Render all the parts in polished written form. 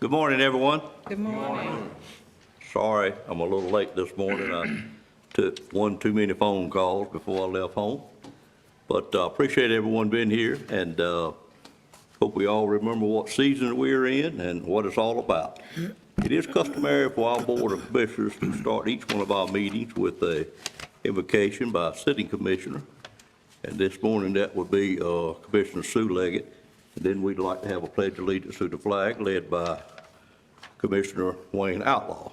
Good morning, everyone. Good morning. Sorry, I'm a little late this morning. I took one too many phone calls before I left home. But I appreciate everyone being here, and hope we all remember what season we're in and what it's all about. It is customary for our Board of Commissioners to start each one of our meetings with a invocation by a sitting commissioner. And this morning, that would be Commissioner Sue Leggett. And then we'd like to have a pledge of allegiance to the flag led by Commissioner Wayne Outlaw.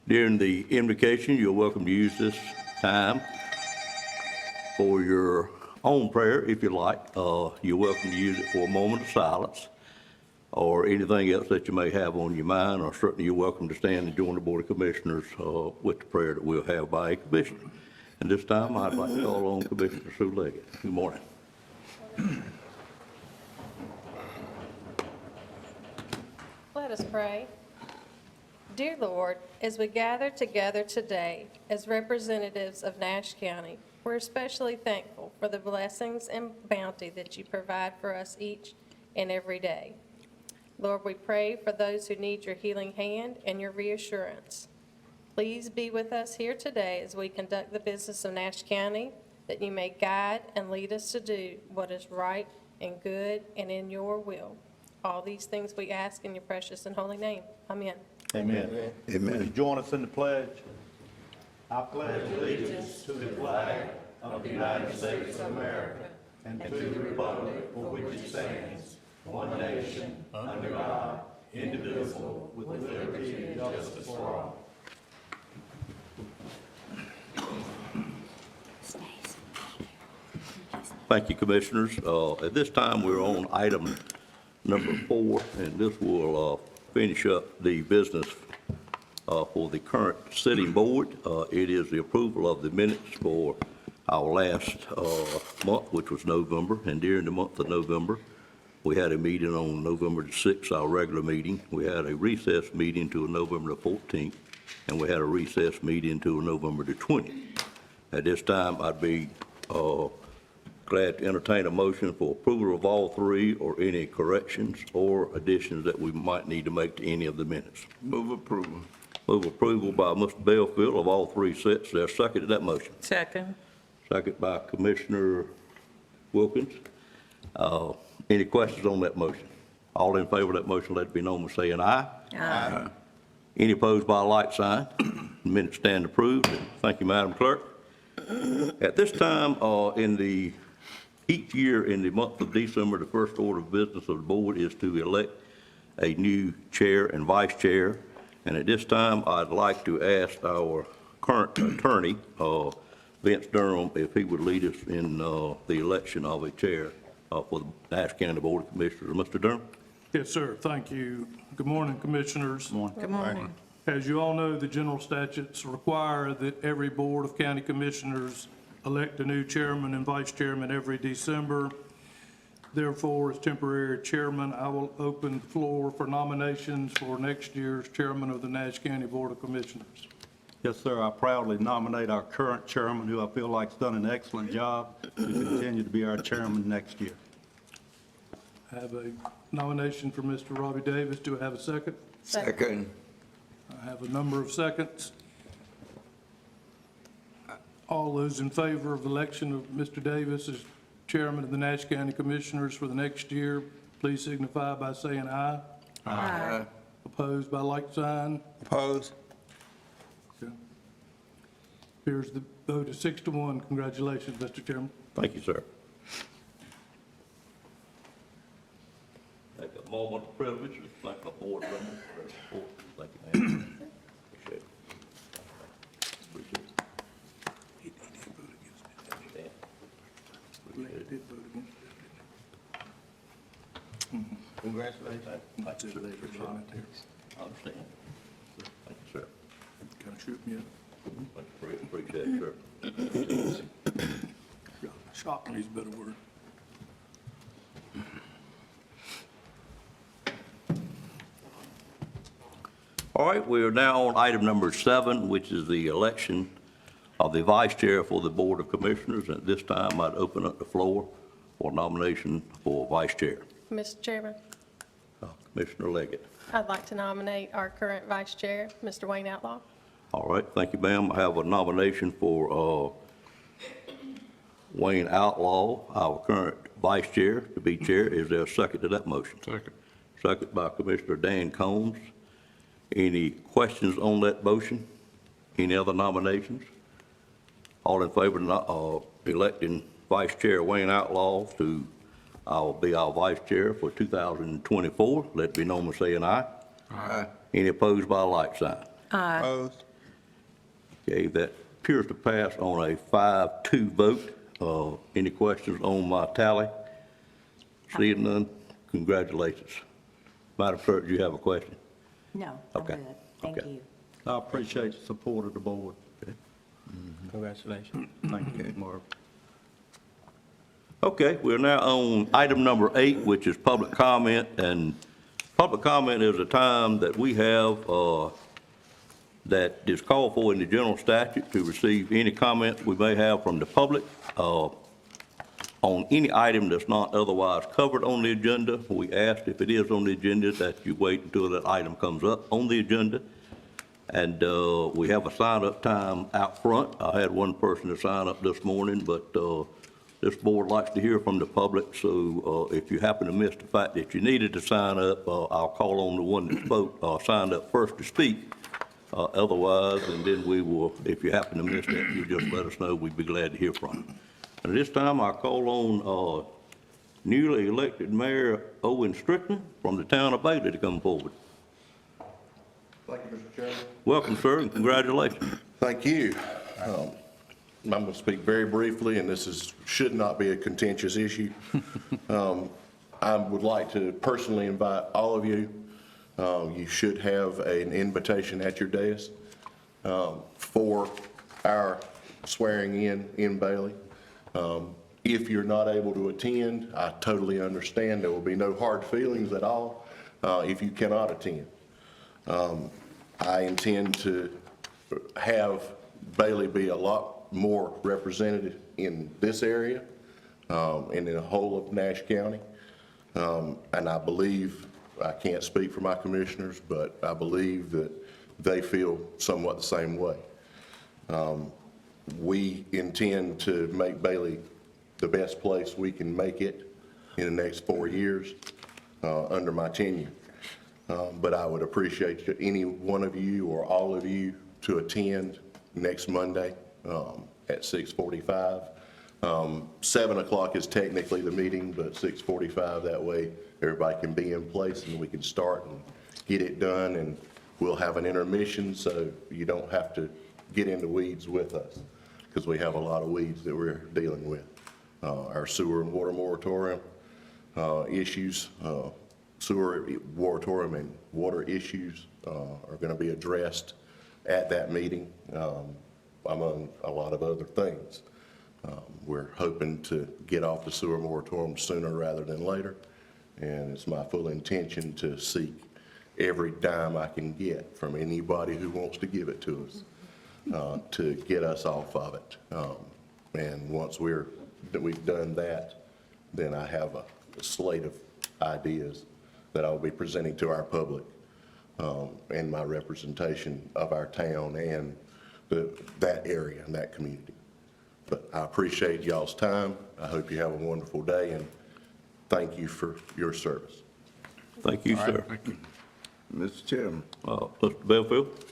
During the invocation, you're welcome to use this time for your own prayer, if you like. You're welcome to use it for a moment of silence or anything else that you may have on your mind, or certainly you're welcome to stand and join the Board of Commissioners with the prayer that we'll have by a commissioner. And this time, I'd like to call on Commissioner Sue Leggett. Good morning. Let us pray. Dear Lord, as we gather together today as representatives of Nash County, we're especially thankful for the blessings and bounty that you provide for us each and every day. Lord, we pray for those who need your healing hand and your reassurance. Please be with us here today as we conduct the business of Nash County, that you may guide and lead us to do what is right and good and in your will. All these things we ask in your precious and holy name. Amen. Amen. Amen. Would you join us in the pledge? I pledge Allegiance to the flag of the United States of America and to the republic for which it stands, one nation, under God, indivisible, with liberty and justice for all. Thank you, Commissioners. At this time, we're on item number 4, and this will finish up the business for the current sitting board. It is the approval of the minutes for our last month, which was November, and during the month of November, we had a meeting on November the 6th, our regular meeting. We had a recess meeting to November the 14th, and we had a recess meeting to November the 20th. At this time, I'd be glad to entertain a motion for approval of all 3 or any corrections or additions that we might need to make to any of the minutes. Move approval. Move approval by Mr. Belfield of all 3 sets. There's a second to that motion. Second. Second by Commissioner Wilkins. Any questions on that motion? All in favor of that motion, let it be known by saying aye. Aye. Any opposed by a like sign? Minutes stand approved. Thank you, Madam Clerk. At this time, each year in the month of December, the first order of business of the board is to elect a new chair and vice chair. And at this time, I'd like to ask our current attorney, Vince Durham, if he would lead us in the election of a chair for the Nash County Board of Commissioners. Mr. Durham? Yes, sir. Thank you. Good morning, Commissioners. Good morning. As you all know, the general statutes require that every Board of County Commissioners elect a new chairman and vice chairman every December. Therefore, as temporary chairman, I will open the floor for nominations for next year's chairman of the Nash County Board of Commissioners. Yes, sir. I proudly nominate our current chairman, who I feel like's done an excellent job, to continue to be our chairman next year. I have a nomination for Mr. Robbie Davis. Do I have a second? Second. I have a number of seconds. All those in favor of the election of Mr. Davis as chairman of the Nash County Commissioners for the next year, please signify by saying aye. Aye. Opposed by like sign. Opposed? Okay. Here's the vote of 6-1. Congratulations, Mr. Chairman. Thank you, sir. Take a moment of privilege to thank my board members for their support. Thank you, ma'am. Appreciate it. Appreciate it. Congratulations. Thank you, sir. I understand. Thank you, sir. Kind of shoot me up. Appreciate it, sir. Shocking is a better word. All right, we are now on item number 7, which is the election of the vice chair for the Board of Commissioners. At this time, I'd open up the floor for nomination for vice chair. Mr. Chairman, Commissioner Leggett. I'd like to nominate our current vice chair, Mr. Wayne Outlaw. All right, thank you, ma'am. I have a nomination for Wayne Outlaw, our current vice chair, to be chair. Is there a second to that motion? Second. Second by Commissioner Dan Combs. Any questions on that motion? Any other nominations? All in favor of electing Vice Chair Wayne Outlaw to be our vice chair for 2024, let it be known by saying aye. Aye. Any opposed by a like sign? Opposed? Okay, that appears to pass on a 5-2 vote. Any questions on my tally? Seeing none, congratulations. Madam Clerk, do you have a question? No, I'm Okay. good. Thank Okay. you. I appreciate the support of the board. Congratulations. Thank you, Mark. Okay, we're now on item number 8, which is public comment. And public comment is a time that we have that is called for in the general statute to receive any comments we may have from the public on any item that's not otherwise covered on the agenda. We asked if it is on the agenda that you wait until that item comes up on the agenda. And we have a sign-up time out front. I had one person to sign up this morning, but this board likes to hear from the public, so if you happen to miss the fact that you needed to sign up, I'll call on the one that spoke, signed up first to speak. Otherwise, and then we will, if you happen to miss that, you just let us know. We'd be glad to hear from you. And at this time, I call on newly elected Mayor Owen Strickland from the town of Bailey to come forward. Thank you, Mr. Chairman. Welcome, sir, and congratulations. Thank you. I'm going to speak very briefly, and should not be a contentious issue. I would like to personally invite all of you. You should have an invitation at your desk for our swearing in Bailey. If you're not able to attend, I totally understand. There will be no hard feelings at all if you cannot attend. I intend to have Bailey be a lot more represented in this area and in the whole of Nash County. And I believe, I can't speak for my commissioners, but I believe that they feel somewhat the same way. We intend to make Bailey the best place we can make it in the next 4 years under my tenure. But I would appreciate any one of you or all of you to attend next Monday at 6:45. 7 o'clock is technically the meeting, but 6:45, that way everybody can be in place and we can start and get it done, and we'll have an intermission so you don't have to get into weeds with us, because we have a lot of weeds that we're dealing with. Our sewer and water moratorium issues, sewer moratorium and water issues are going to be addressed at that meeting, among a lot of other things. We're hoping to get off the sewer moratorium sooner rather than later, and it's my full intention to seek every dime I can get from anybody who wants to give it to us to get us off of it. And once we've done that, then I have a slate of ideas that I'll be presenting to our public and my representation of our town and that area and that community. But I appreciate y'all's time. I hope you have a wonderful day, and thank you for your service. Thank you, sir. Mr. Chairman, Mr. Belfield?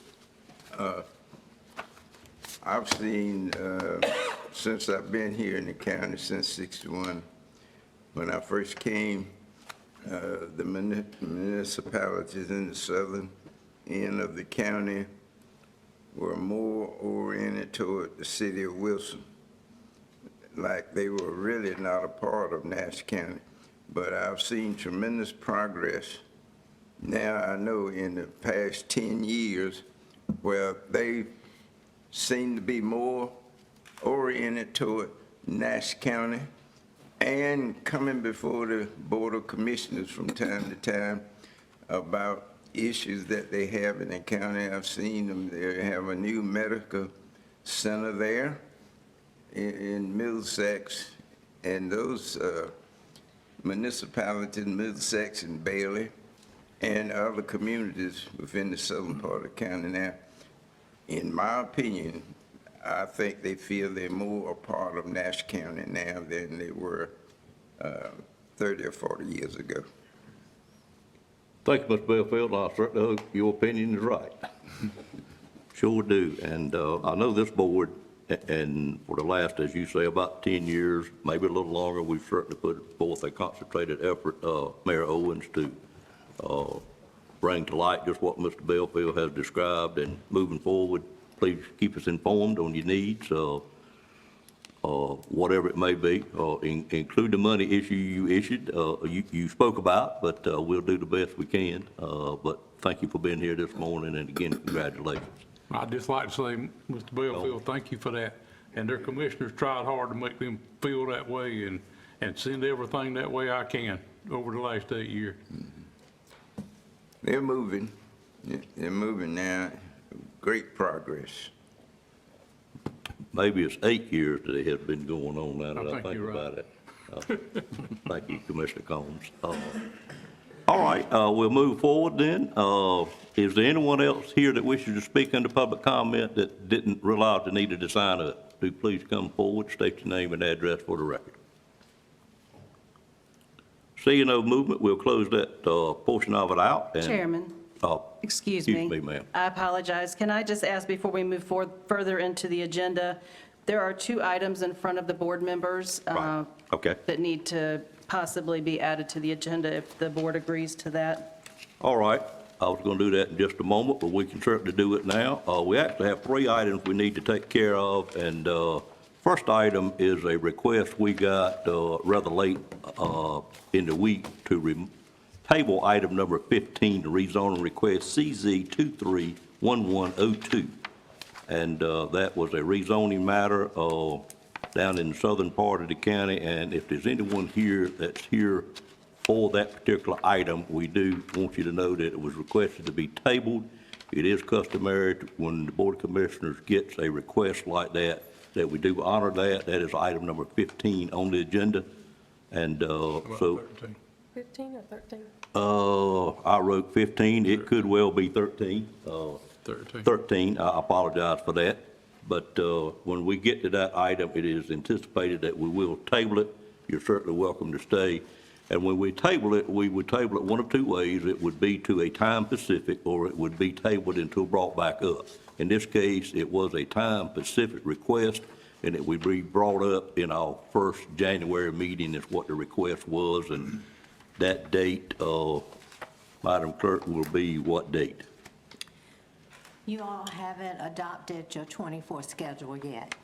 I've seen, since I've been here in the county since '61, when I first came, the municipalities in the southern end of the county were more oriented toward the city of Wilson, like they were really not a part of Nash County. But I've seen tremendous progress now, I know, in the past 10 years, where they seem to be more oriented toward Nash County and coming before the Board of Commissioners from time to time about issues that they have in the county. I've seen them, they have a new medical center there in Middlesex, and those municipalities, Middlesex and Bailey and other communities within the southern part of the county. Now, in my opinion, I think they feel they're more a part of Nash County now than they were 30 or 40 years ago. Thank you, Mr. Bellfield. I certainly hope your opinion is right. Sure do. And I know this board, and for the last, as you say, about 10 years, maybe a little longer, we've certainly put forth a concentrated effort, Mayor Owens, to bring to light just what Mr. Bellfield has described. And moving forward, please keep us informed on your needs, whatever it may be, include the money issue you issued, you spoke about, but we'll do the best we can. But thank you for being here this morning, and again, congratulations. I'd just like to say, Mr. Bellfield, thank you for that. And their commissioners tried hard to make them feel that way and send everything that way I can over the last 8 years. They're moving. They're moving now. Great progress. Maybe it's 8 years that it has been going on now that I think think you're about it. Thank you, Commissioner Combs. All right, we'll move forward then. Is there anyone else here that wishes to speak under public comment that didn't realize they needed to sign up? Do please come forward, state your name and address for the record. Seeing no movement, we'll close that portion of it out. And, Chairman, excuse excuse me. me, ma'am. I apologize. Can I just ask before we move forward further into the agenda, there are 2 items in front of the board members Right. Okay. that need to possibly be added to the agenda if the board agrees to that. All right, I was going to do that in just a moment, but we can certainly do it now. We actually have 3 items we need to take care of, and first item is a request we got rather late in the week to table item number 15, the rezoning request CZ 231102. And that was a rezoning matter down in the southern part of the county, and if there's anyone here that's here for that particular item, we do want you to know that it was requested to be tabled. It is customary when the Board of Commissioners gets a request like that, that we do honor that. That is item number 15 on the agenda. And so, 15 or 13? I wrote 15. It could well be 13. 13. 13, I apologize for that. But when we get to that item, it is anticipated that we will table it. You're certainly welcome to stay. And when we table it, we would table it one of 2 ways. It would be to a time specific, or it would be tabled until brought back up. In this case, it was a time specific request, and it would be brought up in our first January meeting is what the request was. And that date, Madam Clerk, will be what date? You all haven't adopted your 24 schedule yet.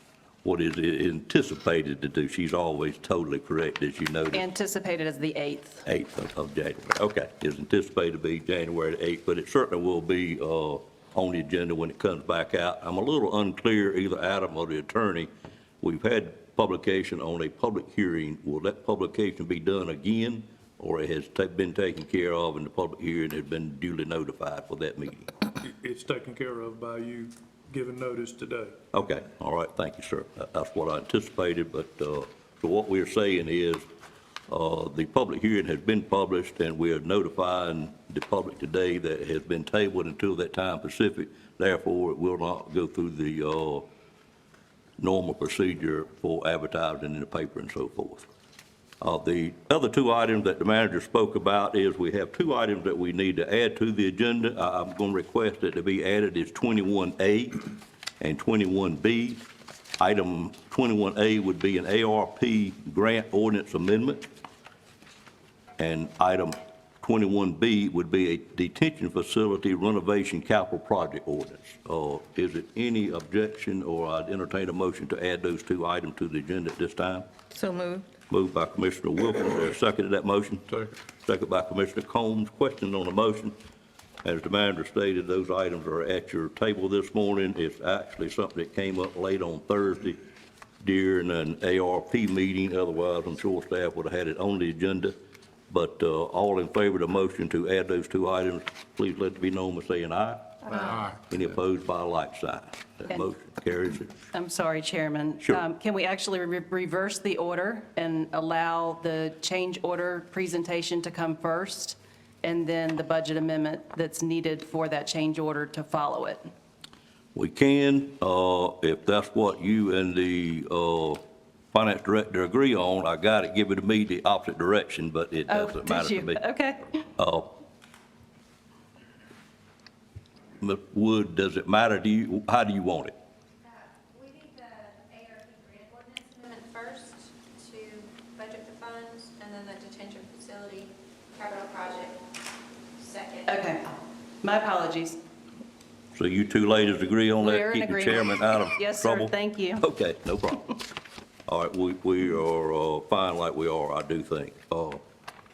What is it anticipated to do? She's always totally correct, as you noted. Anticipated as the 8th. 8th of January. Okay, it's anticipated to be January the 8th, but it certainly will be on the agenda when it comes back out. I'm a little unclear, either Adam or the attorney. We've had publication on a public hearing. Will that publication be done again, or it has been taken care of and the public hearing has been duly notified for that meeting? It's taken care of by you giving notice today. Okay, all right, thank you, sir. That's what I anticipated, but, so what we're saying is, the public hearing has been published, and we are notifying the public today that it has been tabled until that time specific. Therefore, it will not go through the, normal procedure for advertising in the paper and so forth. The other 2 items that the manager spoke about is we have 2 items that we need to add to the agenda. I'm going to request that to be added is 21A and 21B. Item 21A would be an ARP grant ordinance amendment, and item 21B would be a detention facility renovation capital project ordinance. Is it any objection, or I'd entertain a motion to add those 2 items to the agenda at this time? So moved. Moved by Commissioner Wilkins. Is there a second to that motion? Second. Second by Commissioner Combs. Questions on the motion? As the manager stated, those items are at your table this morning. It's actually something that came up late on Thursday during an ARP meeting. Otherwise, I'm sure staff would have had it on the agenda. But all in favor of the motion to add those 2 items, please let it be known by saying aye. Aye. Any opposed by a like sign. That And- motion carries. I'm sorry, Chairman. Sure. Can we actually reverse the order and allow the change order presentation to come first? and then the budget amendment that's needed for that change order to follow it. We can, if that's what you and the finance director agree on. I got it, give it to me the opposite direction, but it Oh, doesn't did matter to you? me. Okay. Ms. Wood, does it matter to you? How do you want it? We need the ARP grant ordinance amendment first to budget the funds, and then the detention facility capital project second. Okay. My apologies. So you two ladies agree on We're that? in Keep the agreement. chairman out of Yes, sir. trouble? Thank you. Okay, no problem. All right, we are fine like we are, I do think.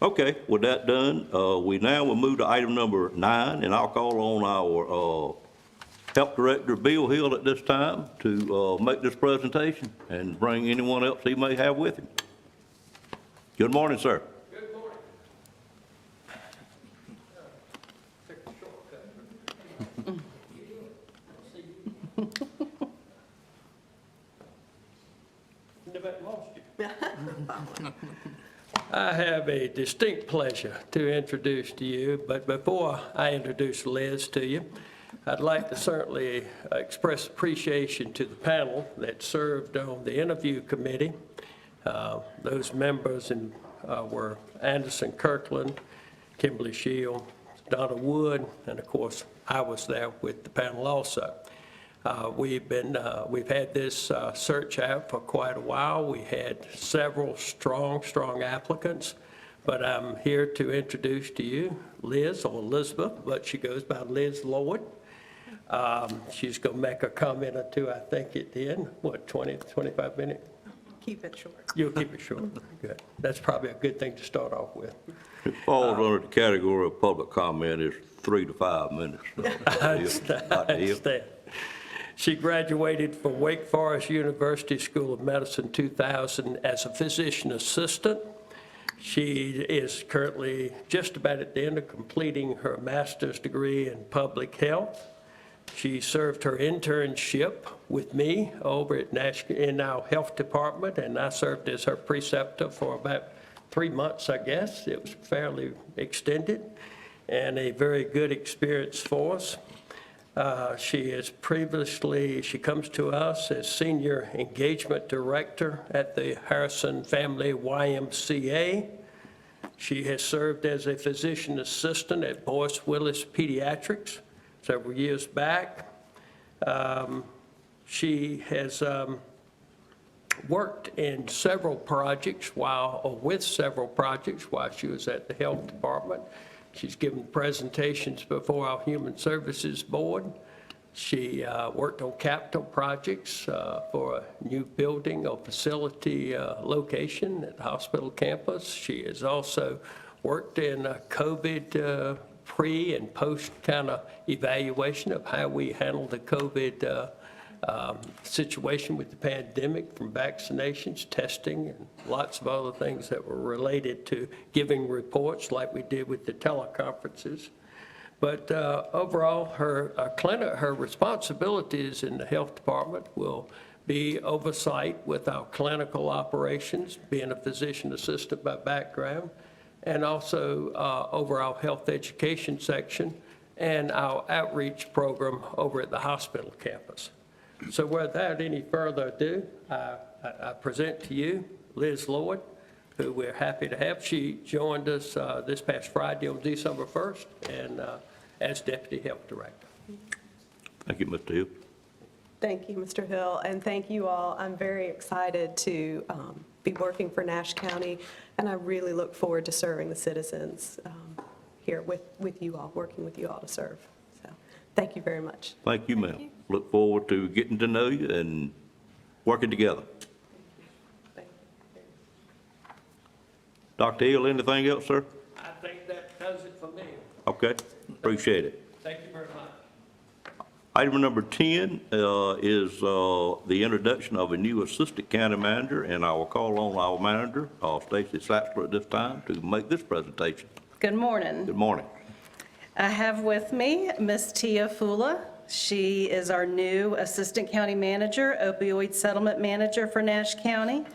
Okay, with that done, we now will move to item number 9, and I'll call on our Health Director, Bill Hill, at this time to make this presentation and bring anyone else he may have with him. Good morning, sir. Good morning. Take a shortcut. Never lost you. I have a distinct pleasure to introduce to you, but before I introduce Liz to you, I'd like to certainly express appreciation to the panel that served on the interview committee. Those members were Anderson Kirkland, Kimberly Shield, Donna Wood, and of course, I was there with the panel also. We've had this search out for quite a while. We had several strong applicants, but I'm here to introduce to you Liz, or Elizabeth, but she goes by Liz Lord. She's going to make a comment or two, I think, at the end, 20, 25 minutes? Keep it short. You'll keep it short. Good. That's probably a good thing to start off with. It falls under the category of public comment, is 3 to 5 minutes. I understand. She graduated from Wake Forest University School of Medicine 2000 as a physician assistant. She is currently just about at the end of completing her master's degree in public health. She served her internship with me over at in our health department, and I served as her preceptor for about 3 months, I guess. It was fairly extended and a very good experience for us. She comes to us as Senior Engagement Director at the Harrison Family YMCA. She has served as a physician assistant at Boyce Willis Pediatrics several years back. She has worked in several projects with several projects while she was at the health department. She's given presentations before our Human Services Board. She worked on capital projects for a new building or facility location at the hospital campus. She has also worked in COVID pre and post kind of evaluation of how we handled the COVID situation with the pandemic, from vaccinations, testing, and lots of other things that were related to giving reports like we did with the teleconferences. But overall, her responsibilities in the health department will be oversight with our clinical operations, being a physician assistant by background, and also overall health education section and our outreach program over at the hospital campus. So without any further ado, I present to you Liz Lord, who we're happy to have. She joined us this past Friday on December 1st and as Deputy Health Director. Thank you, Mr. Hill. Thank you, Mr. Hill, and thank you all. I'm very excited to be working for Nash County, and I really look forward to serving the citizens here with you all, working with you all to serve. So, thank you very much. Thank you, ma'am. Look forward to getting to know you and working together. Thank you. Dr. Hill, anything else, sir? I think that does it for me. Okay, appreciate it. Thank you very much. Item number 10 is the introduction of a new assistant county manager, and I will call on our manager, Stacy Saxler, at this time to make this presentation. Good morning. Good morning. I have with me Ms. Tia Fula. She is our new Assistant County Manager, Opioid Settlement Manager for Nash County.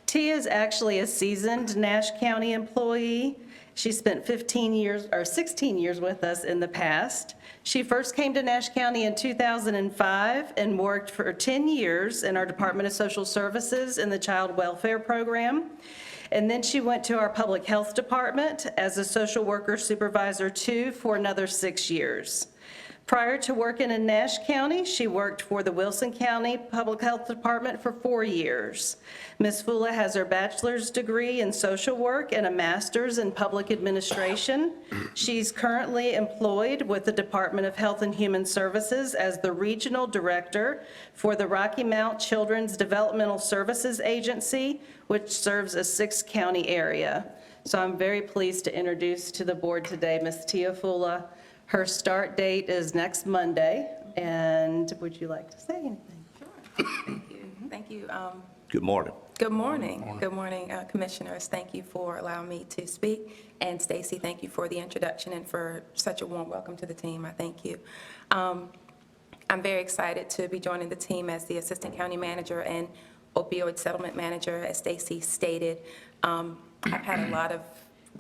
Tia is actually a seasoned Nash County employee, She spent 15 years, or 16 years with us in the past. She first came to Nash County in 2005 and worked for 10 years in our Department of Social Services in the Child Welfare Program. And then she went to our Public Health Department as a Social Worker Supervisor 2 for another 6 years. Prior to working in Nash County, she worked for the Wilson County Public Health Department for 4 years. Ms. Fula has her bachelor's degree in social work and a master's in public administration. She's currently employed with the Department of Health and Human Services as the Regional Director for the Rocky Mount Children's Developmental Services Agency, which serves a 6-county area. So I'm very pleased to introduce to the board today Ms. Tia Fula. Her start date is next Monday, and would you like to say anything? Thank you. Thank you. Good morning. Good morning. Good morning, Commissioners. Thank you for allowing me to speak. And Stacy, thank you for the introduction and for such a warm welcome to the team. I thank you. I'm very excited to be joining the team as the Assistant County Manager and Opioid Settlement Manager. As Stacy stated, I've had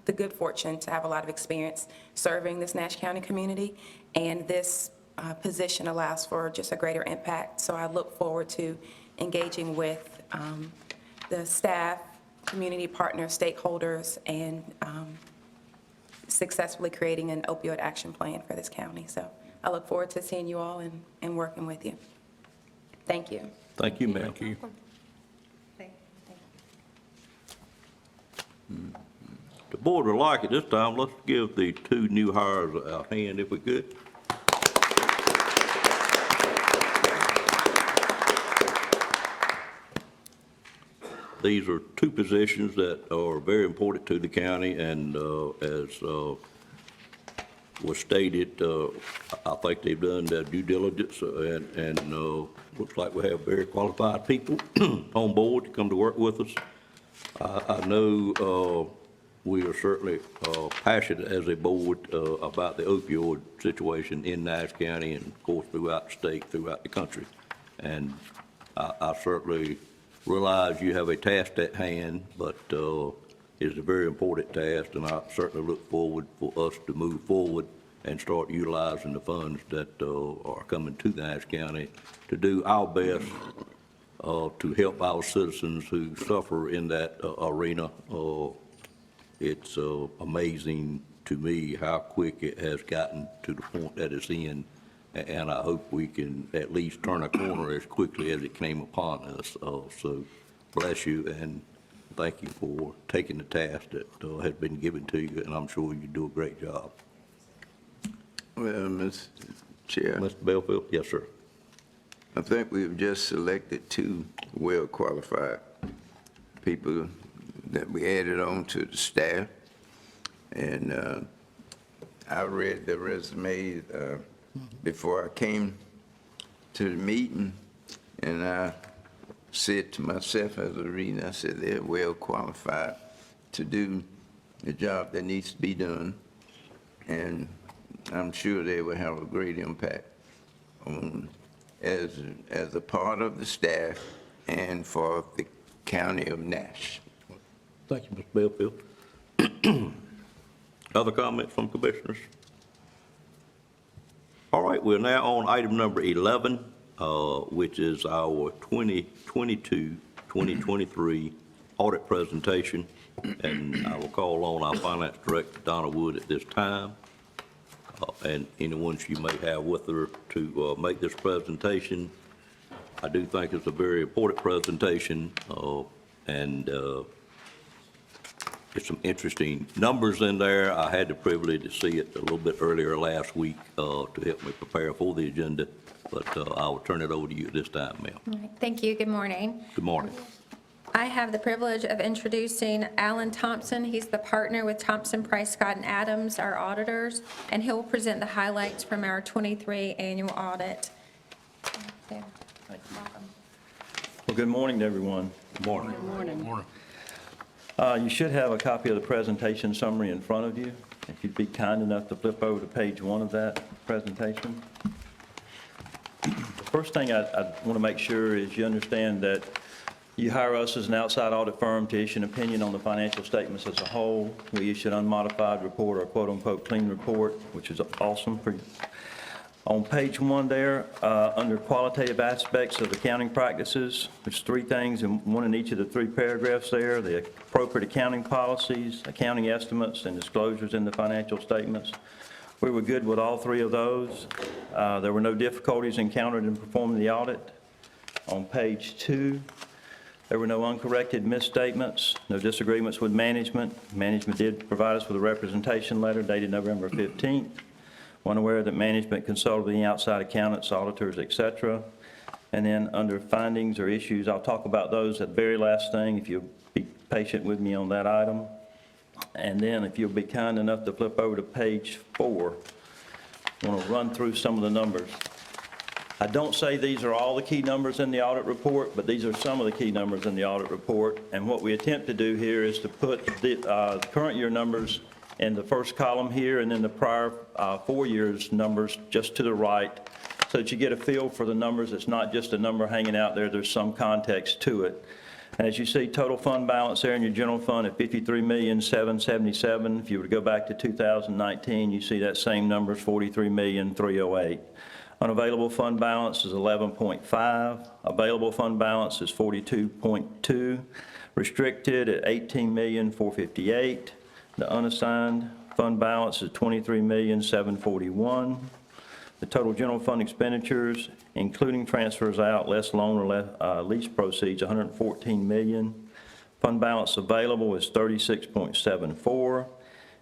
the good fortune to have a lot of experience serving this Nash County community, and this position allows for just a greater impact. So I look forward to engaging with the staff, community partners, stakeholders, and successfully creating an opioid action plan for this county. So I look forward to seeing you all and working with you. Thank you. Thank you, ma'am. Thank you. The board would like it this time, let's give the 2 new hires a hand if we could. These are 2 positions that are very important to the county, and as was stated, I think they've done their due diligence, and looks like we have very qualified people on board to come to work with us. I know we are certainly passionate as a board about the opioid situation in Nash County and, of course, throughout the state, throughout the country. And I certainly realize you have a task at hand, but it's a very important task, and I certainly look forward for us to move forward and start utilizing the funds that are coming to Nash County to do our best to help our citizens who suffer in that arena. It's amazing to me how quick it has gotten to the point that it's in, and I hope we can at least turn a corner as quickly as it came upon us. So bless you, and thank you for taking the task that has been given to you, and I'm sure you do a great job. Well, Mr. Chair, Mr. Belfield? Yes, sir. I think we've just selected 2 well-qualified people that we added on to the staff. And I read the resumes before I came to the meeting, and I said to myself as I was reading, I said, they're well-qualified to do the job that needs to be done, and I'm sure they will have a great impact on, as a part of the staff and for the county of Nash. Thank you, Mr. Belfield. Other comments from commissioners? All right, we're now on item number 11, which is our 2022-2023 audit presentation. And I will call on our Finance Director, Donna Wood, at this time, and anyone she may have with her to make this presentation. I do think it's a very important presentation, and there's some interesting numbers in there. I had the privilege to see it a little bit earlier last week to help me prepare for the agenda, but I will turn it over to you this time, ma'am. All right. Thank you. Good morning. Good morning. I have the privilege of introducing Alan Thompson. He's the partner with Thompson, Price, Scott, and Adams, our auditors, and he'll present the highlights from our 23 annual audit. There. Welcome. Well, good morning to everyone. Good morning. Good morning. You should have a copy of the presentation summary in front of you. If you'd be kind enough to flip over to page 1 of that presentation. The first thing I want to make sure is you understand that You hire us as an outside audit firm to issue an opinion on the financial statements as a whole. We issue an unmodified report, or quote-unquote clean report, which is awesome for you. On page 1 there, under qualitative aspects of accounting practices, there's 3 things, and one in each of the 3 paragraphs there: the appropriate accounting policies, accounting estimates, and disclosures in the financial statements. We were good with all 3 of those. There were no difficulties encountered in performing the audit. On page 2, there were no uncorrected misstatements, no disagreements with management. Management did provide us with a representation letter dated November 15th. One aware that management consulted with the outside accountants, auditors, et cetera. And then under findings or issues, I'll talk about those at the very last thing, if you'll be patient with me on that item. And then if you'll be kind enough to flip over to page 4, I want to run through some of the numbers. I don't say these are all the key numbers in the audit report, but these are some of the key numbers in the audit report. And what we attempt to do here is to put the current year numbers in the first column here, and then the prior 4 years' numbers just to the right, so that you get a feel for the numbers. It's not just a number hanging out there. There's some context to it. And as you see, total fund balance there in your general fund at $53,777,000. If you were to go back to 2019, you see that same number is $43,308,000. Unavailable fund balance is 11.5. Available fund balance is 42.2. Restricted at 18,458,000. The unassigned fund balance is 23,741,000. The total general fund expenditures, including transfers out, less loan or lease proceeds, 114 million. Fund balance available is 36.74.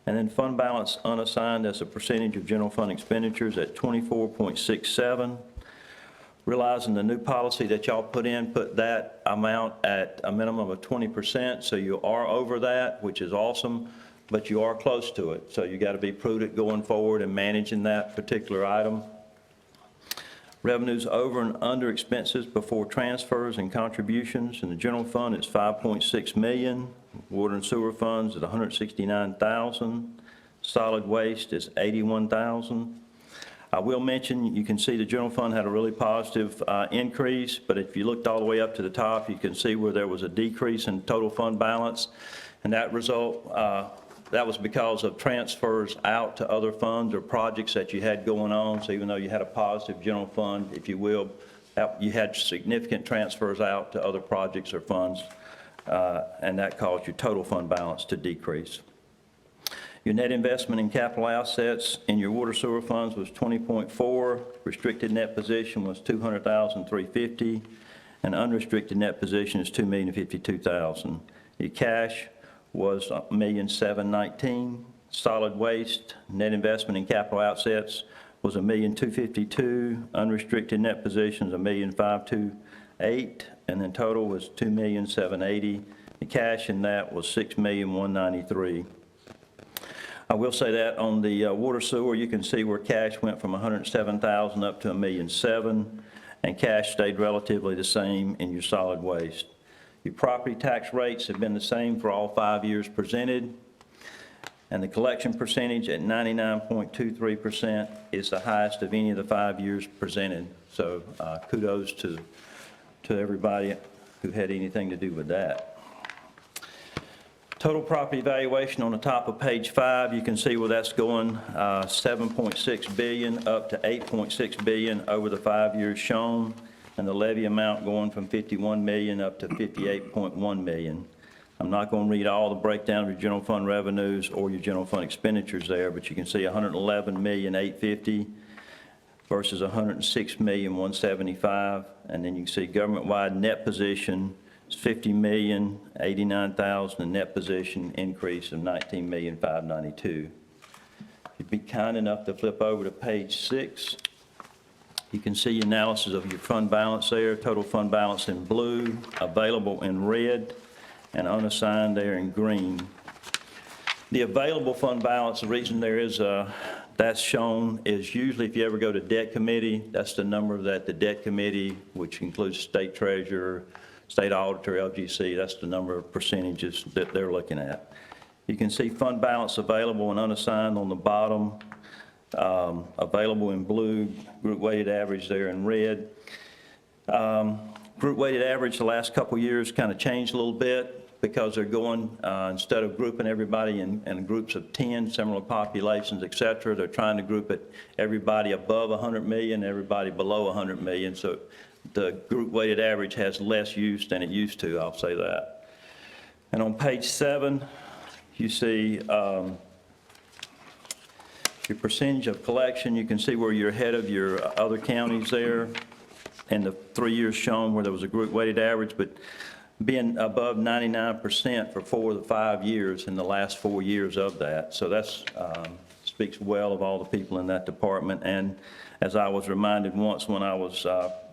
And then fund balance unassigned as a percentage of general fund expenditures at 24.67. Realizing the new policy that y'all put that amount at a minimum of 20%, so you are over that, which is awesome, but you are close to it. So you got to be prudent going forward and managing that particular item. Revenues over and under expenses before transfers and contributions. In the general fund, it's 5.6 million. Water and sewer funds at 169,000. Solid waste is 81,000. I will mention, you can see the general fund had a really positive increase, but if you looked all the way up to the top, you can see where there was a decrease in total fund balance. And that result, that was because of transfers out to other funds or projects that you had going on. So even though you had a positive general fund, if you will, you had significant transfers out to other projects or funds, and that caused your total fund balance to decrease. Your net investment in capital assets in your water sewer funds was 20.4. Restricted net position was 200,350, and unrestricted net position is 2,052,000. Your cash was $1,719,000. Solid waste net investment in capital assets was $1,252,000. Unrestricted net positions $1,528,000, and then total was $2,780,000. The cash in that was $6,193,000. I will say that on the water sewer, you can see where cash went from $107,000 up to $1,007,000, and cash stayed relatively the same in your solid waste. Your property tax rates have been the same for all 5 years presented, and the collection percentage at 99.23% is the highest of any of the 5 years presented. So kudos to everybody who had anything to do with that. Total property valuation on the top of page 5, you can see where that's going, 7.6 billion up to 8.6 billion over the 5 years shown, and the levy amount going from 51 million up to 58.1 million. I'm not going to read all the breakdown of your general fund revenues or your general fund expenditures there, but you can see 111,850 versus 106,175, and then you can see government-wide net position is 50,089,000, and net position increase of 19,592. If you'd be kind enough to flip over to page 6, you can see analysis of your fund balance there. Total fund balance in blue, available in red, and unassigned there in green. The available fund balance, the reason there is that's shown is usually if you ever go to debt committee, that's the number that the debt committee, which includes state treasurer, state auditor, LGC, that's the number of percentages that they're looking at. You can see fund balance available and unassigned on the bottom, available in blue, group weighted average there in red. Group weighted average the last couple of years kind of changed a little bit because they're going, instead of grouping everybody in groups of 10, similar populations, et cetera, they're trying to group it, everybody above 100 million, everybody below 100 million. So the group weighted average has less use than it used to, I'll say that. And on page 7, you see your percentage of collection. You can see where you're ahead of your other counties there, and the 3 years shown where there was a group weighted average, but being above 99% for 4 of the 5 years in the last 4 years of that. So that's speaks well of all the people in that department. And as I was reminded once when I was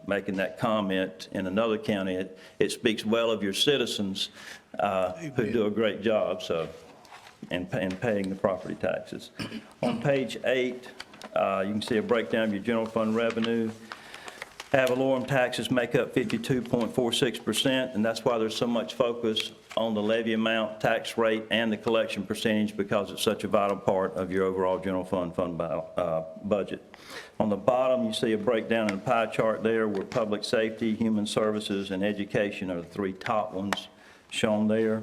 making that comment in another county, it speaks well of your citizens who do a great job, so, and paying the property taxes. On page 8, you can see a breakdown of your general fund revenue. Ad valorem taxes make up 52.46%, and that's why there's so much focus on the levy amount, tax rate, and the collection percentage, because it's such a vital part of your overall general fund budget. On the bottom, you see a breakdown in a pie chart there where public safety, human services, and education are the 3 top ones shown there.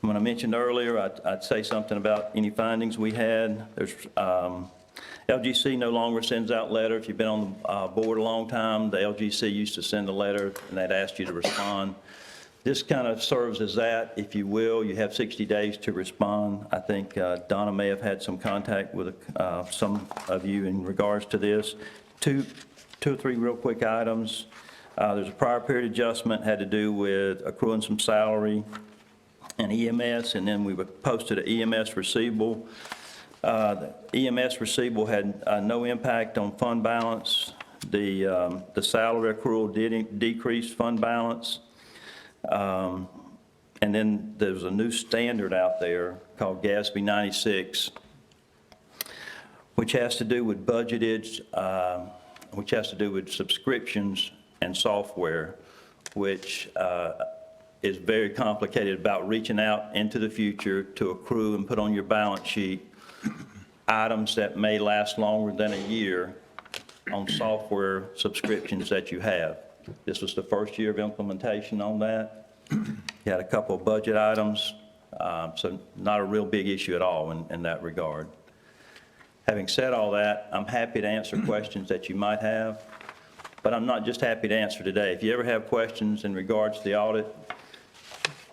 When I mentioned earlier, I'd say something about any findings we had. There's LGC no longer sends out letters. If you've been on the board a long time, the LGC used to send a letter, and they'd ask you to respond. This kind of serves as that, if you will. You have 60 days to respond. I think Donna may have had some contact with some of you in regards to this. Two or three real quick items. There's a prior period adjustment, had to do with accruing some salary and EMS, and then we posted an EMS receivable. The EMS receivable had no impact on fund balance. The salary accrual did decrease fund balance. And then there's a new standard out there called GASB 96, which has to do with budgeted, which has to do with subscriptions and software, which is very complicated about reaching out into the future to accrue and put on your balance sheet items that may last longer than a year on software subscriptions that you have. This was the first year of implementation on that. You had a couple of budget items, so not a real big issue at all in that regard. Having said all that, I'm happy to answer questions that you might have, but I'm not just happy to answer today. If you ever have questions in regards to the audit,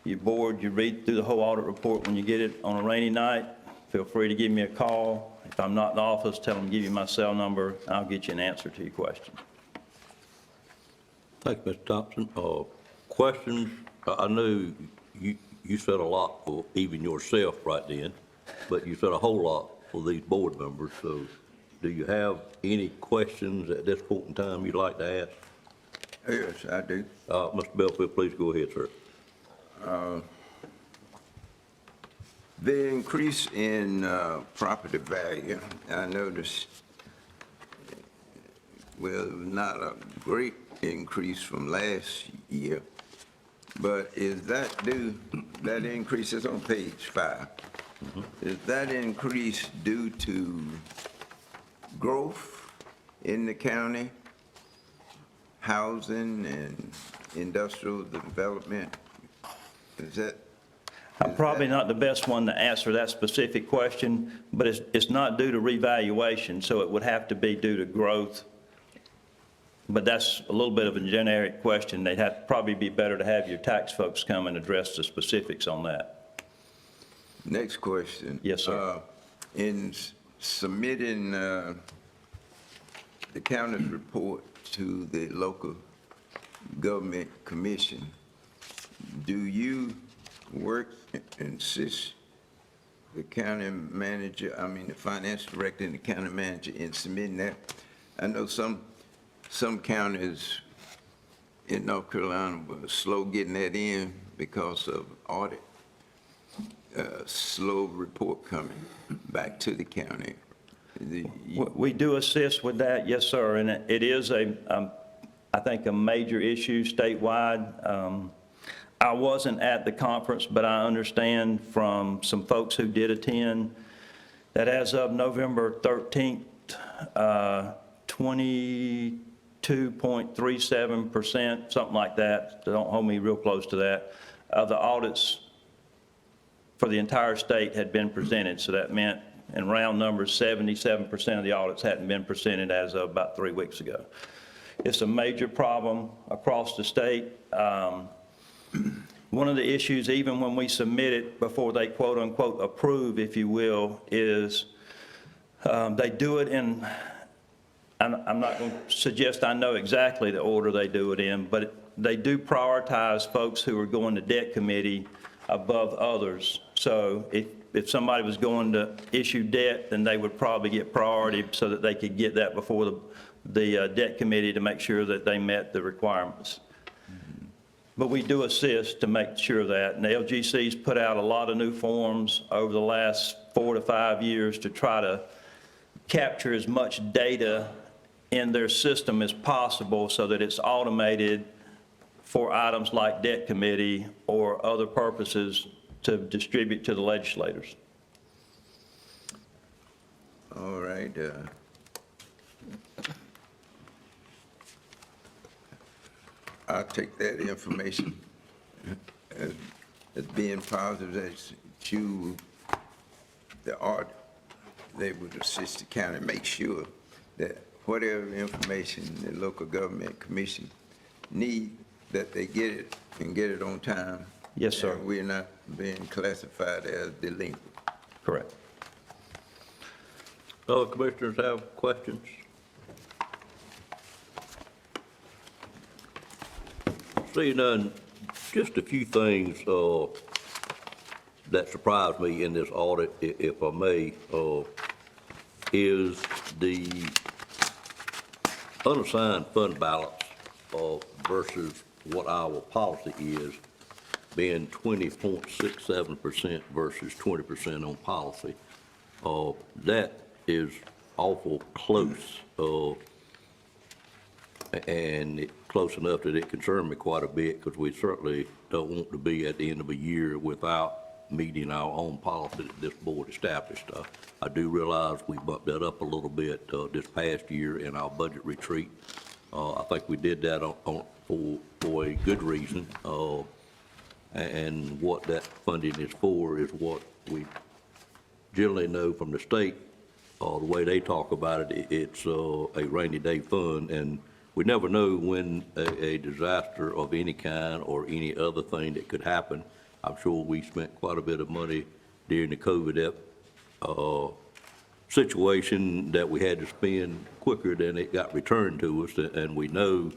you're bored, you read through the whole audit report when you get it on a rainy night, feel free to give me a call. If I'm not in the office, tell them to give you my cell number. I'll get you an answer to your question. Thank you, Mr. Thompson. Questions? I know you said a lot for even yourself right then, but you said a whole lot for these board members. So do you have any questions at this point in time you'd like to ask? Yes, I do. Mr. Belfield, please go ahead, sir. The increase in property value, I noticed, well, not a great increase from last year, but is that due, that increase is on page 5. Is that increase due to growth in the county, housing and industrial development? Is that? I'm probably not the best one to answer that specific question, but it's not due to revaluation, so it would have to be due to growth. But that's a little bit of a generic question. They'd have, probably be better to have your tax folks come and address the specifics on that. Next question. Yes, sir. In submitting the county's report to the local government commission, do you work and assist the county manager, the finance director and the county manager in submitting that? I know some counties in North Carolina were slow getting that in because of audit, slow report coming back to the county. We do assist with that, yes, sir, and it is I think a major issue statewide. I wasn't at the conference, but I understand from some folks who did attend that as of November 13th, 2020, 2.37%, something like that. Don't hold me real close to that, of the audits for the entire state had been presented. So that meant, in round numbers, 77% of the audits hadn't been presented as of about 3 weeks ago. It's a major problem across the state. One of the issues, even when we submit it before they quote-unquote approve, if you will, is they do it in, I'm not going to suggest I know exactly the order they do it in, but they do prioritize folks who are going to debt committee above others. So if somebody was going to issue debt, then they would probably get priority so that they could get that before the debt committee to make sure that they met the requirements. But we do assist to make sure of that. And the LGC's put out a lot of new forms over the last 4 to 5 years to try to capture as much data in their system as possible so that it's automated for items like debt committee or other purposes to distribute to the legislators. All right. I'll take that information as being positive, as you, the audit, they would assist the county, make sure that whatever information the local government commission need, that they get it and get it on time. Yes, sir. And we're not being classified as delinquent. Correct. Other commissioners have questions? Seeing none, just a few things that surprised me in this audit, if I may, is the unassigned fund balance versus what our policy is, being 20.67% versus 20% on policy. That is awful close, and it's close enough that it concerned me quite a bit, because we certainly don't want to be at the end of a year without meeting our own policy that this board established. I do realize we bumped that up a little bit this past year in our budget retreat. I think we did that for a good reason, and what that funding is for is what we generally know from the state. The way they talk about it, it's a rainy day fund, and we never know when a disaster of any kind or any other thing that could happen. I'm sure we spent quite a bit of money during the COVID situation that we had to spend quicker than it got returned to us, and we know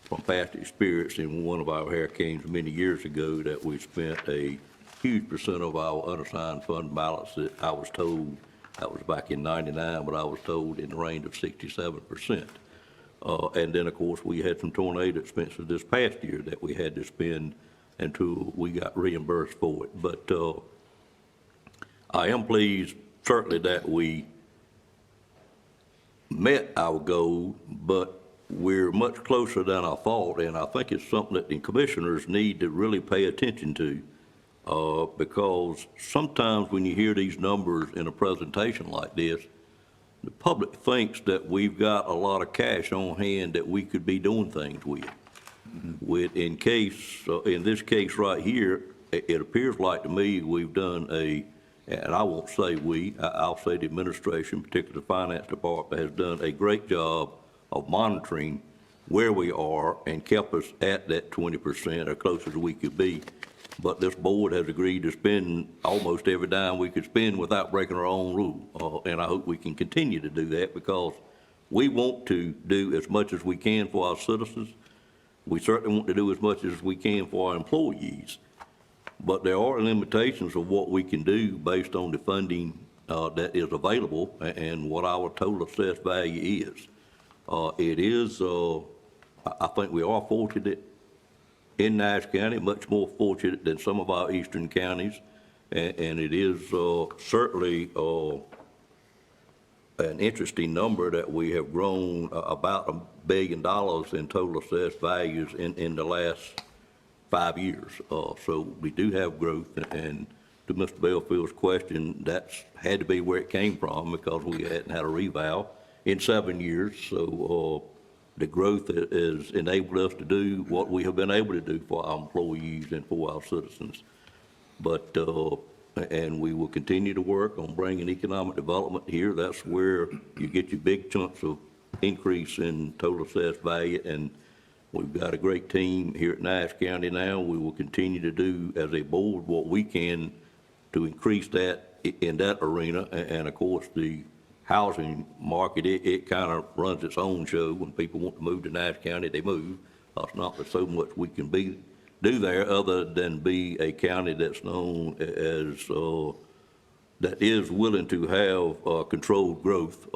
from past experience in one of our hurricanes many years ago that we spent a huge percent of our unassigned fund balance that I was told, that was back in '99, but I was told in the range of 67%. And then, of course, we had some tornado expenses this past year that we had to spend until we got reimbursed for it. But I am pleased, certainly, that we met our goal, but we're much closer than I thought, and I think it's something that the commissioners need to really pay attention to, because sometimes when you hear these numbers in a presentation like this, the public thinks that we've got a lot of cash on hand that we could be doing things with. In this case right here, it appears like to me we've done and I won't say we, I'll say the administration, particularly the finance department, has done a great job of monitoring where we are and kept us at that 20% or close as we could be. But this board has agreed to spend almost every dime we could spend without breaking our own rule. And I hope we can continue to do that, because we want to do as much as we can for our citizens. We certainly want to do as much as we can for our employees. But there are limitations of what we can do based on the funding that is available and what our total assessed value is. It is, I think we are fortunate in Nash County, much more fortunate than some of our eastern counties, and it is certainly an interesting number that we have grown about $1 billion in total assessed values in the last 5 years. So we do have growth, and to Mr. Bellfield's question, that's had to be where it came from, because we hadn't had a revow in 7 years. So the growth has enabled us to do what we have been able to do for our employees and for our citizens. But, and we will continue to work on bringing economic development here. That's where you get your big chunks of increase in total assessed value, and we've got a great team here at Nash County now. We will continue to do, as a board, what we can to increase that in that arena. And of course, the housing market, it kind of runs its own show. When people want to move to Nash County, they move. There's not so much we can do there other than be a county that's known as, that is willing to have controlled growth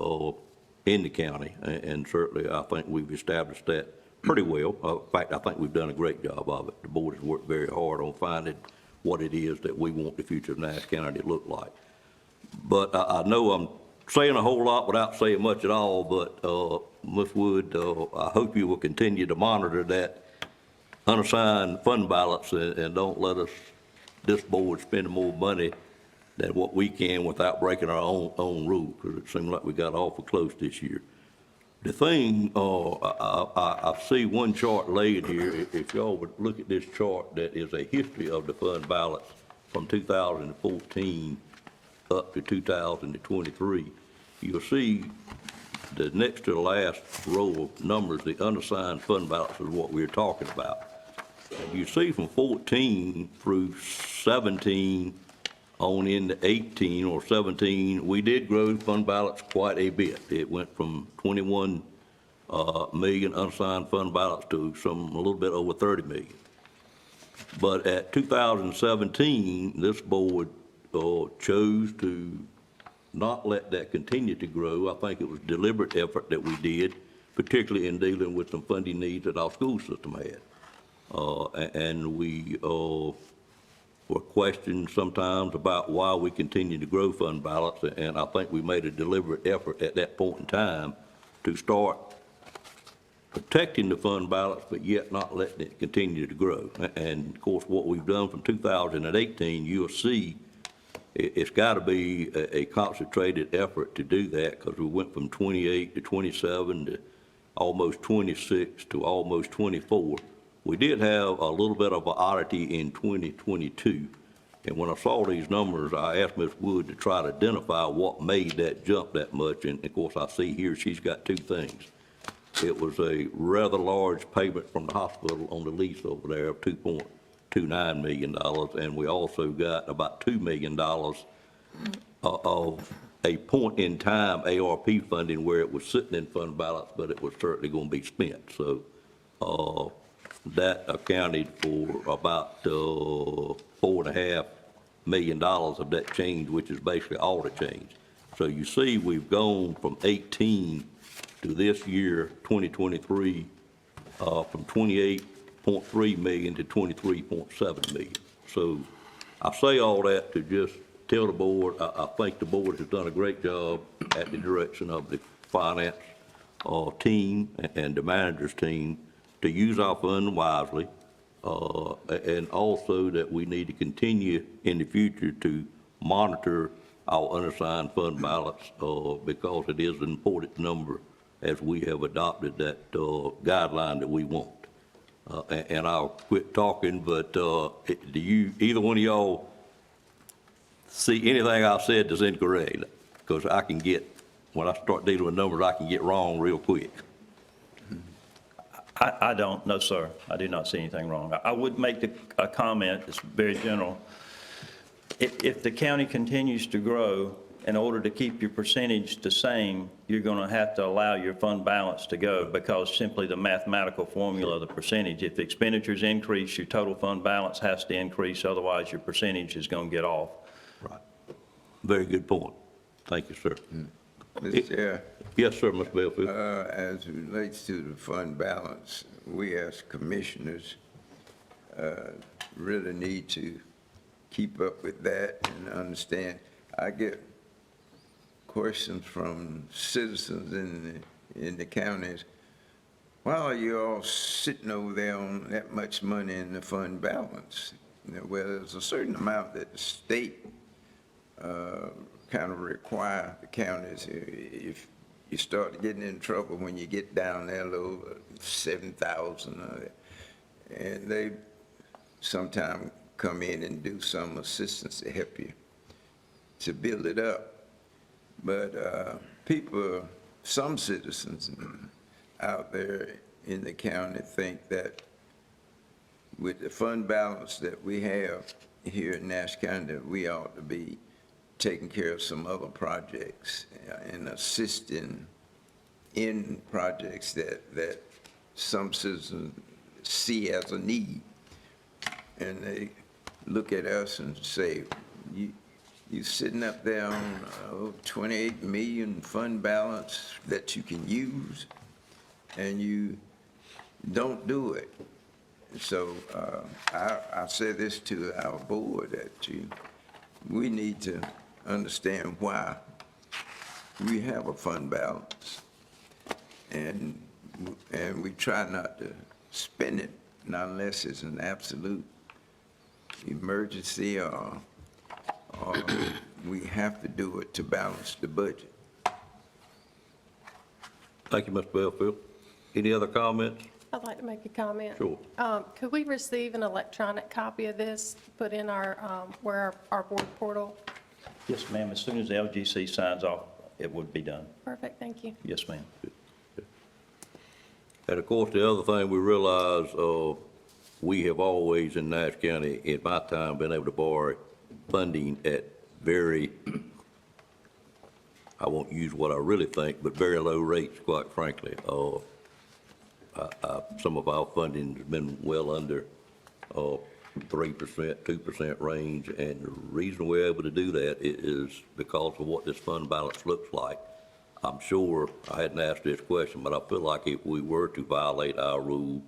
in the county. And certainly, I think we've established that pretty well. In fact, I think we've done a great job of it. The board has worked very hard on finding what it is that we want the future of Nash County to look like. But I know I'm saying a whole lot without saying much at all, but Ms. Wood, I hope you will continue to monitor that unassigned fund balance and don't let us, this board, spend more money than what we can without breaking our own rule, because it seemed like we got awful close this year. The thing, I see one chart laid here. If y'all would look at this chart, that is a history of the fund balance from 2014 up to 2023. You'll see the next to the last row of numbers, the unassigned fund balance is what we're talking about. And you see from 14 through 17 on into 18 or 17, we did grow fund balance quite a bit. It went from 21 million unassigned fund balance to a little bit over 30 million. But at 2017, this board chose to not let that continue to grow. I think it was deliberate effort that we did, particularly in dealing with some funding needs that our school system had. And we were questioned sometimes about why we continue to grow fund balance, and I think we made a deliberate effort at that point in time to start protecting the fund balance, but yet not letting it continue to grow. And of course, what we've done from 2018, you'll see it's got to be a concentrated effort to do that, because we went from 28 to 27 to almost 26 to almost 24. We did have a little bit of an oddity in 2022, and when I saw these numbers, I asked Ms. Wood to try to identify what made that jump that much, and of course, I see here she's got two things. It was a rather large payment from the hospital on the lease over there of $2.29 million, and we also got about $2 million of a point-in-time ARP funding where it was sitting in fund balance, but it was certainly going to be spent. So that accounted for about $4.5 million of that change, which is basically all the change. So you see, we've gone from 18 to this year, 2023, from 28.3 million to 23.7 million. So I say all that to just tell the board, I think the board has done a great job at the direction of the finance team and the manager's team to use our fund wisely, and also that we need to continue in the future to monitor our unassigned fund balance, because it is an important number as we have adopted that guideline that we want. And I'll quit talking, but do you, either one of y'all, see anything I said that's incorrect? Because I can get, when I start dealing with numbers, I can get wrong real quick. I don't, no, sir. I do not see anything wrong. I would make a comment, it's very general. If the county continues to grow, in order to keep your percentage the same, you're going to have to allow your fund balance to go, because simply the mathematical formula of the percentage. If the expenditures increase, your total fund balance has to increase, otherwise your percentage is going to get off. Right. Very good point. Thank you, sir. Mr. Chair, Yes, sir, Mr. Bellfield. as it relates to the fund balance, we as commissioners really need to keep up with that and understand. I get questions from citizens in the counties, why are you all sitting over there on that much money in the fund balance? Well, there's a certain amount that the state kind of require the counties. If you start getting in trouble when you get down there a little 7,000. And they sometimes come in and do some assistance to help you to build it up. But people, some citizens out there in the county think that with the fund balance that we have here in Nash County, that we ought to be taking care of some other projects and assisting in projects that some citizens see as a need. And they look at us and say, you sitting up there on 28 million fund balance that you can use, and you don't do it. So I say this to our board, that we need to understand why we have a fund balance, and we try not to spend it, not unless it's an absolute emergency or we have to do it to balance the budget. Thank you, Mr. Belfield. Any other comments? I'd like to make a comment. Sure. Could we receive an electronic copy of this, put in our, where our board portal? Yes, ma'am. As soon as the LGC signs off, it would be done. Perfect, thank you. Yes, ma'am. And of course, the other thing we realize, we have always in Nash County, in my time, been able to borrow funding at very, I won't use what I really think, but very low rates, quite frankly. Some of our funding has been well under 3%, 2% range, and the reason we're able to do that is because of what this fund balance looks like. I'm sure, I hadn't asked this question, but I feel like if we were to violate our rule,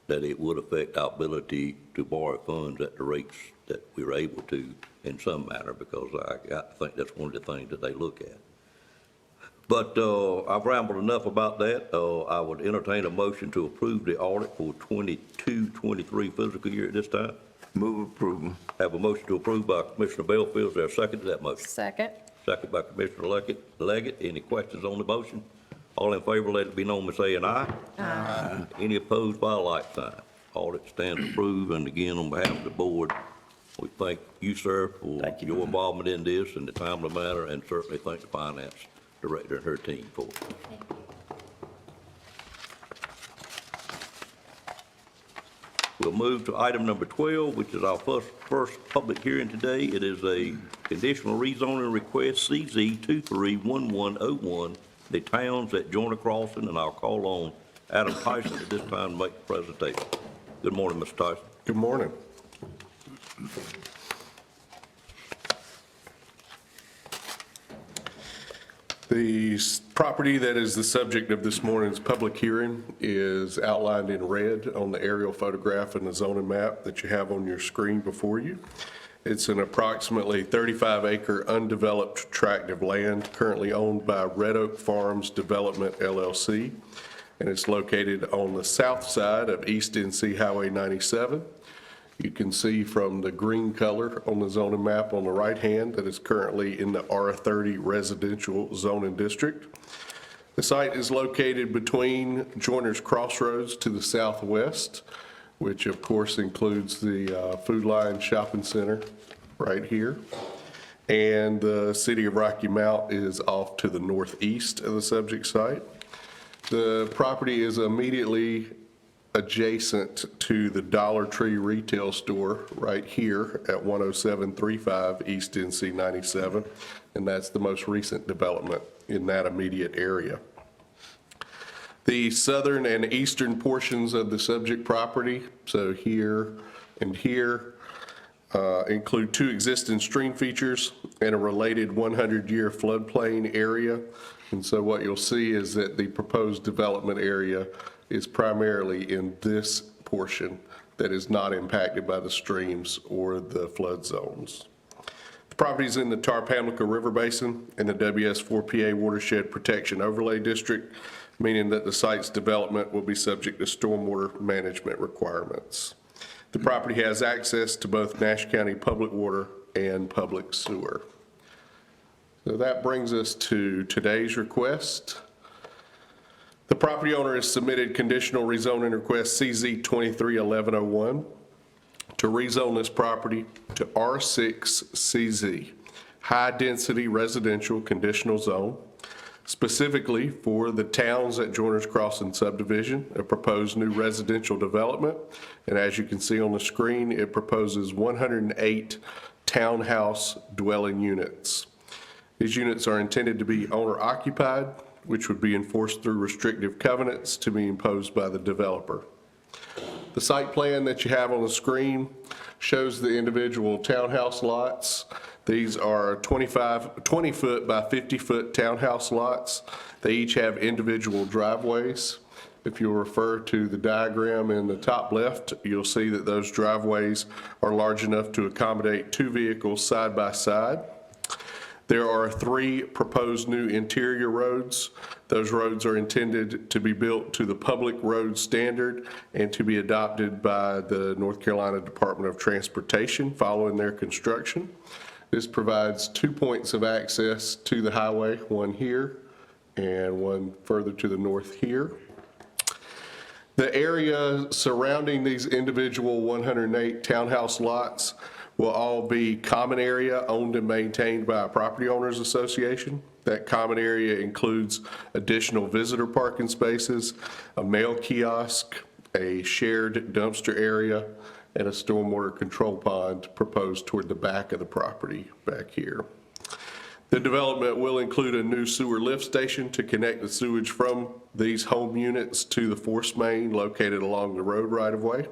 that it would affect our ability to borrow funds at the rates that we were able to in some manner, because I think that's one of the things that they look at. But I've rambled enough about that. I would entertain a motion to approve the audit for 22-23 fiscal year at this time. Move approval. Have a motion to approve by Commissioner Belfield. Is there a second to that motion? Second. Second by Commissioner Leggett. Any questions on the motion? All in favor, let it be known by saying aye. Aye. Any opposed by a like sign? Audit stands approved, and again, on behalf of the board, we thank you, sir, for your involvement in this and the timely manner, and certainly thank the finance director and her team for it. We'll move to item number 12, which is our first public hearing today. It is a conditional rezoning request, CZ 231101, the towns at Joyner Crossing, and I'll call on Adam Tyson at this time to make the presentation. Good morning, Mr. Tyson. Good morning. The property that is the subject of this morning's public hearing is outlined in red on the aerial photograph and the zoning map that you have on your screen before you. It's an approximately 35-acre undeveloped tract of land currently owned by Red Oak Farms Development, LLC, and it's located on the south side of East NC Highway 97. You can see from the green color on the zoning map on the right hand that it's currently in the R30 residential zoning district. The site is located between Joyner's Crossroads to the southwest, which of course includes the Food Lion Shopping Center right here. And the city of Rocky Mount is off to the northeast of the subject site. The property is immediately adjacent to the Dollar Tree retail store right here at 10735 East NC 97, and that's the most recent development in that immediate area. The southern and eastern portions of the subject property, so here and here, include 2 existing stream features and a related 100-year floodplain area. And so what you'll see is that the proposed development area is primarily in this portion that is not impacted by the streams or the flood zones. The property is in the Tar-Pamlico River Basin in the WS4PA Watershed Protection Overlay District, meaning that the site's development will be subject to stormwater management requirements. The property has access to both Nash County public water and public sewer. So that brings us to today's request. The property owner has submitted conditional rezoning request CZ 231101 to rezone this property to R6CZ, high-density residential conditional zone, specifically for the Towns at Joiners Crossing subdivision, a proposed new residential development. And as you can see on the screen, it proposes 108 townhouse dwelling units. These units are intended to be owner-occupied, which would be enforced through restrictive covenants to be imposed by the developer. The site plan that you have on the screen shows the individual townhouse lots. These are 20-foot by 50-foot townhouse lots. They each have individual driveways. If you'll refer to the diagram in the top left, you'll see that those driveways are large enough to accommodate 2 vehicles side by side. There are 3 proposed new interior roads. Those roads are intended to be built to the public road standard and to be adopted by the North Carolina Department of Transportation following their construction. This provides 2 points of access to the highway, one here and one further to the north here. The area surrounding these individual 108 townhouse lots will all be common area owned and maintained by a property owners association. That common area includes additional visitor parking spaces, a mail kiosk, a shared dumpster area, and a stormwater control pond proposed toward the back of the property back here. The development will include a new sewer lift station to connect the sewage from these home units to the force main located along the road right-of-way.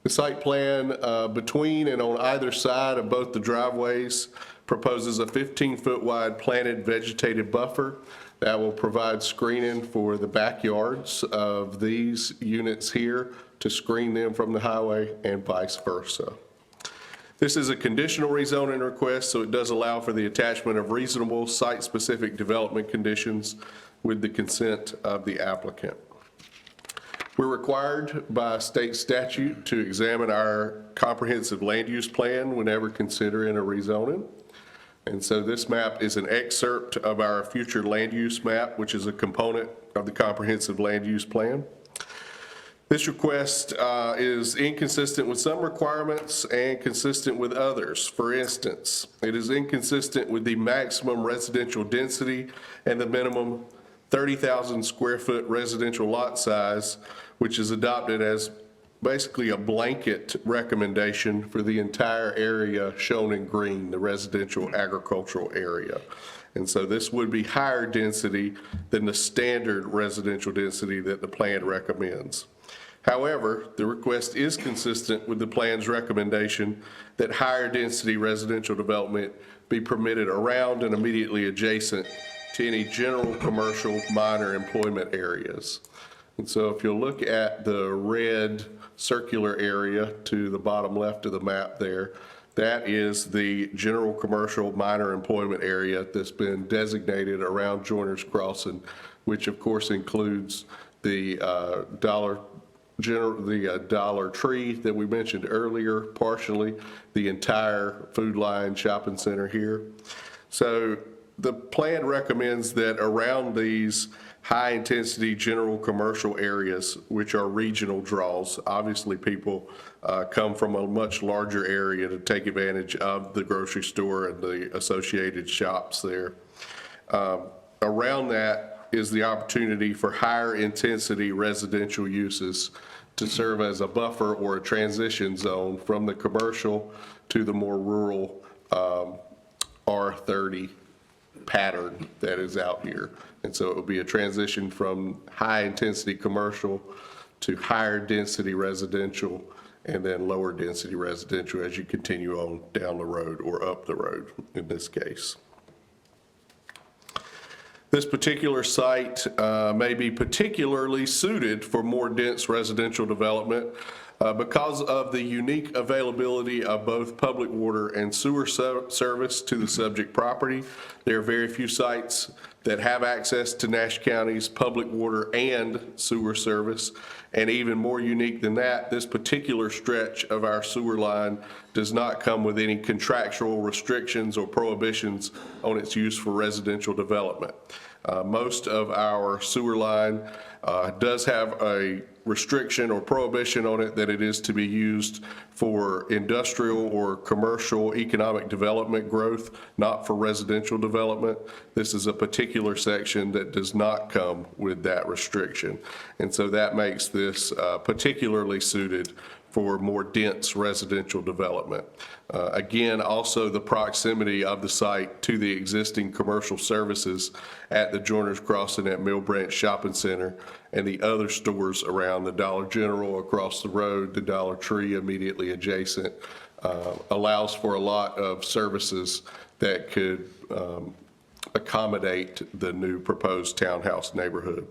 The site plan between and on either side of both the driveways proposes a 15-foot wide planted vegetated buffer that will provide screening for the backyards of these units here to screen them from the highway and vice versa. This is a conditional rezoning request, so it does allow for the attachment of reasonable site-specific development conditions with the consent of the applicant. We're required by state statute to examine our comprehensive land use plan whenever considering a rezoning. And so this map is an excerpt of our future land use map, which is a component of the comprehensive land use plan. This request is inconsistent with some requirements and consistent with others. For instance, it is inconsistent with the maximum residential density and the minimum 30,000 square foot residential lot size, which is adopted as basically a blanket recommendation for the entire area shown in green, the residential agricultural area. And so this would be higher density than the standard residential density that the plan recommends. However, the request is consistent with the plan's recommendation that higher density residential development be permitted around and immediately adjacent to any general commercial minor employment areas. And so if you'll look at the red circular area to the bottom left of the map there, that is the general commercial minor employment area that's been designated around Joiners Crossing, which of course includes the Dollar Tree that we mentioned earlier, partially the entire Food Lion Shopping Center here. So the plan recommends that around these high-intensity general commercial areas, which are regional draws, obviously people come from a much larger area to take advantage of the grocery store and the associated shops there. Around that is the opportunity for higher intensity residential uses to serve as a buffer or a transition zone from the commercial to the more rural R30 pattern that is out here. And so it will be a transition from high intensity commercial to higher density residential and then lower density residential as you continue on down the road or up the road in this case. This particular site may be particularly suited for more dense residential development Because of the unique availability of both public water and sewer service to the subject property, there are very few sites that have access to Nash County's public water and sewer service. And even more unique than that, this particular stretch of our sewer line does not come with any contractual restrictions or prohibitions on its use for residential development. Most of our sewer line does have a restriction or prohibition on it that it is to be used for industrial or commercial economic development growth, not for residential development. This is a particular section that does not come with that restriction. And so that makes this particularly suited for more dense residential development. Again, also the proximity of the site to the existing commercial services at the Joiners Crossing at Mill Branch Shopping Center and the other stores around the Dollar General across the road, the Dollar Tree immediately adjacent, allows for a lot of services that could accommodate the new proposed townhouse neighborhood.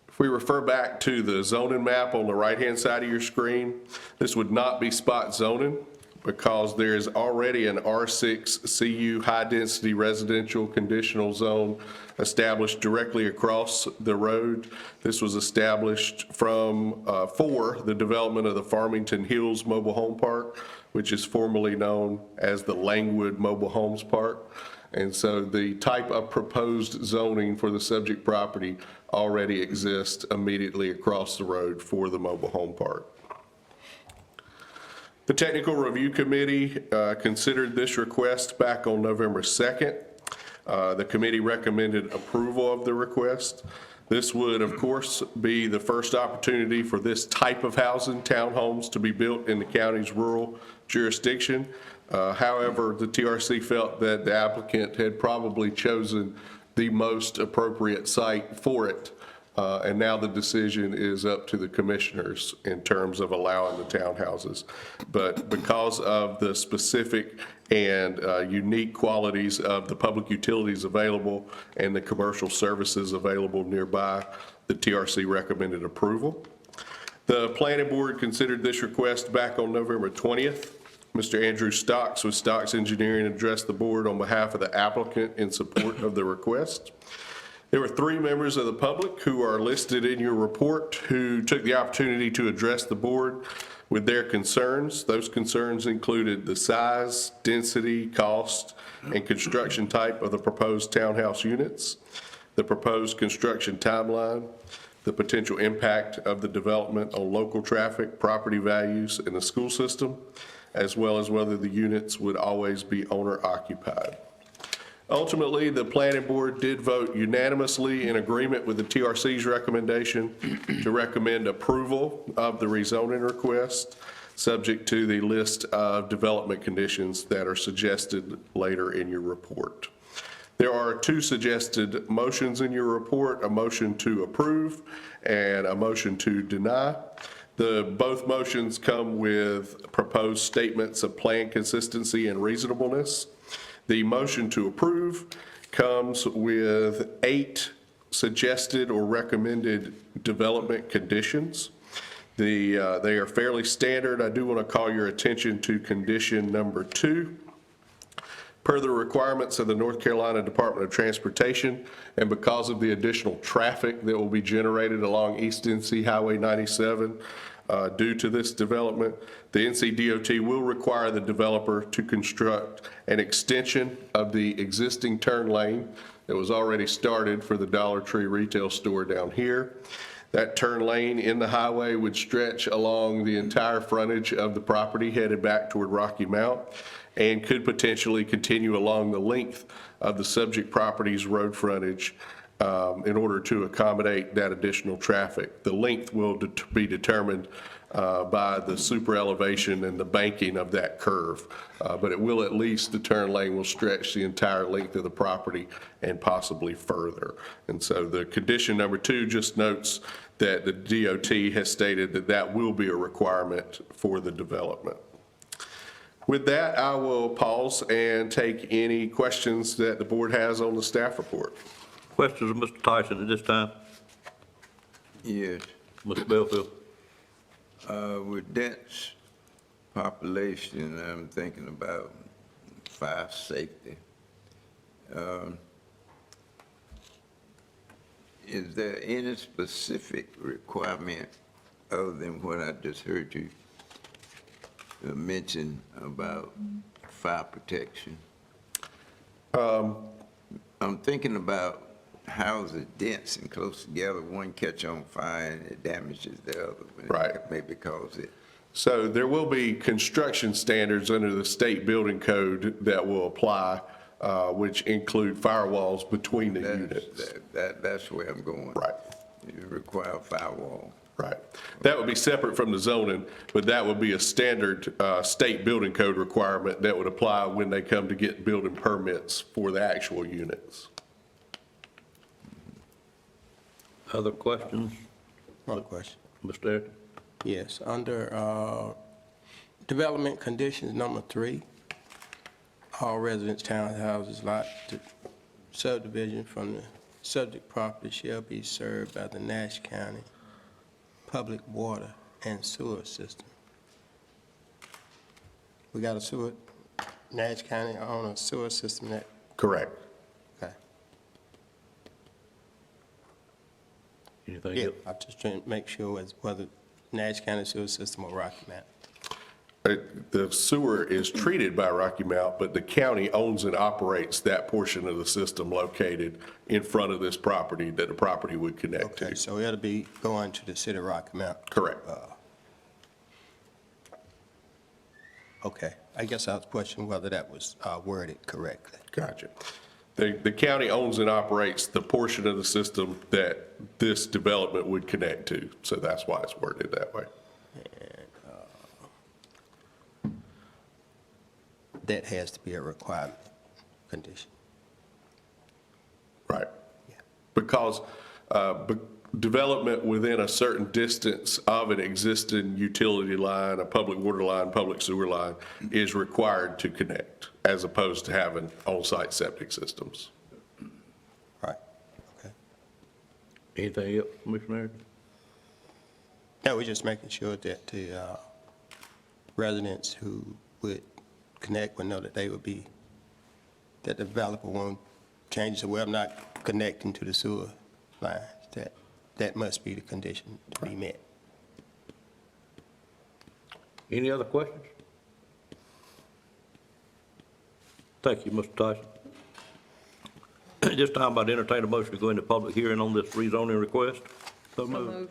If we refer back to the zoning map on the right-hand side of your screen, this would not be spot zoning because there is already an R6 CU high-density residential conditional zone established directly across the road. This was established for the development of the Farmington Hills Mobile Home Park, which is formerly known as the Langwood Mobile Homes Park. And so the type of proposed zoning for the subject property already exists immediately across the road for the mobile home park. The Technical Review Committee considered this request back on November 2nd. The committee recommended approval of the request. This would, of course, be the first opportunity for this type of housing, townhomes, to be built in the county's rural jurisdiction. However, the TRC felt that the applicant had probably chosen the most appropriate site for it. And now the decision is up to the commissioners in terms of allowing the townhouses. But because of the specific and unique qualities of the public utilities available and the commercial services available nearby, the TRC recommended approval. The planning board considered this request back on November 20th. Mr. Andrew Stocks with Stocks Engineering addressed the board on behalf of the applicant in support of the request. There were 3 members of the public who are listed in your report who took the opportunity to address the board with their concerns. Those concerns included the size, density, cost, and construction type of the proposed townhouse units, the proposed construction timeline, the potential impact of the development on local traffic, property values, and the school system, as well as whether the units would always be owner occupied. Ultimately, the planning board did vote unanimously in agreement with the TRC's recommendation to recommend approval of the rezoning request, subject to the list of development conditions that are suggested later in your report. There are 2 suggested motions in your report, a motion to approve and a motion to deny. Both motions come with proposed statements of plan consistency and reasonableness. The motion to approve comes with 8 suggested or recommended development conditions. They are fairly standard. I do want to call your attention to condition number 2. Per the requirements of the North Carolina Department of Transportation, and because of the additional traffic that will be generated along East NC Highway 97 due to this development, the NCDOT will require the developer to construct an extension of the existing turn lane that was already started for the Dollar Tree retail store down here. That turn lane in the highway would stretch along the entire frontage of the property headed back toward Rocky Mount, and could potentially continue along the length of the subject property's road frontage in order to accommodate that additional traffic. The length will be determined by the super elevation and the banking of that curve, but it will, at least the turn lane will stretch the entire length of the property and possibly further. And so the condition number 2 just notes that the DOT has stated that that will be a requirement for the development. With that, I will pause and take any questions that the board has on the staff report. Questions of Mr. Tyson at this time? Yes. Mr. Belfield? With dense population, I'm thinking about fire safety. Is there any specific requirement other than what I just heard you mention about fire protection? I'm thinking about houses dense and close together, one catch on fire and it damages the other. and Right. Maybe cause it. So there will be construction standards under the state building code that will apply, which include firewalls between the units. That's where I'm going. Right. You require firewall. Right. That would be separate from the zoning, but that would be a standard state building code requirement that would apply when they come to get building permits for the actual units. Other questions? One question. Mr. Ayrton? Yes, under development conditions number 3, all residents, townhouses, lot subdivision from the subject property shall be served by the Nash County Public Water and Sewer System. We got a sewer, Nash County own a sewer system that, Correct. okay. Anything Yeah, else? I'm just trying to make sure as whether Nash County sewer system or Rocky Mount. The sewer is treated by Rocky Mount, but the county owns and operates that portion of the system located in front of this property that the property would connect Okay, to. so it'll be going to the city of Rocky Mount. Correct. Okay, I guess I was questioning whether that was worded correctly. Gotcha. The county owns and operates the portion of the system that this development would connect to, so that's why it's worded that way. That has to be a requirement condition. Right. Because development within a certain distance of an existing utility line, a public water line, public sewer line, is required to connect, as opposed to having on-site septic systems. Right, okay. Anything else, Commissioner Ayrton? No, we're just making sure that the residents who would connect would know that they would be, that the developer won't change the, well, I'm not connecting to the sewer lines. That must be the condition to be met. Any other questions? Thank you, Mr. Tyson. At this time, I'd entertain a motion to go into public hearing on this rezoning request. So moved.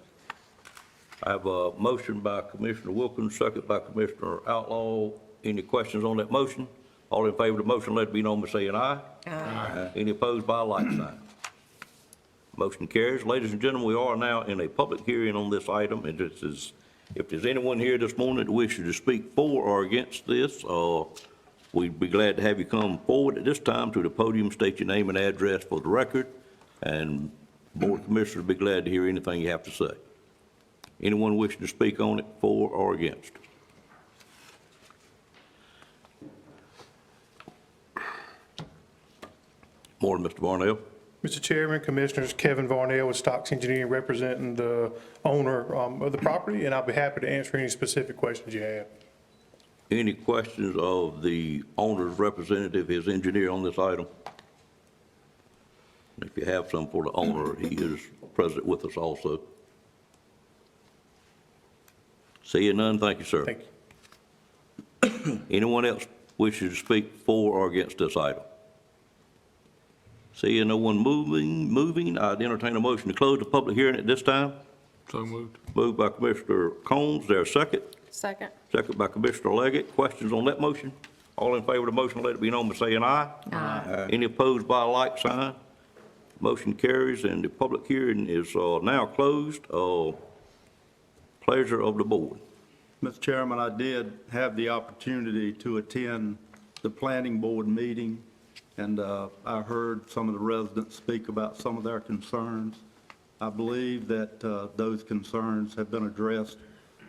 I have a motion by Commissioner Wilkins, second by Commissioner Outlaw. Any questions on that motion? All in favor of the motion, let it be known by saying aye. Aye. Any opposed by a like sign? Motion carries. Ladies and gentlemen, we are now in a public hearing on this item, and this is, if there's anyone here this morning that wishes to speak for or against this, we'd be glad to have you come forward at this time to the podium, state your name and address for the record, and Board of Commissioners will be glad to hear anything you have to say. Anyone wishing to speak on it, for or against? Morning, Mr. Varnell. Mr. Chairman, Commissioners, Kevin Varnell with Stocks Engineering representing the owner of the property, and I'll be happy to answer any specific questions you have. Any questions of the owner's representative, his engineer on this item? If you have some for the owner, he is present with us also. Seeing none, thank you, sir. Thank you. Anyone else wishes to speak for or against this item? Seeing no one moving, I'd entertain a motion to close the public hearing at this time. So moved. Moved by Commissioner Combs, is there a second? Second. Second by Commissioner Leggett. Questions on that motion? All in favor of the motion, let it be known by saying aye. Aye. Any opposed by a like sign? Motion carries, and the public hearing is now closed. Pleasure of the board. Mr. Chairman, I did have the opportunity to attend the planning board meeting, and I heard some of the residents speak about some of their concerns. I believe that those concerns have been addressed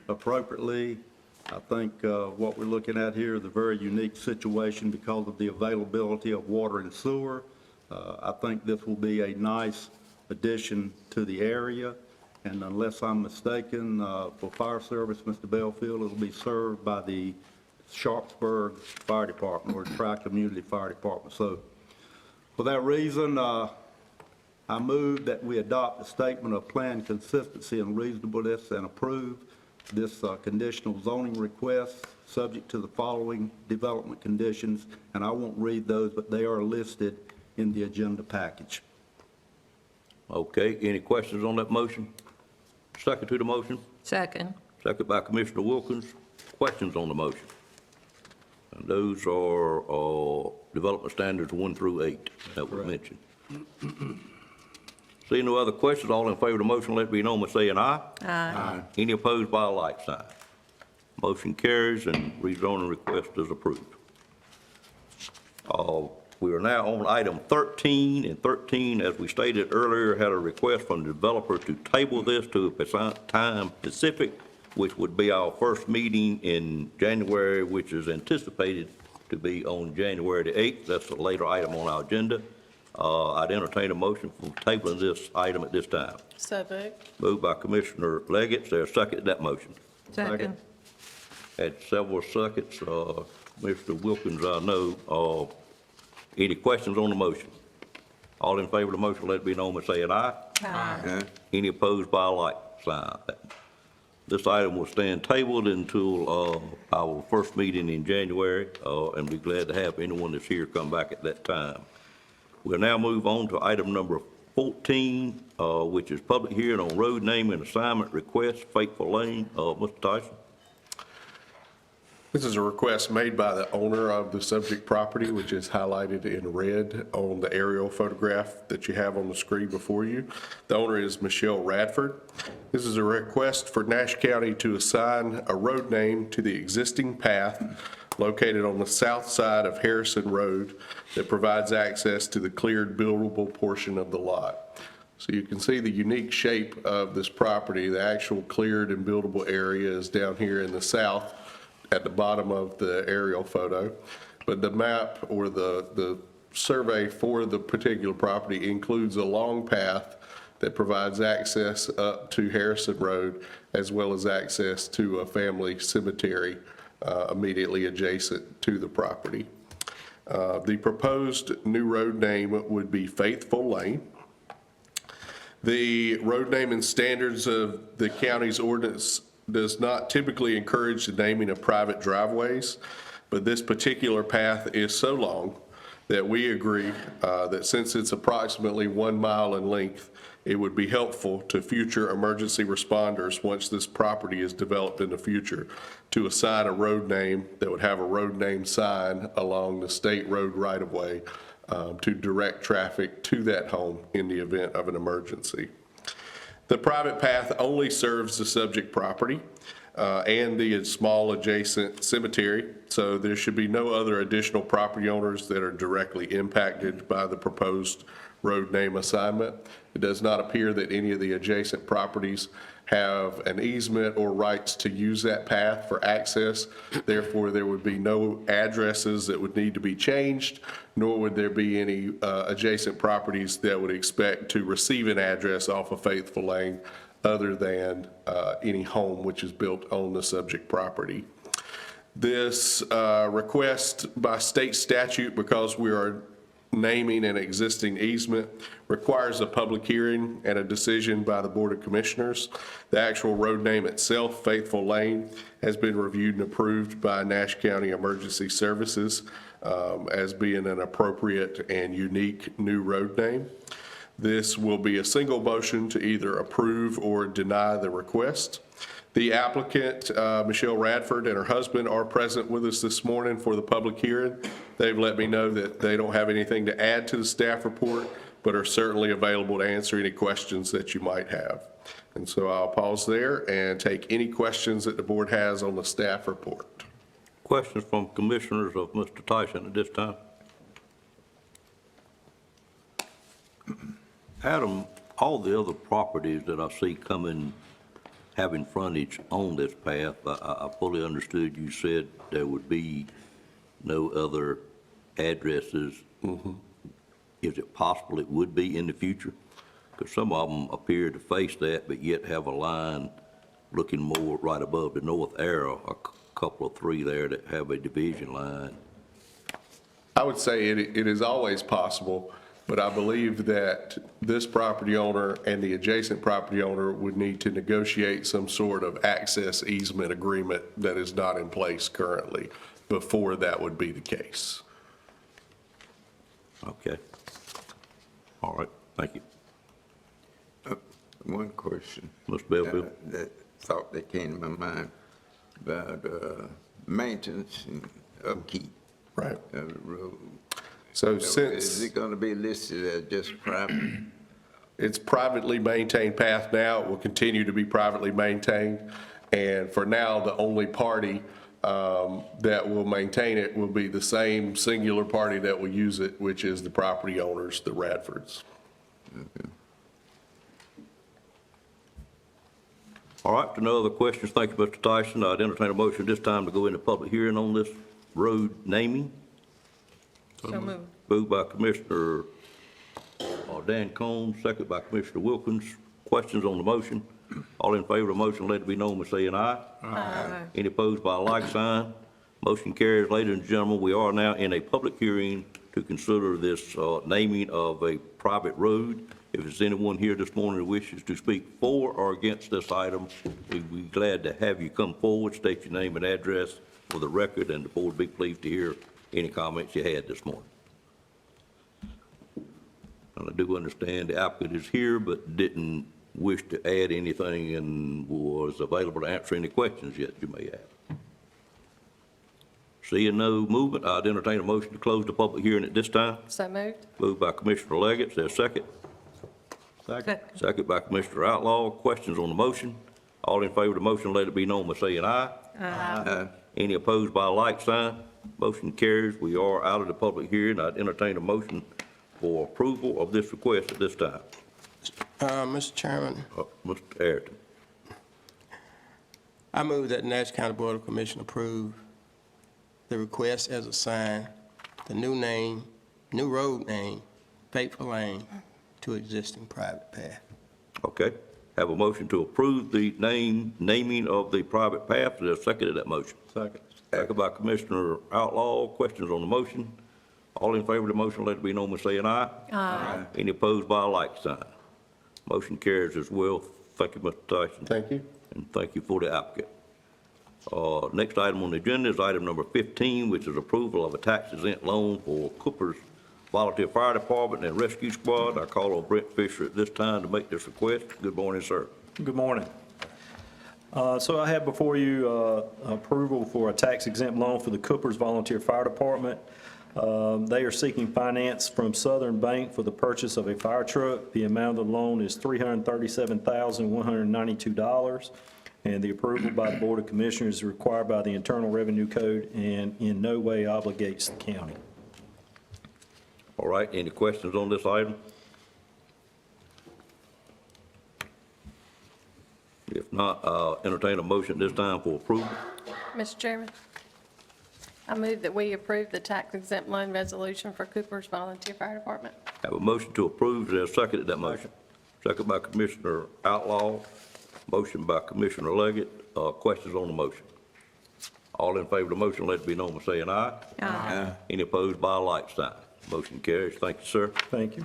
appropriately. I think what we're looking at here is a very unique situation because of the availability of water and sewer. I think this will be a nice addition to the area, And unless I'm mistaken, for fire service, Mr. Belfield, it'll be served by the Sharpsburg Fire Department or Tri-Community Fire Department. So for that reason, I move that we adopt a statement of plan consistency and reasonableness and approve this conditional zoning request, subject to the following development conditions, and I won't read those, but they are listed in the agenda package. Okay, any questions on that motion? Second to the motion? Second. Second by Commissioner Wilkins. Questions on the motion? And those are development standards 1 through 8 that were mentioned. Seeing no other questions, all in favor of the motion, let it be known by saying aye. Aye. Any opposed by a like sign. Motion carries and rezoning request is approved. We are now on item 13, and 13, as we stated earlier, had a request from the developer to table this to a time specific, which would be our first meeting in January, which is anticipated to be on January the 8th. That's a later item on our agenda. I'd entertain a motion for tabling this item at this time. So moved. Moved by Commissioner Leggett. Is there a second to that motion? Second. Had several seconds. Mr. Wilkins, I know. Any questions on the motion? All in favor of the motion, let it be known by saying aye. Aye. Any opposed by a like sign. This item will stand tabled until our first meeting in January, and be glad to have anyone that's here come back at that time. We'll now move on to item number 14, which is public hearing on road name and assignment request, Faithful Lane. Mr. Tyson? This is a request made by the owner of the subject property, which is highlighted in red on the aerial photograph that you have on the screen before you. The owner is Michelle Radford. This is a request for Nash County to assign a road name to the existing path located on the south side of Harrison Road that provides access to the cleared buildable portion of the lot. So you can see the unique shape of this property. The actual cleared and buildable area is down here in the south at the bottom of the aerial photo. But the map or the survey for the particular property includes a long path that provides access up to Harrison Road, as well as access to a family cemetery immediately adjacent to the property. The proposed new road name would be Faithful Lane. The road naming standards of the county's ordinance does not typically encourage the naming of private driveways, but this particular path is so long that we agree that since it's approximately 1 mile in length, it would be helpful to future emergency responders once this property is developed in the future to assign a road name that would have a road name sign along the state road right-of-way to direct traffic to that home in the event of an emergency. The private path only serves the subject property and the small adjacent cemetery, so there should be no other additional property owners that are directly impacted by the proposed road name assignment. It does not appear that any of the adjacent properties have an easement or rights to use that path for access. Therefore, there would be no addresses that would need to be changed, nor would there be any adjacent properties that would expect to receive an address off of Faithful Lane other than any home which is built on the subject property. This request by state statute, because we are naming an existing easement, requires a public hearing and a decision by the Board of Commissioners. The actual road name itself, Faithful Lane, has been reviewed and approved by Nash County Emergency Services as being an appropriate and unique new road name. This will be a single motion to either approve or deny the request. The applicant, Michelle Radford, and her husband are present with us this morning for the public hearing. They've let me know that they don't have anything to add to the staff report, but are certainly available to answer any questions that you might have. And so I'll pause there and take any questions that the board has on the staff report. Questions from commissioners of Mr. Tyson at this time? Adam, all the other properties that I see coming, having frontage on this path, I fully understood you said there would be no other addresses. Is it possible it would be in the future? Because some of them appear to face that, but yet have a line looking more right above the north arrow, a couple of three there that have a division line. I would say it is always possible, but I believe that this property owner and the adjacent property owner would need to negotiate some sort of access easement agreement that is not in place currently before that would be the case. Okay. All right, thank you. One question. Mr. Belfield? That thought that came to my mind about maintenance and upkeep. Right. Of the road. So Is since it going to be listed as just private? it's privately maintained path now, it will continue to be privately maintained. And for now, the only party that will maintain it will be the same singular party that will use it, which is the property owners, the Radfords. Okay. All right, no other questions. Thank you, Mr. Tyson. I'd entertain a motion this time to go into public hearing on this road naming. So moved. Moved by Commissioner Dan Combs, second by Commissioner Wilkins. Questions on the motion? All in favor of the motion, let it be known by saying aye. Aye. Any opposed by a like sign? Motion carries. Ladies and gentlemen, we are now in a public hearing to consider this naming of a private road. If there's anyone here this morning who wishes to speak for or against this item, we'd be glad to have you come forward, state your name and address for the record, and the board would be pleased to hear any comments you had this morning. And I do understand the applicant is here, but didn't wish to add anything and was available to answer any questions yet you may have. Seeing no movement, I'd entertain a motion to close the public hearing at this time. So moved. Moved by Commissioner Leggett, is there a second? Second. Second by Commissioner Outlaw. Questions on the motion? All in favor of the motion, let it be known by saying aye. Aye. Any opposed by a like sign? Motion carries. We are out of the public hearing. I'd entertain a motion for approval of this request at this time. Mr. Chairman, Mr. Ayrton. I move that the Nash County Board of Commissioners approve the request as assigned, the new road name, Faithful Lane, to existing private path. Okay. Have a motion to approve the naming of the private path. Is there a second to that motion? Second. Second by Commissioner Outlaw. Questions on the motion? All in favor of the motion, let it be known by saying aye. Aye. Any opposed by a like sign? Motion carries as well. Thank you, Mr. Tyson. Thank you. And thank you for the applicant. Next item on the agenda is item number 15, which is approval of a tax-exempt loan for Cooper's Volunteer Fire Department and Rescue Squad. I call on Brent Fisher at this time to make this request. Good morning, sir. Good morning. So I have before you approval for a tax-exempt loan for the Coopers Volunteer Fire Department. They are seeking finance from Southern Bank for the purchase of a fire truck. The amount of the loan is $337,192, and the approval by the Board of Commissioners is required by the Internal Revenue Code and in no way obligates the county. All right, any questions on this item? If not, entertain a motion this time for approval. Mr. Chairman, I move that we approve the tax exempt loan resolution for Cooper's Volunteer Fire Department. Have a motion to approve. Is there a second to that motion? Second by Commissioner Outlaw. Motion by Commissioner Leggett. Questions on the motion? All in favor of the motion, let it be known by saying aye. Aye. Any opposed by a like sign? Motion carries. Thank you, sir. Thank you.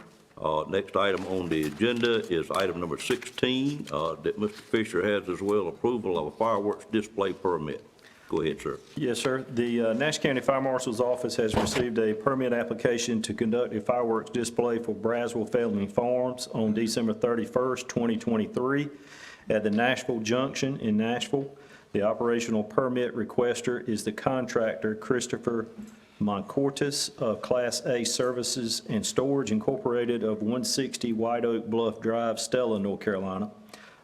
Next item on the agenda is item number 16, that Mr. Fisher has as well, approval of a fireworks display permit. Go ahead, sir. Yes, sir. The Nash County Fire Marshal's Office has received a permit application to conduct a fireworks display for Braswell Family Farms on December 31st, 2023 at the Nashville Junction in Nashville. The operational permit requester is the contractor Christopher Moncortis of Class A Services and Storage Incorporated of 160 White Oak Bluff Drive, Stella, North Carolina.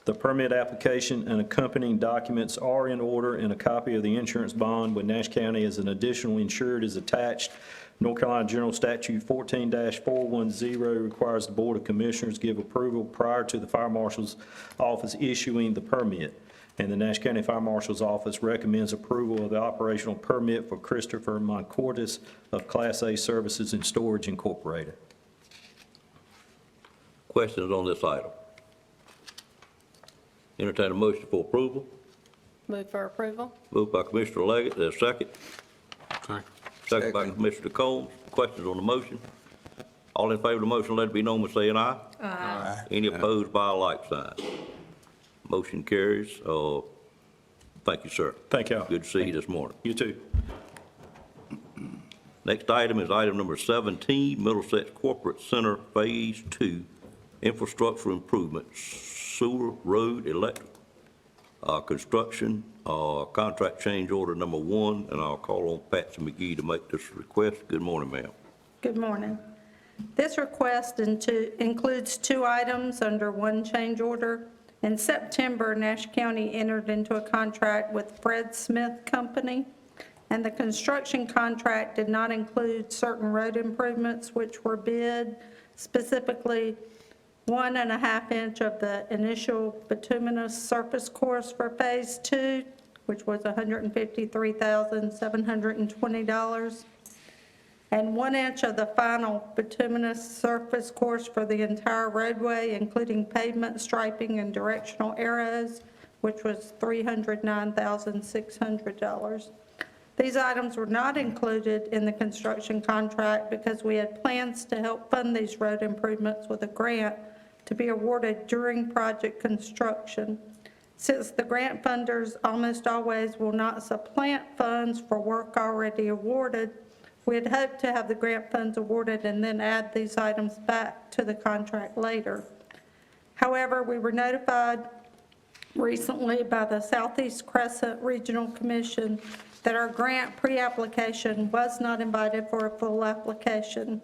The permit application and accompanying documents are in order, and a copy of the insurance bond with Nash County as an additional insured is attached. North Carolina General Statute 14-410 requires the Board of Commissioners give approval prior to the Fire Marshal's Office issuing the permit. And the Nash County Fire Marshal's Office recommends approval of the operational permit for Christopher Moncortis of Class A Services and Storage Incorporated. questions on this item? Entertain a motion for approval. Move for approval. Moved by Commissioner Leggett, there's a second. Second. Second by Commissioner Combs. Questions on the motion? All in favor of the motion, let it be known by saying aye. Aye. Any opposed by a like sign? Motion carries. Thank you, sir. Thank y'all. Good to see you this morning. You too. Next item is item number 17, Middlesex Corporate Center Phase 2, Infrastructure Improvements, Sewer, Road, Electric, Construction, Contract Change Order number 1, and I'll call on Patsy McGee to make this request. Good morning, ma'am. Good morning. This request includes 2 items under one change order. In September, Nash County entered into a contract with Fred Smith Company, and the construction contract did not include certain road improvements which were bid, specifically 1.5 inch of the initial bituminous surface course for Phase 2, which was $153,720, and 1 inch of the final bituminous surface course for the entire roadway, including pavement, striping, and directional arrows, which was $309,600. These items were not included in the construction contract because we had plans to help fund these road improvements with a grant to be awarded during project construction. Since the grant funders almost always will not supplant funds for work already awarded, we had hoped to have the grant funds awarded and then add these items back to the contract later. However, we were notified recently by the Southeast Crescent Regional Commission that our grant pre-application was not invited for a full application.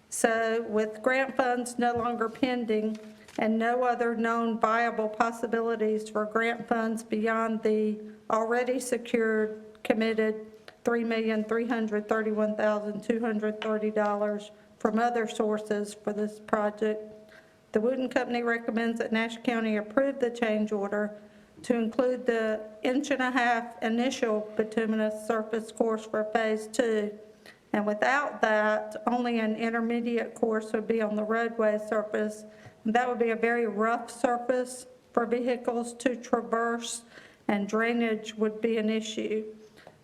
So with grant funds no longer pending and no other known viable possibilities for grant funds beyond the already secured committed $3,331,230 from other sources for this project, the Wooden Company recommends that Nash County approve the change order to include the 1.5 inch initial bituminous surface course for Phase 2. And without that, only an intermediate course would be on the roadway surface. And that would be a very rough surface for vehicles to traverse, and drainage would be an issue.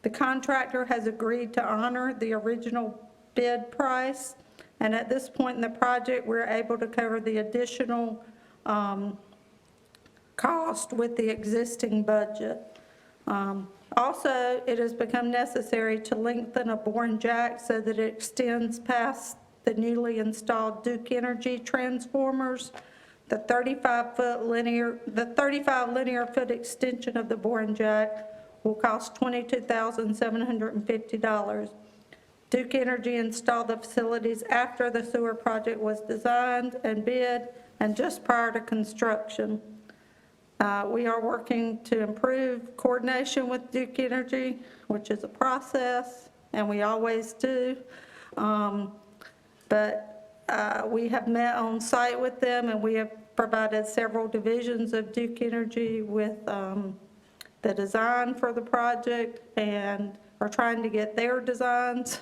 The contractor has agreed to honor the original bid price, and at this point in the project, we're able to cover the additional cost with the existing budget. Also, it has become necessary to lengthen a boring jack so that it extends past the newly installed Duke Energy transformers. The 35 linear foot extension of the boring jack will cost $22,750. Duke Energy installed the facilities after the sewer project was designed and bid and just prior to construction. We are working to improve coordination with Duke Energy, which is a process, and we always do. But we have met on site with them, and we have provided several divisions of Duke Energy with the design for the project and are trying to get their designs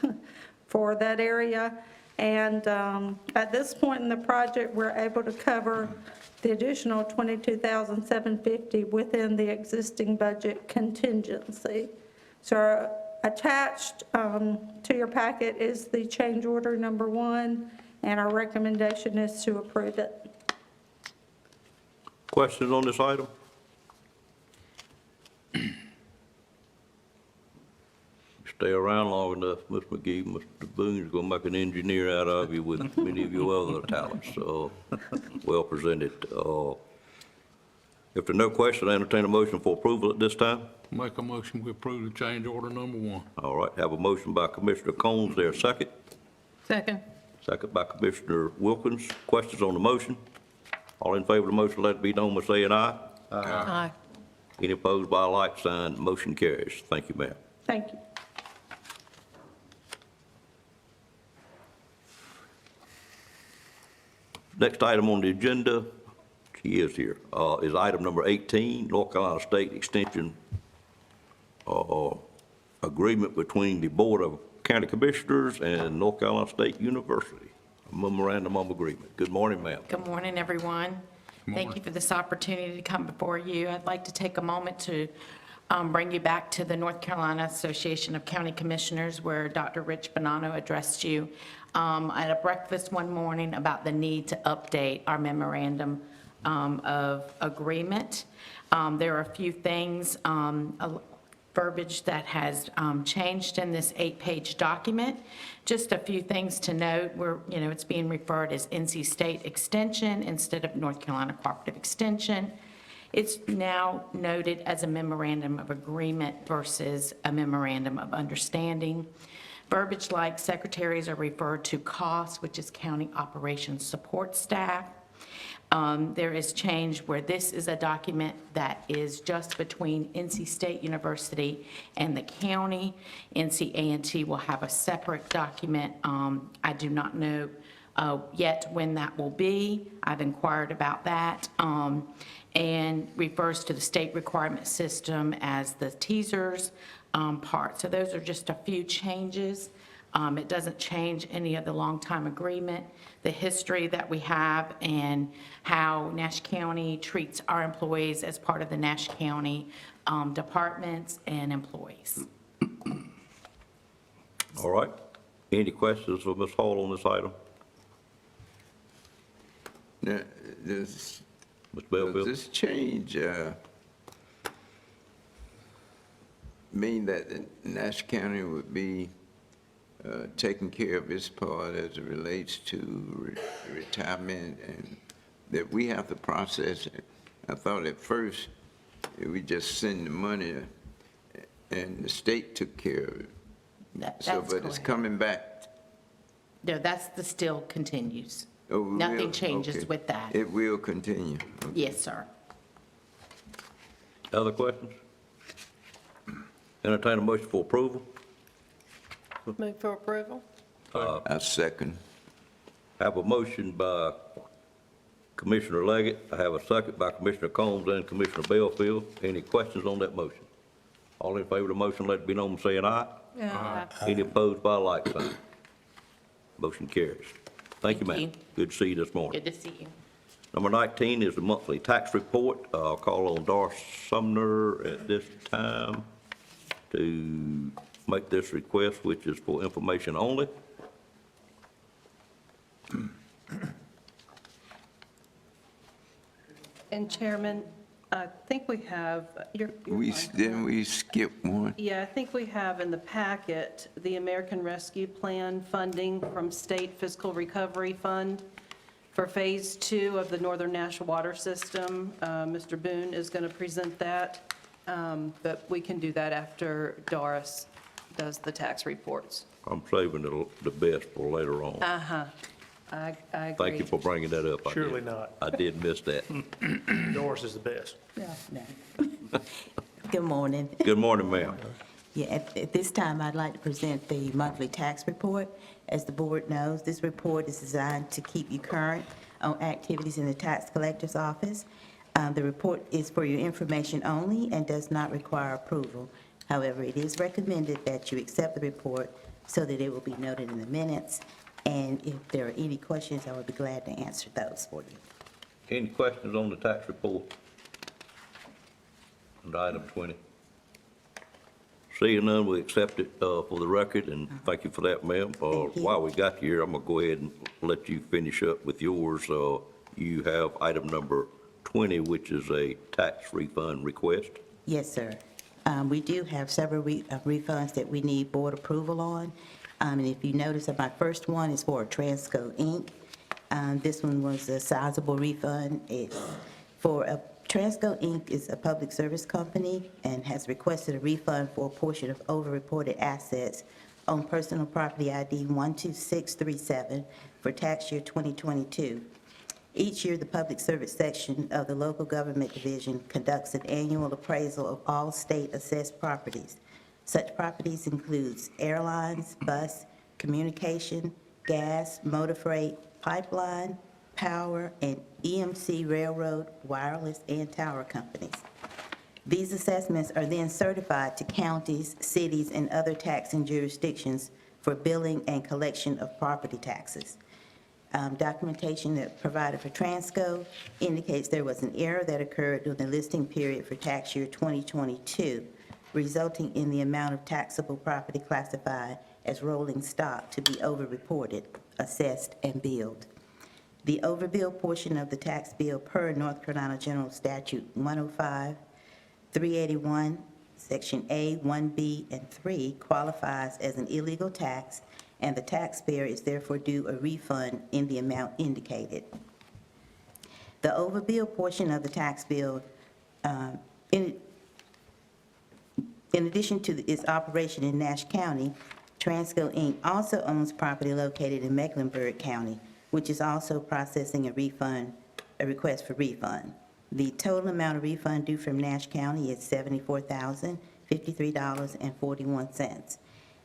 for that area. And at this point in the project, we're able to cover the additional $22,750 within the existing budget contingency. So attached to your packet is the change order number 1, and our recommendation is to approve it. Questions on this item? Stay around long enough, Ms. McGee. Mr. Boone's going to make an engineer out of you with many of your other talents. Well presented. If there are no questions, I entertain a motion for approval at this time. Make a motion to approve the change order number 1. All right, have a motion by Commissioner Combs. There a second? Second. Second by Commissioner Wilkins. Questions on the motion? All in favor of the motion, let it be known by saying aye. Aye. Any opposed by a like sign, motion carries. Thank you, ma'am. Thank you. Next item on the agenda, she is here, is item number 18, North Carolina State Extension agreement between the Board of County Commissioners and North Carolina State University. memorandum of agreement. Good morning, ma'am. Good morning, everyone. Thank you for this opportunity to come before you. I'd like to take a moment to bring you back to the North Carolina Association of County Commissioners, where Dr. Rich Bonanno addressed you at a breakfast one morning about the need to update our memorandum of agreement. There are a few things, verbiage that has changed in this 8-page document. Just a few things to note. It's being referred as NC State Extension instead of North Carolina Cooperative Extension. It's now noted as a memorandum of agreement versus a memorandum of understanding. Verbiage like secretaries are referred to COS, which is County Operations Support Staff. There is change where this is a document that is just between NC State University and the county. NC A&T will have a separate document. I do not know yet when that will be. I've inquired about that. And refers to the state requirement system as the teasers part. So those are just a few changes. It doesn't change any of the long-time agreement, the history that we have, and how Nash County treats our employees as part of the Nash County departments and employees. All right. Any questions for Ms. Hall on this item? Now, does Mr. Belfield? this change mean that Nash County would be taking care of its part as it relates to retirement, and that we have to process it? I thought at first we just send the money and the state took care of it. That's But it's correct. coming back. No, that's still continues. Oh, it Nothing will? changes Okay. with that. It will continue. Okay. Yes, sir. Other questions? Entertain a motion for approval. Move for approval. I second. Have a motion by Commissioner Leggett. I have a second by Commissioner Combs and Commissioner Belfield. Any questions on that motion? All in favor of the motion, let it be known by saying aye. Aye. Any opposed by a like sign? Motion carries. Thank you, ma'am. Good to see you this morning. Good to see you. Number 19 is the monthly tax report. I'll call on Doris Sumner at this time to make this request, which is for information only. And Chairman, I think we have, Didn't we skip one? I think we have in the packet the American Rescue Plan funding from State Fiscal Recovery Fund for Phase 2 of the Northern Nash Water System. Mr. Boone is going to present that, but we can do that after Doris does the tax reports. I'm saving the best for later on. I agree. Thank you for bringing that up. I Surely did- not. I did miss that. Doris is the best. Good morning. Good morning, ma'am. Yeah, at this time, I'd like to present the monthly tax report. As the board knows, this report is designed to keep you current on activities in the tax collector's office. The report is for your information only and does not require approval. However, it is recommended that you accept the report so that it will be noted in the minutes. And if there are any questions, I would be glad to answer those for you. Any questions on the tax report? On item 20? Seeing none, we accept it for the record, and thank you for that, ma'am. Thank you. While we got you here, I'm going to go ahead and let you finish up with yours. You have item number 20, which is a tax refund request. Yes, sir. We do have several refunds that we need board approval on. And if you notice that my first one is for Transco Inc. This one was a sizable refund. It's for Transco Inc. is a public service company and has requested a refund for a portion of over-reported assets on personal property ID 12637 for tax year 2022. Each year, the Public Service Section of the Local Government Division conducts an annual appraisal of all state-assessed properties. Such properties includes airlines, bus, communication, gas, motor freight, pipeline, power, and EMC railroad, wireless, and tower companies. These assessments are then certified to counties, cities, and other taxing jurisdictions for billing and collection of property taxes. Documentation that provided for Transco indicates there was an error that occurred during the listing period for tax year 2022, resulting in the amount of taxable property classified as rolling stock to be overreported, assessed, and billed. The overbill portion of the tax bill per North Carolina General Statute 105, 381, Section A, 1B, and 3 qualifies as an illegal tax, and the taxpayer is therefore due a refund in the amount indicated. The overbill portion of the tax bill, in addition to its operation in Nash County, Transco Inc. also owns property located in Mecklenburg County, which is also processing a request for refund. The total amount of refund due from Nash County is $74,053.41.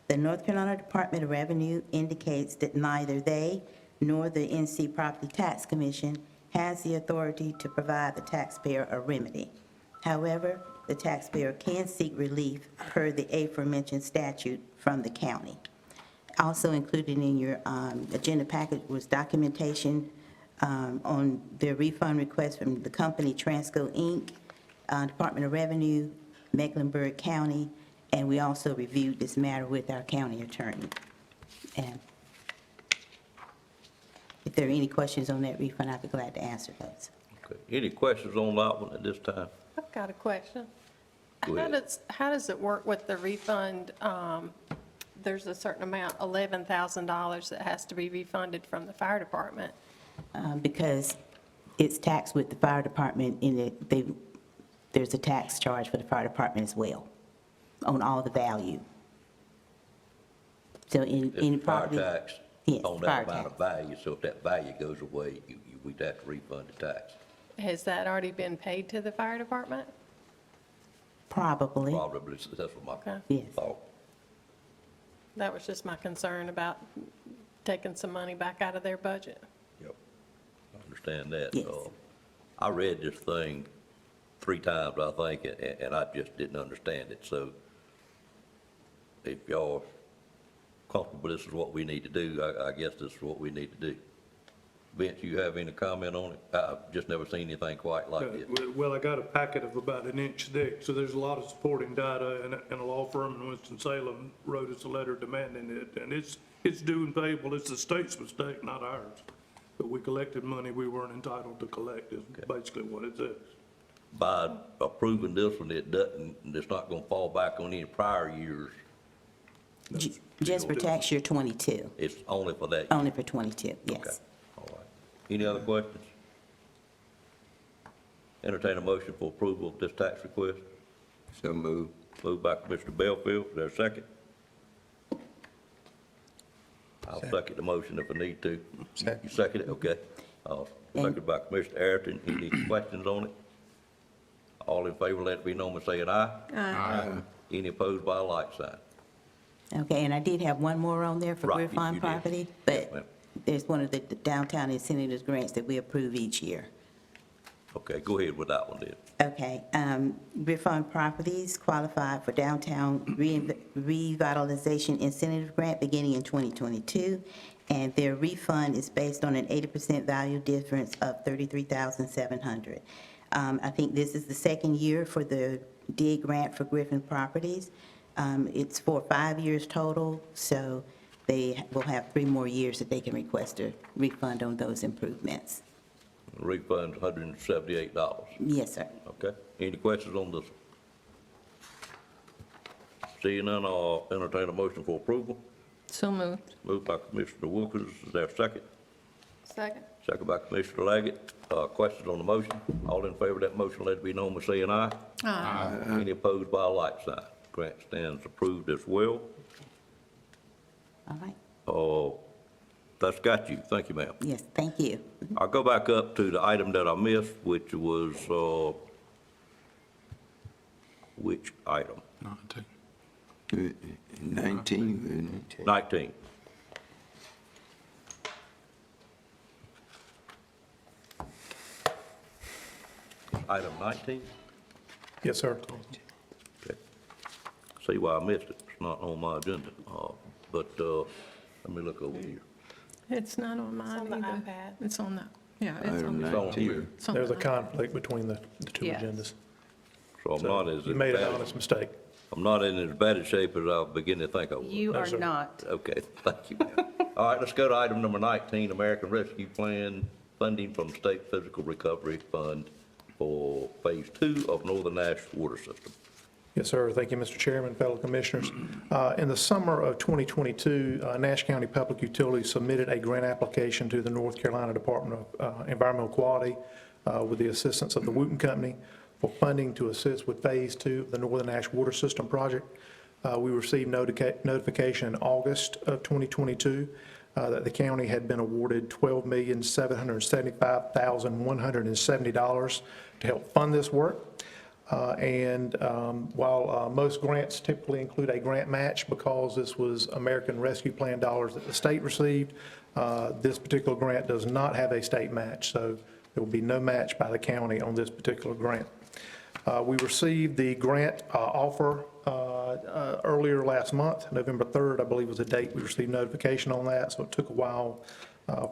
The North Carolina Department of Revenue indicates that neither they nor the NC Property Tax Commission has the authority to provide the taxpayer a remedy. However, the taxpayer can seek relief per the aforementioned statute from the county. Also included in your agenda package was documentation on the refund request from the company Transco Inc., Department of Revenue, Mecklenburg County, and we also reviewed this matter with our county attorney. And if there are any questions on that refund, I'd be glad to answer those. Okay. Any questions on that one at this time? I've got a question. Go ahead. How does it work with the refund? There's a certain amount, $11,000, that has to be refunded from the fire department. Because it's taxed with the fire department, there's a tax charge for the fire department as well, on all the value. So in any property. Fire tax Yes, on fire that amount of tax. value, so if that value goes away, we'd have to refund the tax. Has that already been paid to the fire department? Probably. Probably, that's what my Okay. Yes. thought. That was just my concern about taking some money back out of their budget. Yep, I understand that. Yes. I read this thing 3 times, I think, and I just didn't understand it. So if y'all comfortable, this is what we need to do, I guess this is what we need to do. Vince, you have any comment on it? I've just never seen anything quite like this. Well, I got a packet of about an inch thick, so there's a lot of supporting data, and a law firm in Winston-Salem wrote us a letter demanding it, and it's due and payable. It's the state's mistake, not ours. But we collected money we weren't entitled to collect, is basically what it says. By approving this one, it's not gonna fall back on any prior years. Just for tax year 22, It's only for that year. only for 22, Okay, yes. all right. Any other questions? Entertain a motion for approval of this tax request. So moved. Moved by Commissioner Belfield, is there a second? I'll second the motion if I need to. Second. You second it, okay. Second by Commissioner Ayrton, any questions on it? All in favor, let it be known by saying aye. Aye. Any opposed by a like sign? Okay, and I did have one more on there for Right, Greer Farm you did. property, Yes, ma'am. but there's one of the downtown incentives grants that we approve each year. Okay, go ahead with that one then. Okay, Greer Farm Properties qualified for downtown revitalization incentive grant beginning in 2022, and their refund is based on an 80% value difference of $33,700. I think this is the second year for the DIG grant for Griffin Properties. It's for 5 years total, so they will have 3 more years that they can request a refund on those improvements. Refund's $178. Yes, sir. Okay, any questions on this? Seeing none, I'll entertain a motion for approval. So moved. Moved by Commissioner Wilkins, is there a second? Second. Second by Commissioner Leggett. Questions on the motion? All in favor of that motion, let it be known by saying aye. Aye. Any opposed by a like sign? Grant stands approved as well. All right. That's got you. Thank you, ma'am. Yes, thank you. I'll go back up to the item that I missed, which was, which item? 19. 19. Item 19? Yes, sir. Okay. See why I missed it. It's not on my agenda. But let me look over here. It's not on mine either. It's on the, yeah. it's Item on the- 19. it's on There's a the- conflict between the two Yes. agendas. So I'm not as You made an bad- honest mistake. I'm not in as bad a shape as I begin to think I was. You are not. Okay, thank you, ma'am. All right, let's go to item number 19, American Rescue Plan, funding from State Physical Recovery Fund for Phase 2 of Northern Nash Water System. Yes, sir. Thank you, Mr. Chairman, fellow commissioners. In the summer of 2022, Nash County Public Utilities submitted a grant application to the North Carolina Department of Environmental Quality with the assistance of the Wooten Company for funding to assist with Phase 2 of the Northern Nash Water System project. We received notification in August of 2022 that the county had been awarded $12,775,170 to help fund this work. While most grants typically include a grant match because this was American Rescue Plan dollars that the state received, this particular grant does not have a state match, so there will be no match by the county on this particular grant. We received the grant offer earlier last month. November 3rd, I believe, was the date we received notification on that, so it took a while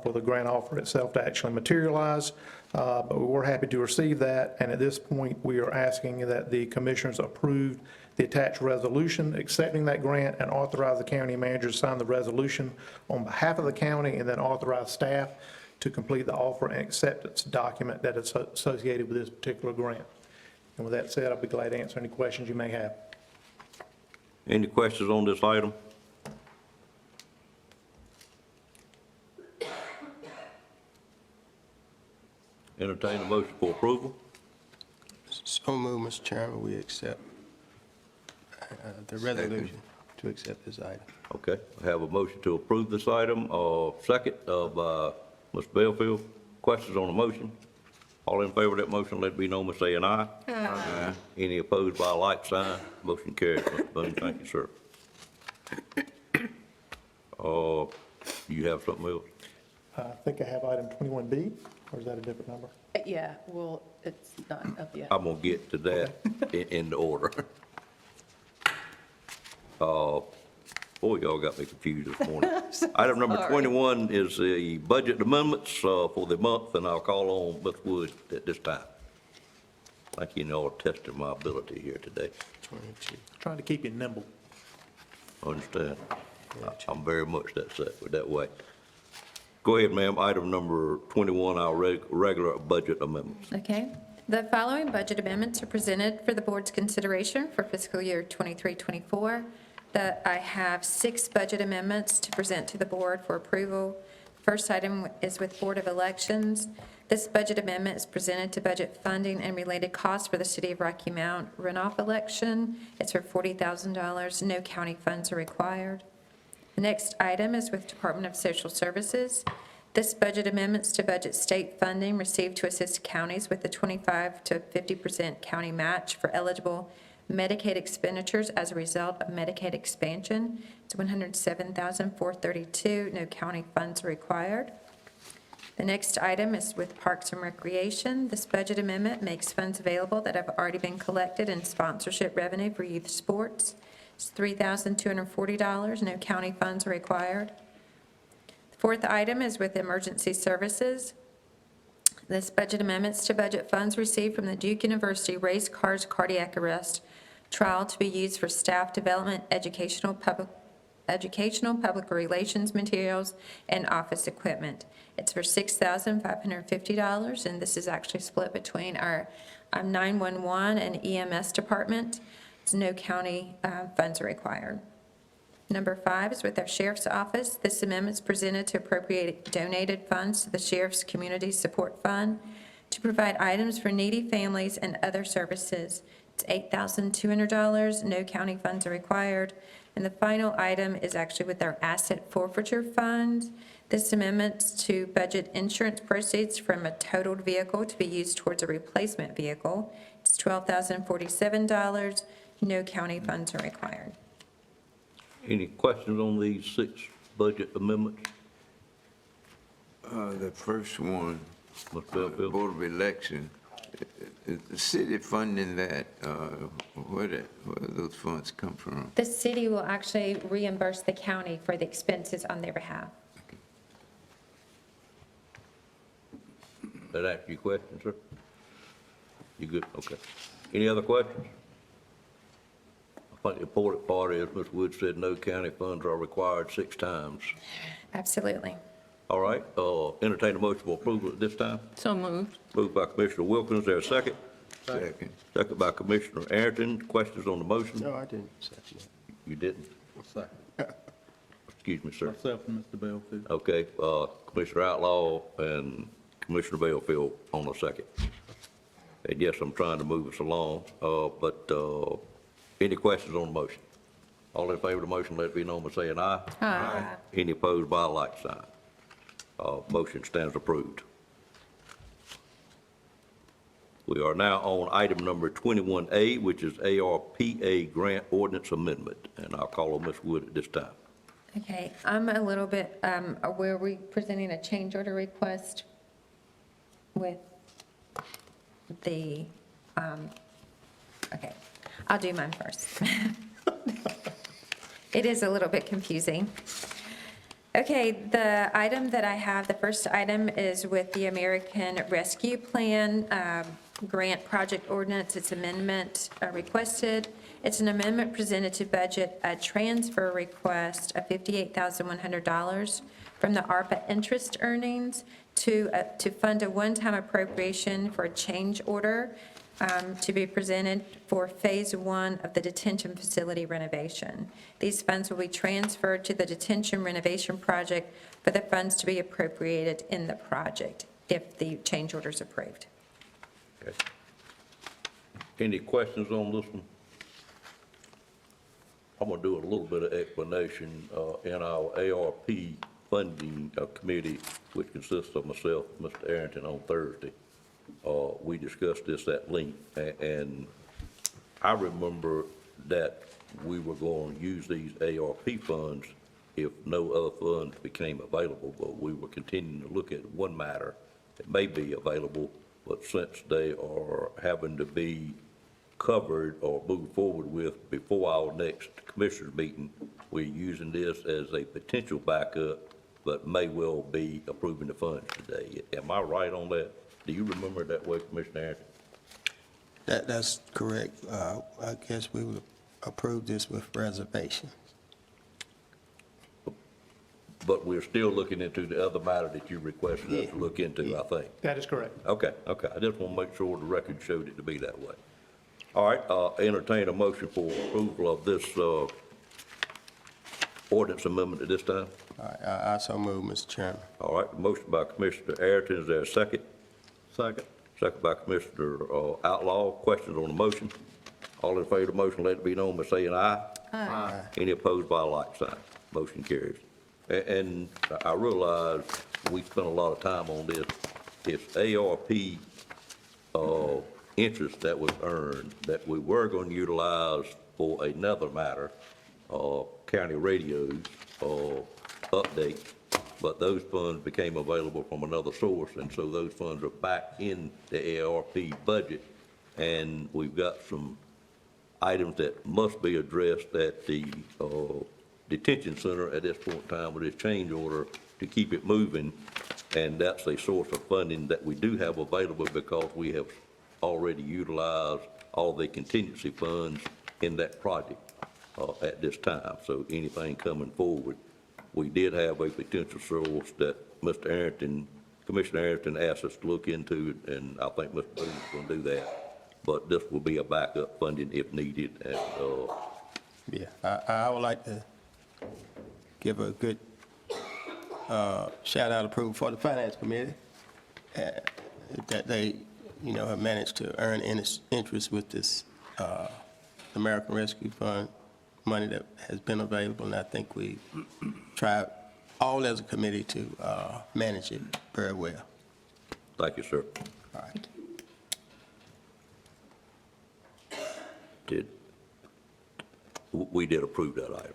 for the grant offer itself to actually materialize. But we were happy to receive that, and at this point, we are asking that the commissioners approve the attached resolution accepting that grant and authorize the county manager to sign the resolution on behalf of the county, and then authorize staff to complete the offer and acceptance document that is associated with this particular grant. And with that said, I'll be glad to answer any questions you may have. Any questions on this item? Entertain a motion for approval. So moved, Mr. Chairman, we accept the resolution to accept this item. Okay, I have a motion to approve this item, second of Ms. Belfield. Questions on the motion? All in favor of that motion, let it be known by saying aye. Aye. Any opposed by a like sign? Motion carries, Mr. Boone. Thank you, sir. You have something else? I think I have item 21B, or is that a different number? Yeah, well, it's not up yet. I'm gonna get to that in the order. Boy, y'all got me confused this morning. Item number Sorry. 21 is the budget amendments for the month, and I'll call on Ms. Wood at this time. Thank you, and y'all are testing my ability here today. 22. Trying to keep you nimble. Understand? I'm very much that way. Go ahead, ma'am. Item number 21, our regular budget amendments. Okay. The following budget amendments are presented for the board's consideration for fiscal year 23-24. I have 6 budget amendments to present to the board for approval. First item is with Board of Elections. This budget amendment is presented to budget funding and related costs for the City of Rocky Mount runoff election. It's for $40,000. No county funds are required. The next item is with Department of Social Services. This budget amendments to budget state funding received to assist counties with the 25 to 50% county match for eligible Medicaid expenditures as a result of Medicaid expansion. It's $107,432. No county funds are required. The next item is with Parks and Recreation. This budget amendment makes funds available that have already been collected in sponsorship revenue for youth sports. It's $3,240. No county funds are required. The fourth item is with Emergency Services. This budget amendments to budget funds received from the Duke University Race Cars Cardiac Arrest trial to be used for staff development, educational public relations materials, and office equipment. It's for $6,550, and this is actually split between our 911 and EMS department. So no county funds are required. Number 5 is with our Sheriff's Office. This amendment is presented to appropriate donated funds to the Sheriff's Community Support Fund to provide items for needy families and other services. It's $8,200. No county funds are required. And the final item is actually with our Asset Forfeiture Fund. This amendment is to budget insurance proceeds from a totaled vehicle to be used towards a replacement vehicle. It's $12,047. No county funds are required. Any questions on these 6 budget amendments? The first one, Ms. Belfield? Board of Election, is the city funding that? Where do those funds come from? The city will actually reimburse the county for the expenses on their behalf. That answer your question, sir? You good? Okay. Any other questions? I think the important part is, Ms. Wood said no county funds are required 6 times. Absolutely. All right, entertain a motion for approval at this time. So moved. Moved by Commissioner Wilkins, is there a second? Second. Second by Commissioner Arrington. Questions on the motion? No, I didn't second it. You didn't? Excuse me, sir. Myself and Mr. Belfield. Okay, Commissioner Outlaw and Commissioner Belfield on the second. And yes, I'm trying to move us along, but any questions on the motion? All in favor of the motion, let it be known by saying aye. Aye. Any opposed by a like sign. Motion stands approved. We are now on item number 21A, which is ARPA Grant Ordinance Amendment, and I'll call on Ms. Wood at this time. Okay, I'm a little bit, were we presenting a change order request with the, okay, I'll do mine first. It is a little bit confusing. Okay, the item that I have, the first item is with the American Rescue Plan Grant Project Ordinance. It's amendment requested. It's an amendment presented to budget a transfer request of $58,100 from the ARPA interest earnings to fund a one-time appropriation for a change order to be presented for Phase 1 of the detention facility renovation. These funds will be transferred to the detention renovation project for the funds to be appropriated in the project if the change order is approved. Okay. Any questions on this one? I'm going to do a little bit of explanation in our ARP funding committee, which consists of myself, Mr. Arrington, on Thursday. We discussed this at length, and I remember that we were going to use these ARP funds if no other funds became available, but we were continuing to look at one matter that may be available, but since they are having to be covered or moved forward with before our next commissioners meeting, we're using this as a potential backup, but may well be approving the funds today. Am I right on that? Do you remember it that way, Commissioner Arrington? That's correct. I guess we would approve this with reservation. But we're still looking into the other matter that you requested us to look into, I think. That is correct. Okay. I just want to make sure the record showed it to be that way. All right, entertain a motion for approval of this ordinance amendment at this time. All right, I so move, Mr. Chairman. All right, motion by Commissioner Arrington, is there a second? Second. Second by Commissioner Outlaw. Questions on the motion? All in favor of the motion, let it be known by saying aye. Aye. Any opposed by a like sign? Motion carries. And I realize we spent a lot of time on this. It's ARP interest that was earned that we were going to utilize for another matter, county radios update, but those funds became available from another source, and so those funds are back in the ARP budget, and we've got some items that must be addressed at the detention center at this point in time with this change order to keep it moving, and that's a source of funding that we do have available because we have already utilized all the contingency funds in that project at this time. So anything coming forward, we did have a potential source that Mr. Arrington, Commissioner Arrington asked us to look into, and I think Mr. Boone's going to do that. But this will be a backup funding if needed. And, Yeah, I would like to give a good shout out approval for the Finance Committee, that they, have managed to earn interest with this American Rescue Fund money that has been available, and I think we tried all as a committee to manage it very well. Thank you, sir. All right. We did approve that item.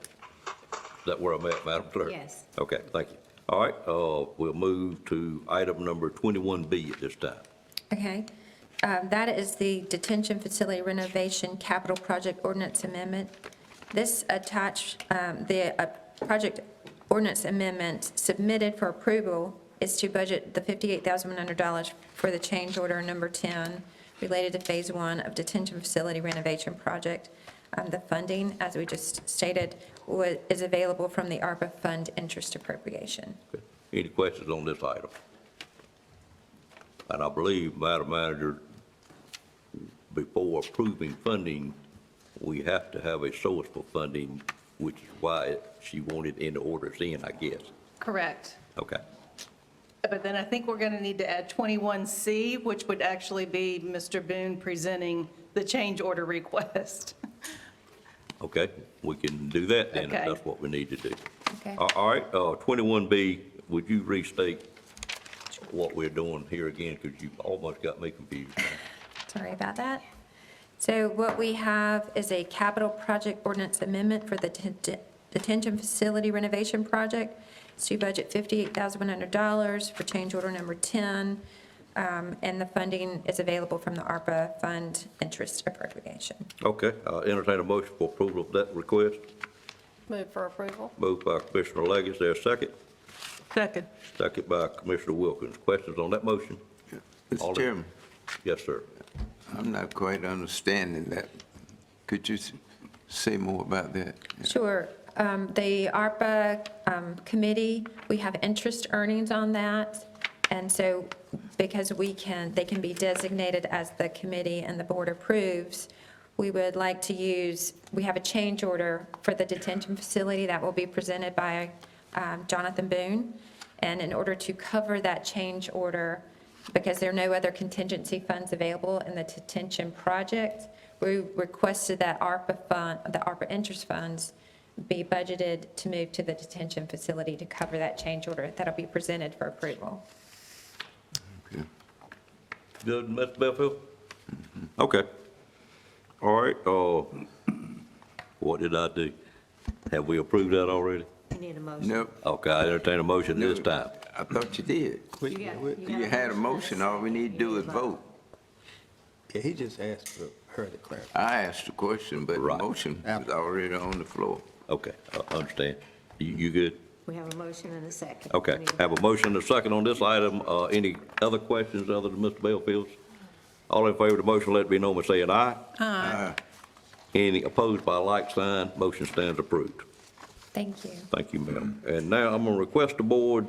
Is that where I'm at, Madam Clerk? Yes. Okay, thank you. All right, we'll move to item number 21B at this time. Okay. That is the Detention Facility Renovation Capital Project Ordinance Amendment. This attached, the project ordinance amendment submitted for approval is to budget the $58,100 for the change order number 10 related to Phase 1 of detention facility renovation project. The funding, as we just stated, is available from the ARPA fund interest appropriation. Any questions on this item? And I believe, Madam Manager, before approving funding, we have to have a source for funding, which is why she wanted in the orders in, I guess. Correct. Okay. But then I think we're going to need to add 21C, which would actually be Mr. Boone presenting the change order request. Okay, we can do that then, if Okay. that's what we need to do. Okay. All right, 21B, would you restate what we're doing here again, because you almost got me confused. Sorry about that. So what we have is a capital project ordinance amendment for the detention facility renovation project. It's to budget $58,100 for change order number 10, and the funding is available from the ARPA fund interest appropriation. Okay, entertain a motion for approval of that request. Move for approval. Moved by Commissioner Leggett, is there a second? Second. Second by Commissioner Wilkins. Questions on that motion? All Mr. in- Chairman, Yes, sir. I'm not quite understanding that. Could you say more about that? Sure. The ARPA committee, we have interest earnings on that. And so because they can be designated as the committee and the board approves, we would like to we have a change order for the detention facility that will be presented by Jonathan Boone. And in order to cover that change order, because there are no other contingency funds available in the detention project, we requested that the ARPA interest funds be budgeted to move to the detention facility to cover that change order. That'll be presented for approval. Good, Mr. Belfield? Okay. All right, what did I do? Have we approved that already? You need a motion. Nope. Okay, I entertain a motion this time. I thought you did. You had a motion, all we need to do is vote. Yeah, he just asked for her to clarify. I asked the question, but the Right. motion is already on the floor. Okay, I understand. You good? We have a motion and a second. Okay, have a motion and a second on this item. Any other questions other than Mr. Bellfield's? All in favor of the motion, let it be known by saying aye. Aye. Any opposed by a like sign, motion stands approved. Thank you. Thank you, ma'am. And now I'm going to request the board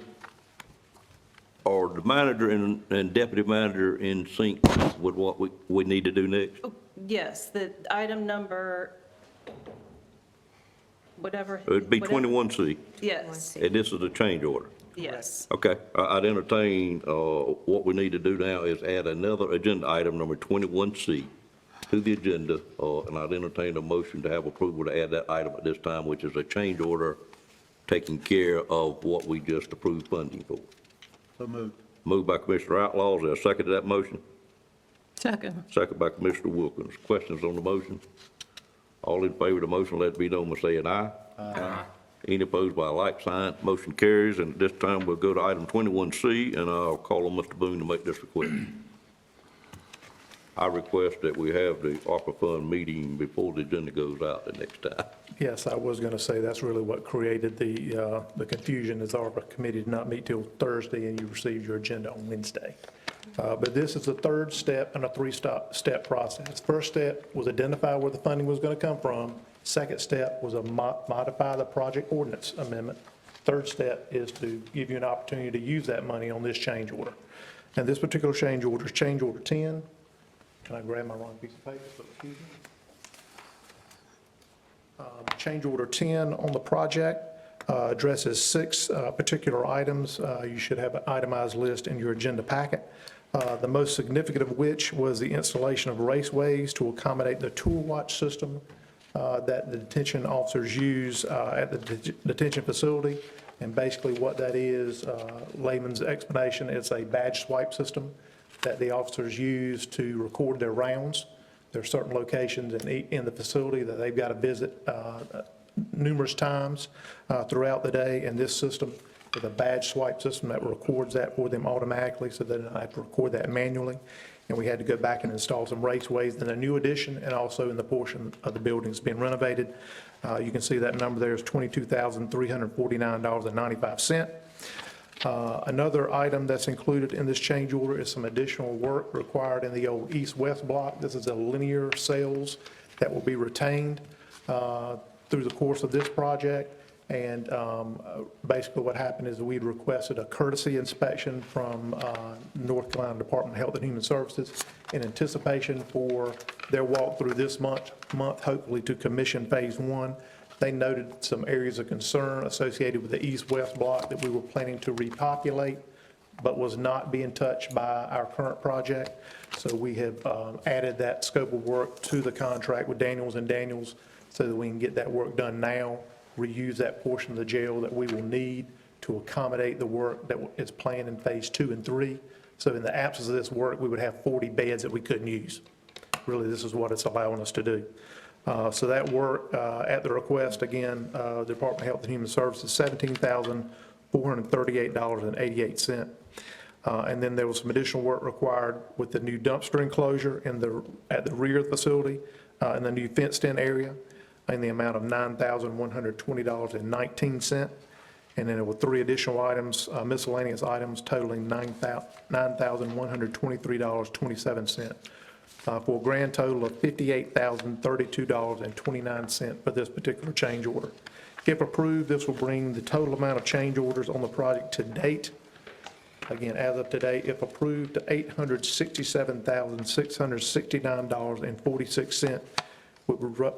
or the manager and deputy manager in sync with what we need to do next. Yes, the item number, whatever. It'd be whatever- 21C, Yes, and this is a change order. yes. Okay, I'd entertain, what we need to do now is add another agenda item, number 21C, to the agenda, and I'd entertain a motion to have approval to add that item at this time, which is a change order taking care of what we just approved funding for. So moved. Moved by Commissioner Outlaw, is there a second to that motion? Second. Second by Commissioner Wilkins. Questions on the motion? All in favor of the motion, let it be known by saying aye. Aye. Any opposed by a like sign, motion carries, and at this time, we'll go to item 21C, and I'll call on Mr. Boone to make this request. I request that we have the ARPA fund meeting before the agenda goes out the next time. Yes, I was going to say that's really what created the confusion, is the ARPA committee did not meet till Thursday, and you received your agenda on Wednesday. But this is the third step in a three-step process. First step was identify where the funding was going to come from. Second step was modify the project ordinance amendment. Third step is to give you an opportunity to use that money on this change order. And this particular change order is change order 10. Can I grab my wrong piece of paper? So excuse me. Change order 10 on the project addresses 6 particular items. You should have an itemized list in your agenda packet. The most significant of which was the installation of raceways to accommodate the tool watch system that the detention officers use at the detention facility. And basically what that is, layman's explanation, it's a badge swipe system that the officers use to record their rounds. There are certain locations in the facility that they've got to visit numerous times throughout the day, and this system is a badge swipe system that records that for them automatically, so they don't have to record that manually. And we had to go back and install some raceways in the new addition and also in the portion of the building that's being renovated. You can see that number there is $22,349.95. Another item that's included in this change order is some additional work required in the old east-west block. This is a linear cells that will be retained through the course of this project. And basically what happened is we'd requested a courtesy inspection from North Carolina Department of Health and Human Services in anticipation for their walkthrough this month, hopefully to commission Phase 1. They noted some areas of concern associated with the east-west block that we were planning to repopulate, but was not being touched by our current project. So we have added that scope of work to the contract with Daniels and Daniels so that we can get that work done now, reuse that portion of the jail that we will need to accommodate the work that is planned in Phase 2 and 3. So in the absence of this work, we would have 40 beds that we couldn't use. Really, this is what it's allowing us to do. So that work, at the request, again, the Department of Health and Human Services, $17,438.88. And then there was some additional work required with the new dumpster enclosure at the rear of the facility, and the new fenced-in area in the amount of $9,120.19. And then there were 3 additional items, miscellaneous items totaling $9,123.27. For a grand total of $58,032.29 for this particular change order. If approved, this will bring the total amount of change orders on the project to date, again, as of today, if approved, to $867,669.46,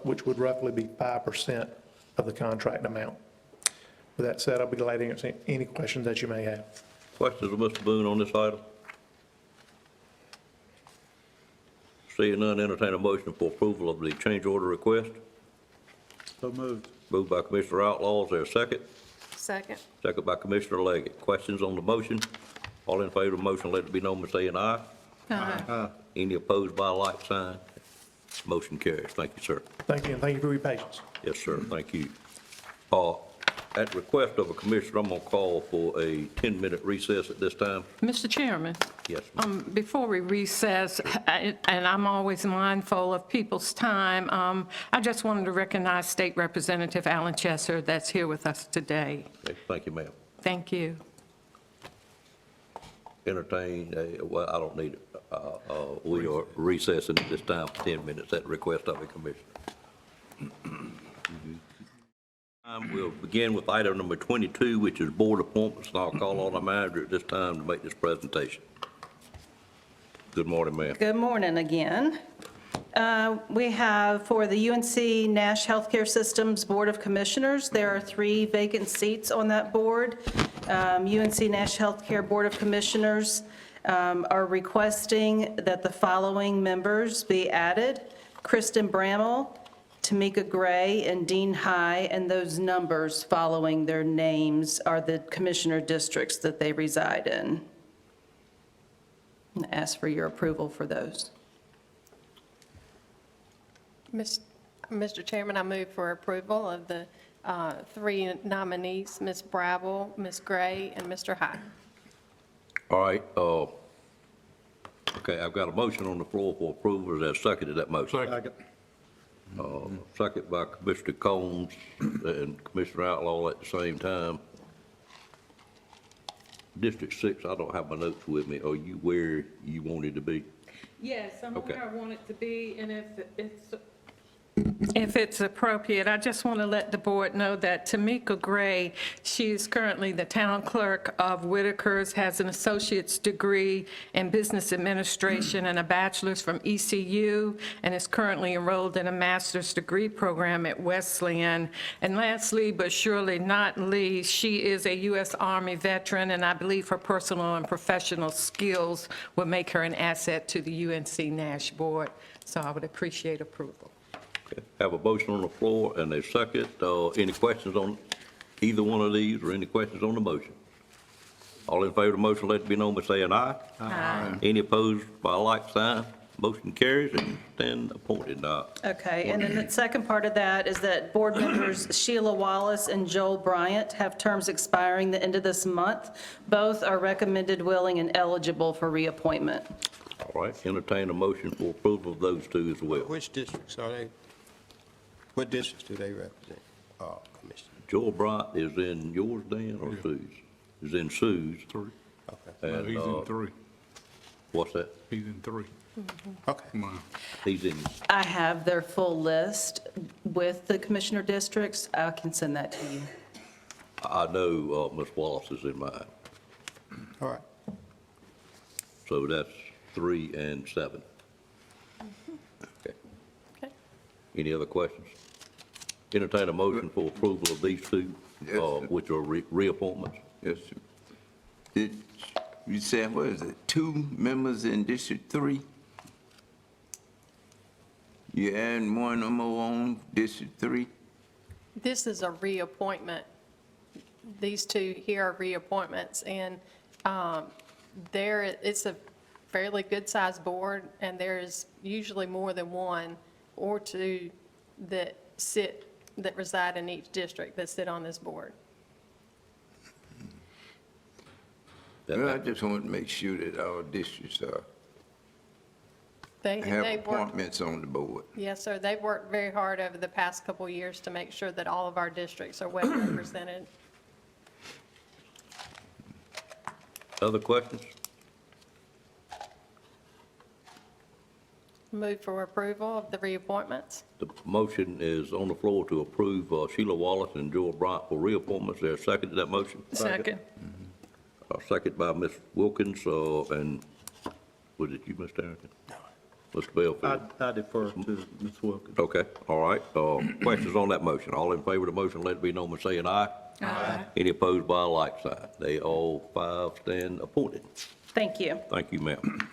which would roughly be 5% of the contract amount. With that said, I'll be glad to answer any questions that you may have. Questions of Mr. Boone on this item? Seeing none, entertain a motion for approval of the change order request. So moved. Moved by Commissioner Outlaw, is there a second? Second. Second by Commissioner Leggett. Questions on the motion? All in favor of the motion, let it be known by saying aye. Aye. Any opposed by a like sign? Motion carries. Thank you, sir. Thank you, and thank you for your patience. Yes, sir, thank you. At request of a commissioner, I'm going to call for a 10-minute recess at this time. Mr. Chairman, Yes, ma'am. before we recess, and I'm always mindful of people's time, I just wanted to recognize State Representative Alan Chesser that's here with us today. Okay, thank you, ma'am. Thank you. Entertain, well, I don't need it. We are recessing at this time for 10 minutes at the request of a commissioner. We'll begin with item number 22, which is board appointments, and I'll call on our manager at this time to make this presentation. Good morning, ma'am. Good morning again. We have for the UNC Nash Healthcare Systems Board of Commissioners, there are 3 vacant seats on that board. UNC Nash Healthcare Board of Commissioners are requesting that the following members be added: Kristen Bramall, Tamika Gray, and Dean High, and those numbers following their names are the commissioner districts that they reside in. And ask for your approval for those. Mr. Chairman, I move for approval of the 3 nominees, Ms. Brabble, Ms. Gray, and Mr. High. All right, okay, I've got a motion on the floor for approval. Is there a second to that motion? Second. Second by Commissioner Combs and Commissioner Outlaw at the same time. District 6, I don't have my notes with me. Are you where you wanted to be? Yes, I'm Okay. where I want it to be, and if it's appropriate, I just want to let the board know that Tamika Gray, she is currently the town clerk of Whitakers, has an associate's degree in business administration and a bachelor's from ECU, and is currently enrolled in a master's degree program at Wesleyan. And lastly, but surely not least, she is a U.S. Army veteran, and I believe her personal and professional skills will make her an asset to the UNC Nash Board. So I would appreciate approval. Okay. Have a motion on the floor and a second. Any questions on either one of these, or any questions on the motion? All in favor of the motion, let it be known by saying aye. Aye. Any opposed by a like sign? Motion carries and stand appointed. Okay, and then the second part of that is that board members Sheila Wallace and Joel Bryant have terms expiring the end of this month. Both are recommended, willing, and eligible for reappointment. All right, entertain a motion for approval of those 2 as well. Which districts are they? What districts do they represent, Commissioner? Joel Bryant is in yours, Dan, or Sue's? is in Sue's. 3. And, No, he's in 3. What's that? He's in 3. Okay. Wow. He's in, I have their full list with the commissioner districts. I can send that to you. I know Ms. Wallace is in mine, All right. so that's 3 and 7. Okay. Okay. Any other questions? Entertain a motion for approval of these two, Yes, sir. which are reappointments. Yes, sir. Did you say, what is it, 2 members in District 3? You adding one more on District 3? This is a reappointment. These two here are reappointments, and it's a fairly good-sized board, and there is usually more than one or two that reside in each district that sit on this board. Well, I just want to make sure that our districts They have work. appointments on the board. Yes, sir. They've worked very hard over the past couple of years to make sure that all of our districts are well represented. Other questions? Move for approval of the reappointments. The motion is on the floor to approve Sheila Wallace and Joel Bryant for reappointments. There a second to that motion? Second. Second by Ms. Wilkins, and was it you, Mr. Harrington? No. Mr. Bellfield? I defer to Ms. Wilkins. Okay, all right. Questions on that motion? All in favor of the motion, let it be known by saying aye. Aye. Any opposed by a like sign? They all 5 stand appointed. Thank you. Thank you, ma'am.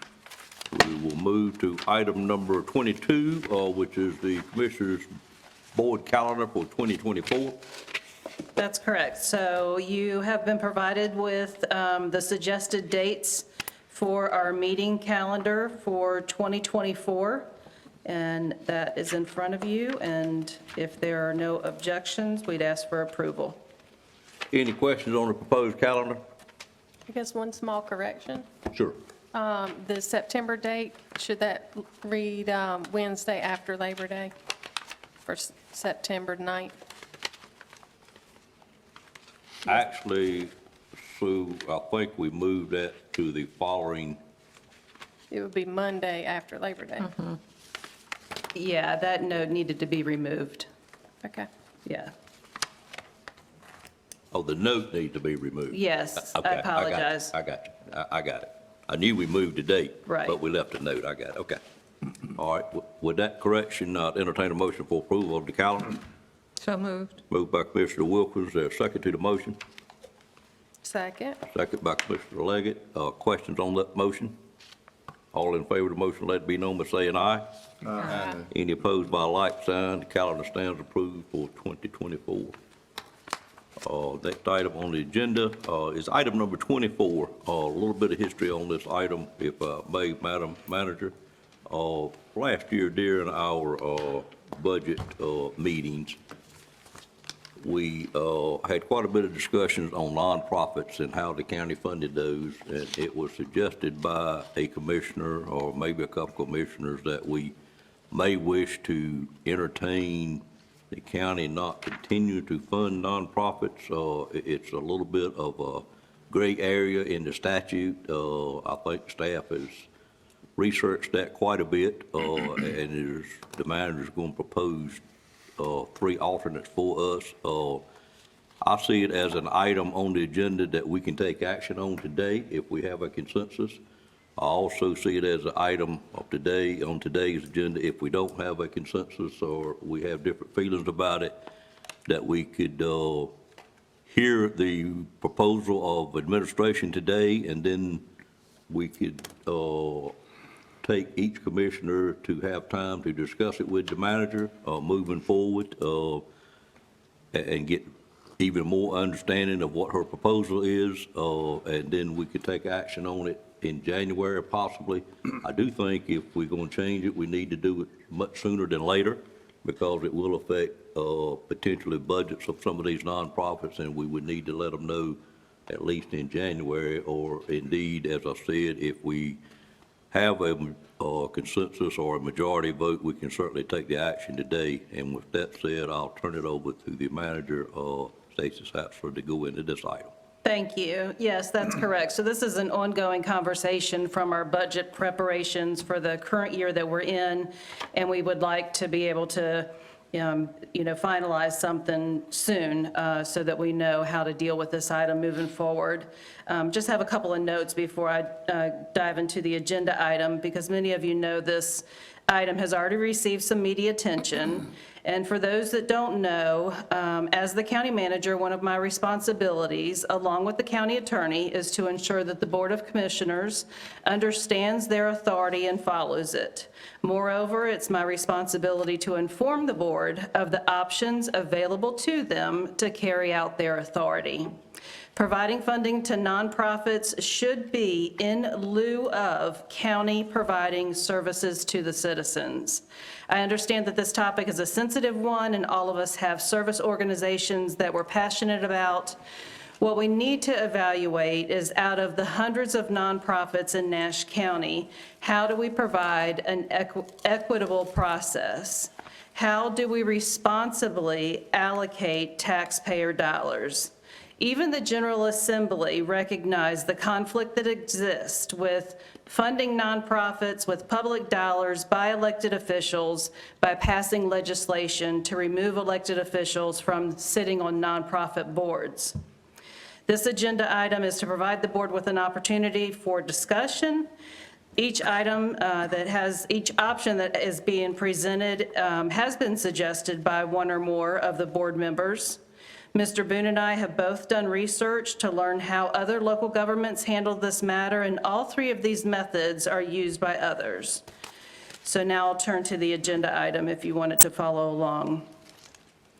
We will move to item number 22, which is the Commissioners' Board Calendar for 2024. That's correct. So you have been provided with the suggested dates for our meeting calendar for 2024, and that is in front of you, and if there are no objections, we'd ask for approval. Any questions on the proposed calendar? I guess one small correction. Sure. The September date, should that read Wednesday after Labor Day for September 9th? Actually, Sue, I think we moved that to the following, It would be Monday after Labor Day. Yeah, that note needed to be removed. Okay. Yeah. oh, the note needs to be removed. Yes, I Okay, got it. apologize. I got you. I got it. I knew we moved the date. Right. But we left a note. I got it. Okay. All right. With that correction, entertain a motion for approval of the calendar. So moved. Moved by Commissioner Wilkins. There a second to the motion? Second. Second by Commissioner Leggett. Questions on that motion? All in favor of the motion, let it be known by saying aye. Aye. Any opposed by a like sign, the calendar stands approved for 2024. Next item on the agenda is item number 24. A little bit of history on this item, if I may, Madam Manager. Last year during our budget meetings, we had quite a bit of discussions on nonprofits and how the county funded those. And it was suggested by a commissioner or maybe a couple commissioners that we may wish to entertain the county not continue to fund nonprofits. It's a little bit of a gray area in the statute. I think staff has researched that quite a bit, and the manager's going to propose 3 alternates for us. I see it as an item on the agenda that we can take action on today if we have a consensus. I also see it as an item of today, on today's agenda, if we don't have a consensus or we have different feelings about it, that we could hear the proposal of administration today, and then we could take each commissioner to have time to discuss it with the manager moving forward and get even more understanding of what her proposal is, and then we could take action on it in January possibly. I do think if we're going to change it, we need to do it much sooner than later, because it will affect potentially budgets of some of these nonprofits, and we would need to let them know at least in January, or indeed, as I said, if we have a consensus or a majority vote, we can certainly take the action today. And with that said, I'll turn it over to the manager, Stacey Satzler, to go into this item. Thank you. Yes, that's correct. So this is an ongoing conversation from our budget preparations for the current year that we're in, and we would like to be able to, finalize something soon so that we know how to deal with this item moving forward. Just have a couple of notes before I dive into the agenda item, because many of you know this item has already received some media attention. And for those that don't know, as the county manager, one of my responsibilities, along with the county attorney, is to ensure that the Board of Commissioners understands their authority and follows it. Moreover, it's my responsibility to inform the board of the options available to them to carry out their authority. Providing funding to nonprofits should be in lieu of county providing services to the citizens. I understand that this topic is a sensitive one, and all of us have service organizations that we're passionate about. What we need to evaluate is, out of the hundreds of nonprofits in Nash County, how do we provide an equitable process? How do we responsibly allocate taxpayer dollars? Even the General Assembly recognized the conflict that exists with funding nonprofits with public dollars by elected officials by passing legislation to remove elected officials from sitting on nonprofit boards. This agenda item is to provide the board with an opportunity for discussion. Each item each option that is being presented has been suggested by one or more of the board members. Mr. Boone and I have both done research to learn how other local governments handle this matter, and all three of these methods are used by others. So now I'll turn to the agenda item if you wanted to follow along.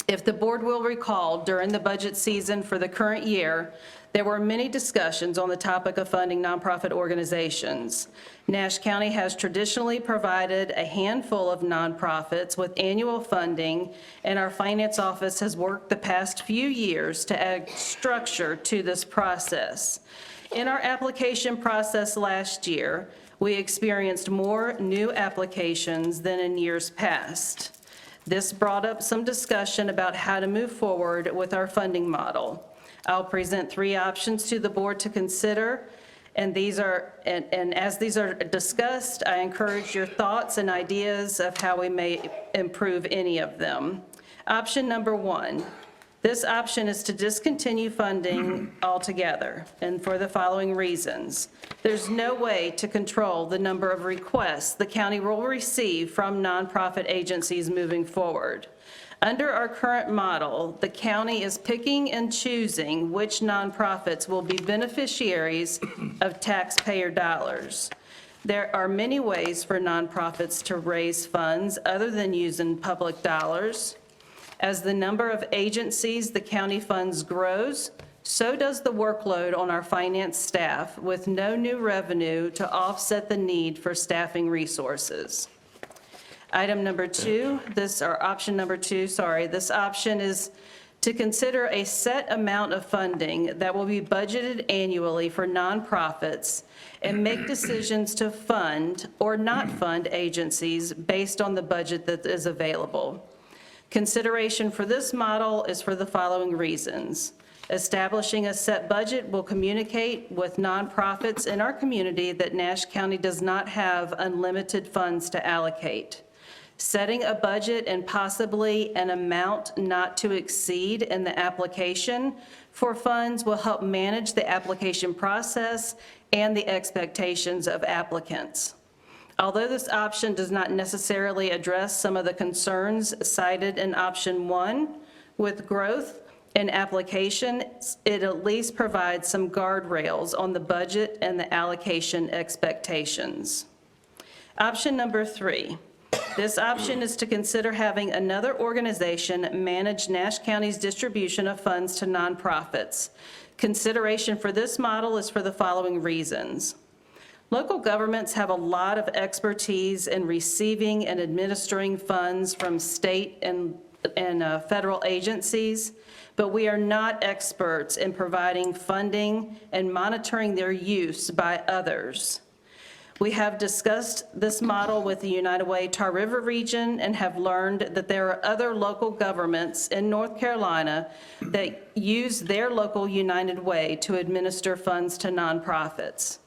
If the board will recall, during the budget season for the current year, there were many discussions on the topic of funding nonprofit organizations. Nash County has traditionally provided a handful of nonprofits with annual funding, and our finance office has worked the past few years to add structure to this process. In our application process last year, we experienced more new applications than in years past. This brought up some discussion about how to move forward with our funding model. I'll present three options to the board to consider, and as these are discussed, I encourage your thoughts and ideas of how we may improve any of them. Option number one. This option is to discontinue funding altogether, and for the following reasons. There's no way to control the number of requests the county will receive from nonprofit agencies moving forward. Under our current model, the county is picking and choosing which nonprofits will be beneficiaries of taxpayer dollars. There are many ways for nonprofits to raise funds other than using public dollars. As the number of agencies the county funds grows, so does the workload on our finance staff, with no new revenue to offset the need for staffing resources. Option number two, this option is to consider a set amount of funding that will be budgeted annually for nonprofits and make decisions to fund or not fund agencies based on the budget that is available. Consideration for this model is for the following reasons. Establishing a set budget will communicate with nonprofits in our community that Nash County does not have unlimited funds to allocate. Setting a budget and possibly an amount not to exceed in the application for funds will help manage the application process and the expectations of applicants. Although this option does not necessarily address some of the concerns cited in option one, with growth in application, it at least provides some guardrails on the budget and the allocation expectations. Option number three. This option is to consider having another organization manage Nash County's distribution of funds to nonprofits. Consideration for this model is for the following reasons. Local governments have a lot of expertise in receiving and administering funds from state and federal agencies, but we are not experts in providing funding and monitoring their use by others. We have discussed this model with the United Way Tar River region and have learned that there are other local governments in North Carolina that use their local United Way to administer funds to nonprofits.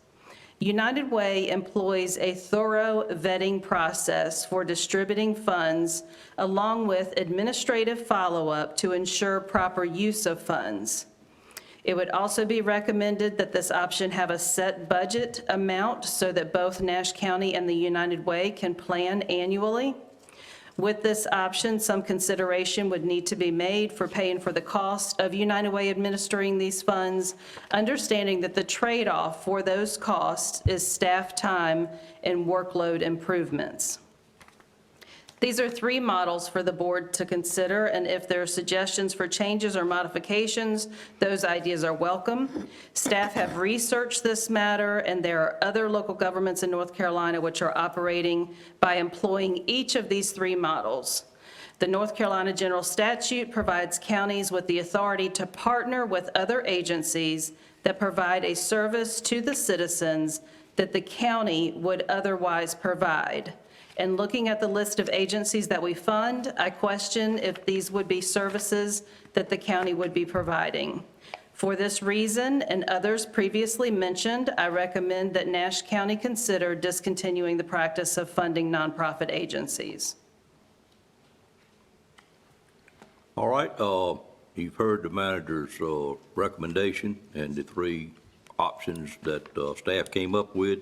United Way employs a thorough vetting process for distributing funds, along with administrative follow-up to ensure proper use of funds. It would also be recommended that this option have a set budget amount so that both Nash County and the United Way can plan annually. With this option, some consideration would need to be made for paying for the cost of United Way administering these funds, understanding that the trade-off for those costs is staff time and workload improvements. These are 3 models for the board to consider, and if there are suggestions for changes or modifications, those ideas are welcome. Staff have researched this matter, and there are other local governments in North Carolina which are operating by employing each of these 3 models. The North Carolina General Statute provides counties with the authority to partner with other agencies that provide a service to the citizens that the county would otherwise provide. And looking at the list of agencies that we fund, I question if these would be services that the county would be providing. For this reason and others previously mentioned, I recommend that Nash County consider discontinuing the practice of funding nonprofit agencies. All right, you've heard the manager's recommendation and the 3 options that staff came up with.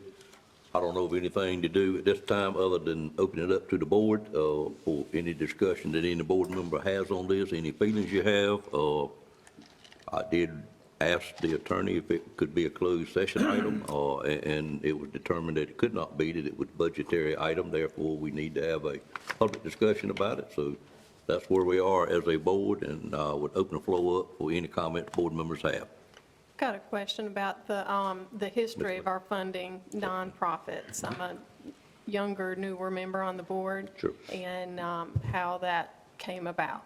I don't know of anything to do at this time other than open it up to the board for any discussion that any board member has on this, any feelings you have. I did ask the attorney if it could be a closed session item, and it was determined that it could not be, that it was a budgetary item. Therefore, we need to have a public discussion about it. So that's where we are as a board, and I would open the floor up for any comments board members have. Got a question about the history of our funding nonprofits. I'm a younger, newer member on the board. Sure. And how that came about.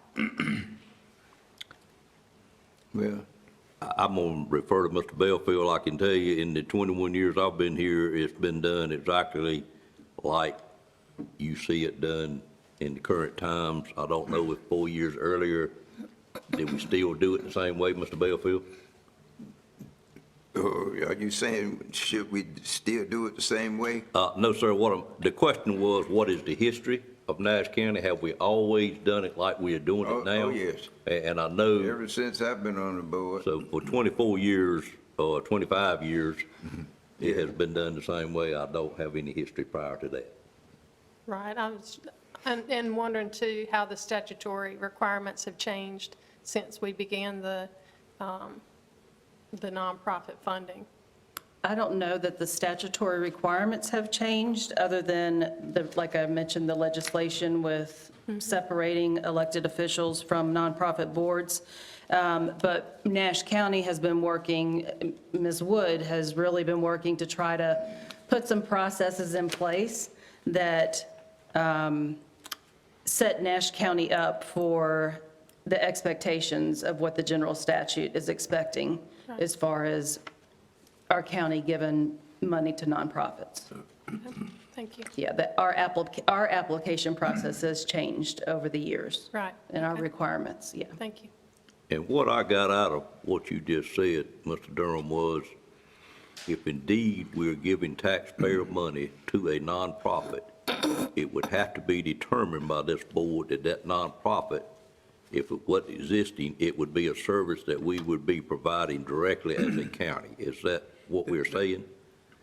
Well, I'm going to refer to Mr. Belfield. I can tell you, in the 21 years I've been here, it's been done exactly like you see it done in the current times. I don't know if 4 years earlier, did we still do it the same way, Mr. Belfield? are you saying, should we still do it the same way? No, sir. The question was, what is the history of Nash County? Have we always done it like we are doing it now? Oh, yes. And I know. Ever since I've been on the board. So for 24 years, or 25 years, it has been done the same way. I don't have any history prior to that. Right. I was, and wondering too, how the statutory requirements have changed since we began the nonprofit funding. I don't know that the statutory requirements have changed, other than, like I mentioned, the legislation with separating elected officials from nonprofit boards. But Nash County has been working, Ms. Wood has really been working to try to put some processes in place that set Nash County up for the expectations of what the general statute is expecting as far as our county giving money to nonprofits. Thank you. Yeah, our application process has changed over the years. Right. And our requirements, yeah. Thank you. And what I got out of what you just said, Mr. Durham, was if indeed we're giving taxpayer money to a nonprofit, it would have to be determined by this board that that nonprofit, if it was existing, it would be a service that we would be providing directly as a county. Is that what we're saying?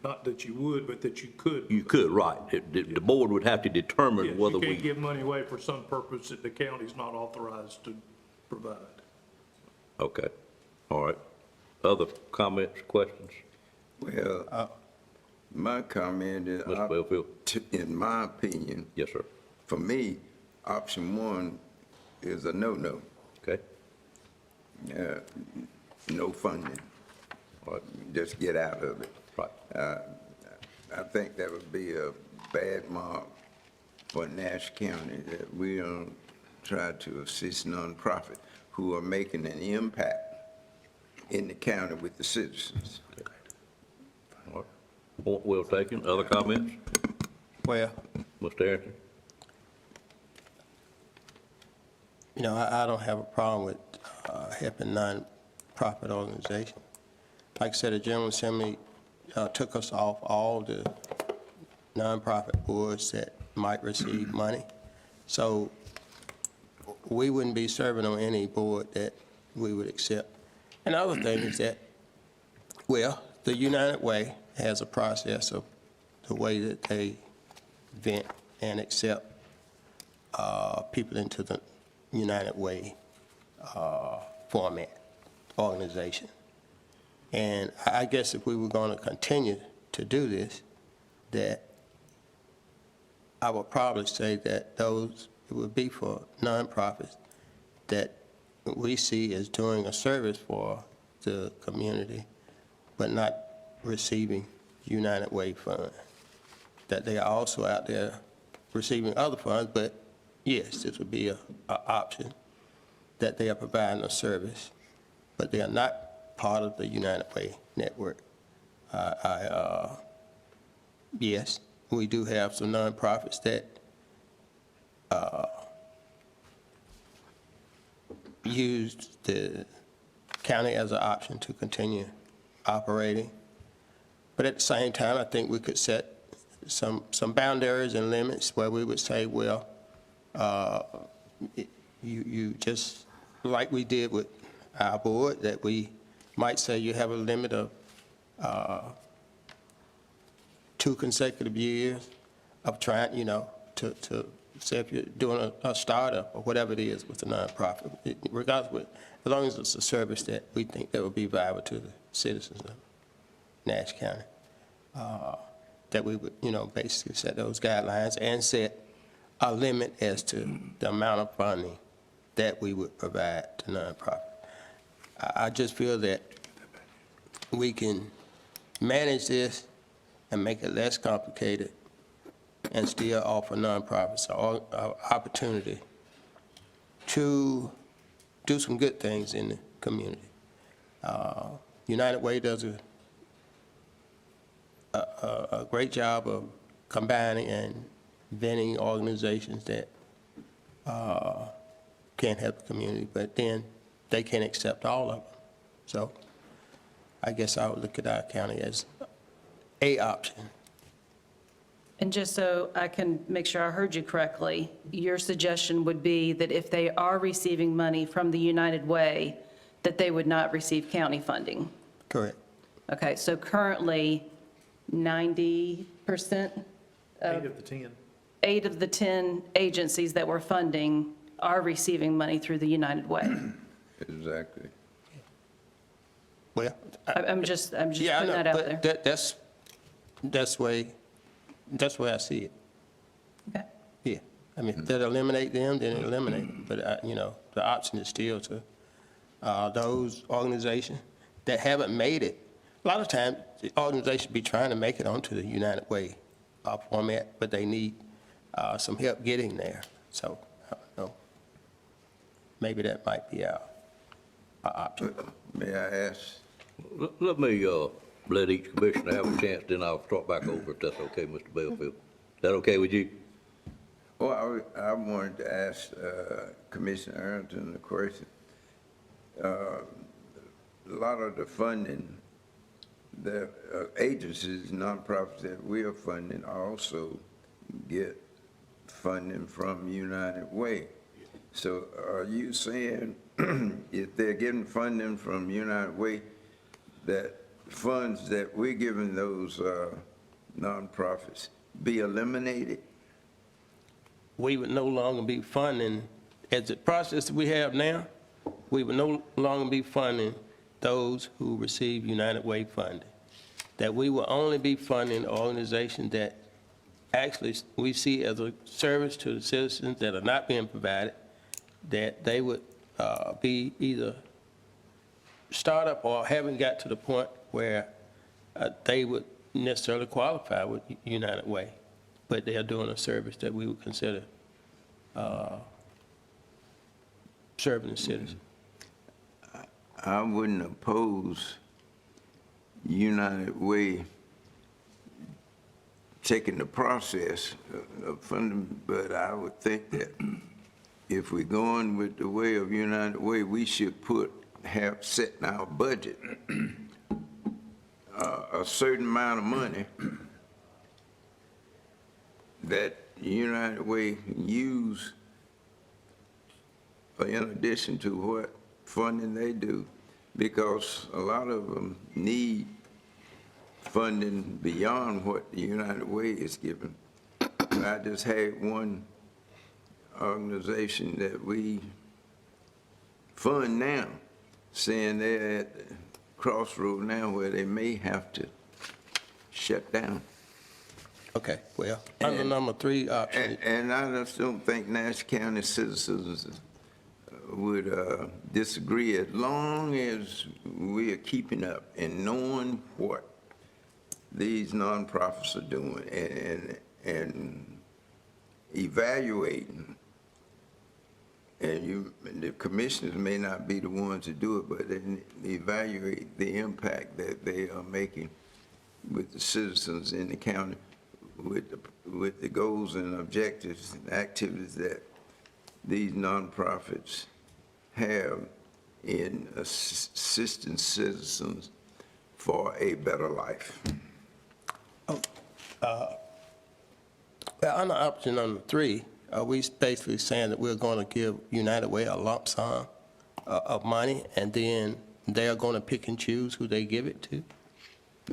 Not that you would, but that you could. You could, right. The board would have to determine Yes, whether you we. can't give money away for some purpose that the county's not authorized to provide. Okay, all right. Other comments, questions? Well, my comment is, Mr. Belfield? in my opinion. Yes, sir. For me, option 1 is a no-no. Okay. No funding. Or just get out of it. Right. I think that would be a bad mark for Nash County, that we don't try to assist nonprofits who are making an impact in the county with the citizens. All right. Point well taken. Other comments? Well, Mr. Arrington? you know, I don't have a problem with helping nonprofit organizations. Like I said, the General Assembly took us off all the nonprofit boards that might receive money. So we wouldn't be serving on any board that we would accept. And the other thing is that, well, the United Way has a process of the way that they vent and accept people into the United Way format, organization. And I guess if we were going to continue to do this, that I would probably say that those, it would be for nonprofits that we see as doing a service for the community, but not receiving United Way funds. That they are also out there receiving other funds, but yes, this would be a option, that they are providing a service, but they are not part of the United Way network. Yes, we do have some nonprofits that use the county as an option to continue operating. But at the same time, I think we could set some boundaries and limits where we would say, well, you just, like we did with our board, that we might say you have a limit of 2 consecutive years of trying, you know, to say if you're doing a startup or whatever it is with a nonprofit, regardless, as long as it's a service that we think that would be viable to the citizens of Nash County, that we would, you know, basically set those guidelines and set a limit as to the amount of funding that we would provide to nonprofits. I just feel that we can manage this and make it less complicated and still offer nonprofits an opportunity to do some good things in the community. United Way does a great job of combining and vetting organizations that can help the community, but then they can't accept all of them. So I guess I would look at our county as a option. And just so I can make sure I heard you correctly, your suggestion would be that if they are receiving money from the United Way, that they would not receive county funding? Correct. Okay, so currently 90%? 8 of the 10. 8 of the 10 agencies that we're funding are receiving money through the United Way. Exactly. Well, I'm just putting yeah, I know, that out but there. that's way I see it. Okay. Yeah, I mean, if that eliminate them, then eliminate them. But, you know, the option is still to those organizations that haven't made it. A lot of times, the organizations be trying to make it onto the United Way format, but they need some help getting there. So, I don't know, maybe that might be our option. May I ask? Let me let each commissioner have a chance, then I'll start back over if that's okay, Mr. Belfield. That okay with you? Well, I wanted to ask Commissioner Arrington a question. A lot of the funding, the agencies, nonprofits that we are funding also get funding from United Way. So are you saying if they're getting funding from United Way, that funds that we're giving those nonprofits be eliminated? We would no longer be funding, as the process we have now, we would no longer be funding those who receive United Way funding. That we will only be funding organizations that actually we see as a service to the citizens that are not being provided, that they would be either startup or haven't got to the point where they would necessarily qualify with United Way, but they are doing a service that we would consider serving the citizens. I wouldn't oppose United Way taking the process of funding, but I would think that if we're going with the way of United Way, we should have set in our budget a certain amount of money that United Way use in addition to what funding they do, because a lot of them need funding beyond what the United Way is giving. I just had one organization that we fund now saying they're at the crossroad now where they may have to shut down. Okay, well, under number 3 option, And I just don't think Nash County citizens would disagree as long as we are keeping up and knowing what these nonprofits are doing and evaluating. And the commissioners may not be the ones to do it, but they evaluate the impact that they are making with the citizens in the county, with the goals and objectives and activities that these nonprofits have in assisting citizens for a better life. under option number 3, are we basically saying that we're going to give United Way a lump sum of money, and then they're going to pick and choose who they give it to?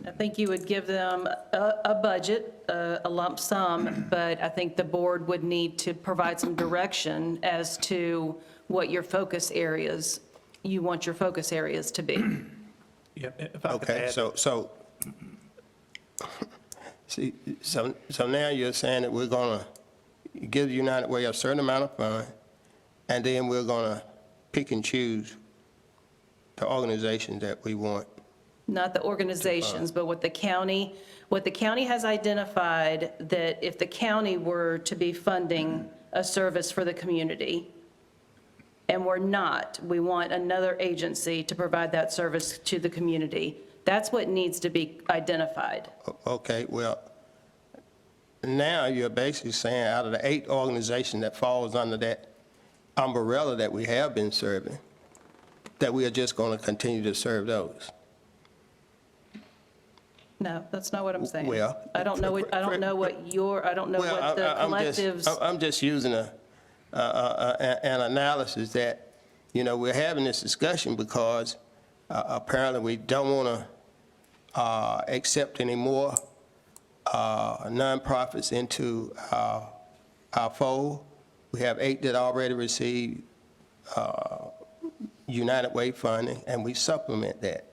I think you would give them a budget, a lump sum, but I think the board would need to provide some direction as to what your focus areas, you want your focus areas to be. Yeah, if I could Okay, add- so now you're saying that we're going to give United Way a certain amount of fund, and then we're going to pick and choose the organizations that we want. Not the organizations, but what the county has identified, that if the county were to be funding a service for the community, and we're not, we want another agency to provide that service to the community. That's what needs to be identified. Okay, well, now you're basically saying out of the 8 organizations that falls under that umbrella that we have been serving, that we are just going to continue to serve those. No, that's not what I'm saying. Well, I don't know what the collectives. I'm just using an analysis that, we're having this discussion because apparently we don't want to accept any more nonprofits into our fold. We have 8 that already received United Way funding, and we supplement that.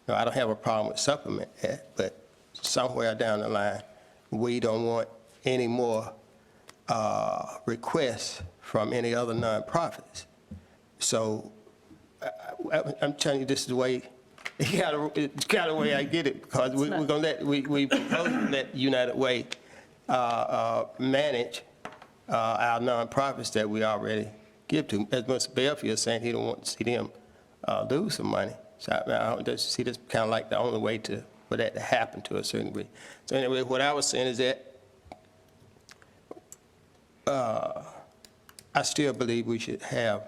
No, I don't have a problem with supplement that, but somewhere down the line, we don't want any more requests from any other nonprofits. So I'm telling you, this is the way, it's kind of the way I get it, because we're going to we propose to let United Way manage our nonprofits that we already give to. As Mr. Belfield is saying, he don't want to see them lose some money. So I just see this kind of like the only way for that to happen to a certain degree. So anyway, what I was saying is that I still believe we should have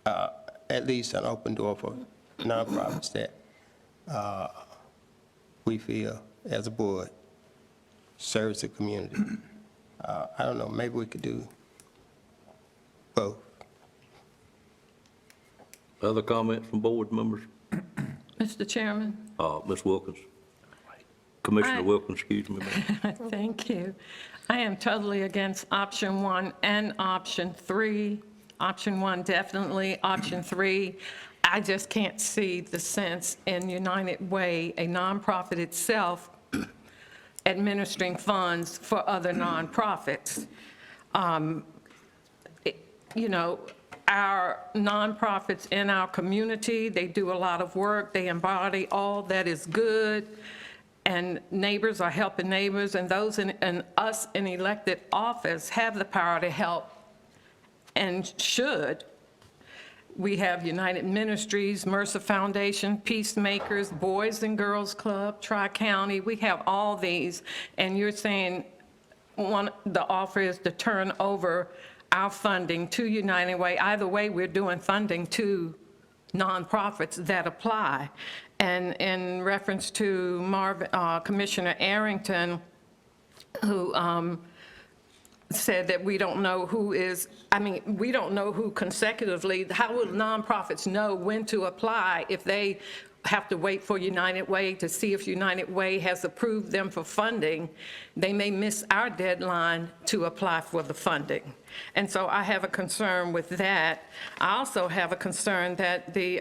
at least an open door for nonprofits that we feel as a board serves the community. I don't know, maybe we could do both. Other comments from board members? Mr. Chairman? Ms. Wilkins. Commissioner Wilkins, excuse me, ma'am. Thank you. I am totally against option 1 and option 3. Option 1, definitely. Option 3, I just can't see the sense in United Way, a nonprofit itself, administering funds for other nonprofits. Our nonprofits in our community, they do a lot of work. They embody all that is good. And neighbors are helping neighbors, and those in us in elected office have the power to help and should. We have United Ministries, Mercer Foundation, Peacemakers, Boys and Girls Club, Tri-County. We have all these, and you're saying the offer is to turn over our funding to United Way. Either way, we're doing funding to nonprofits that apply. And in reference to Commissioner Arrington, who said that we don't know who is, we don't know who consecutively, how will nonprofits know when to apply if they have to wait for United Way to see if United Way has approved them for funding? They may miss our deadline to apply for the funding. And so I have a concern with that. I also have a concern that the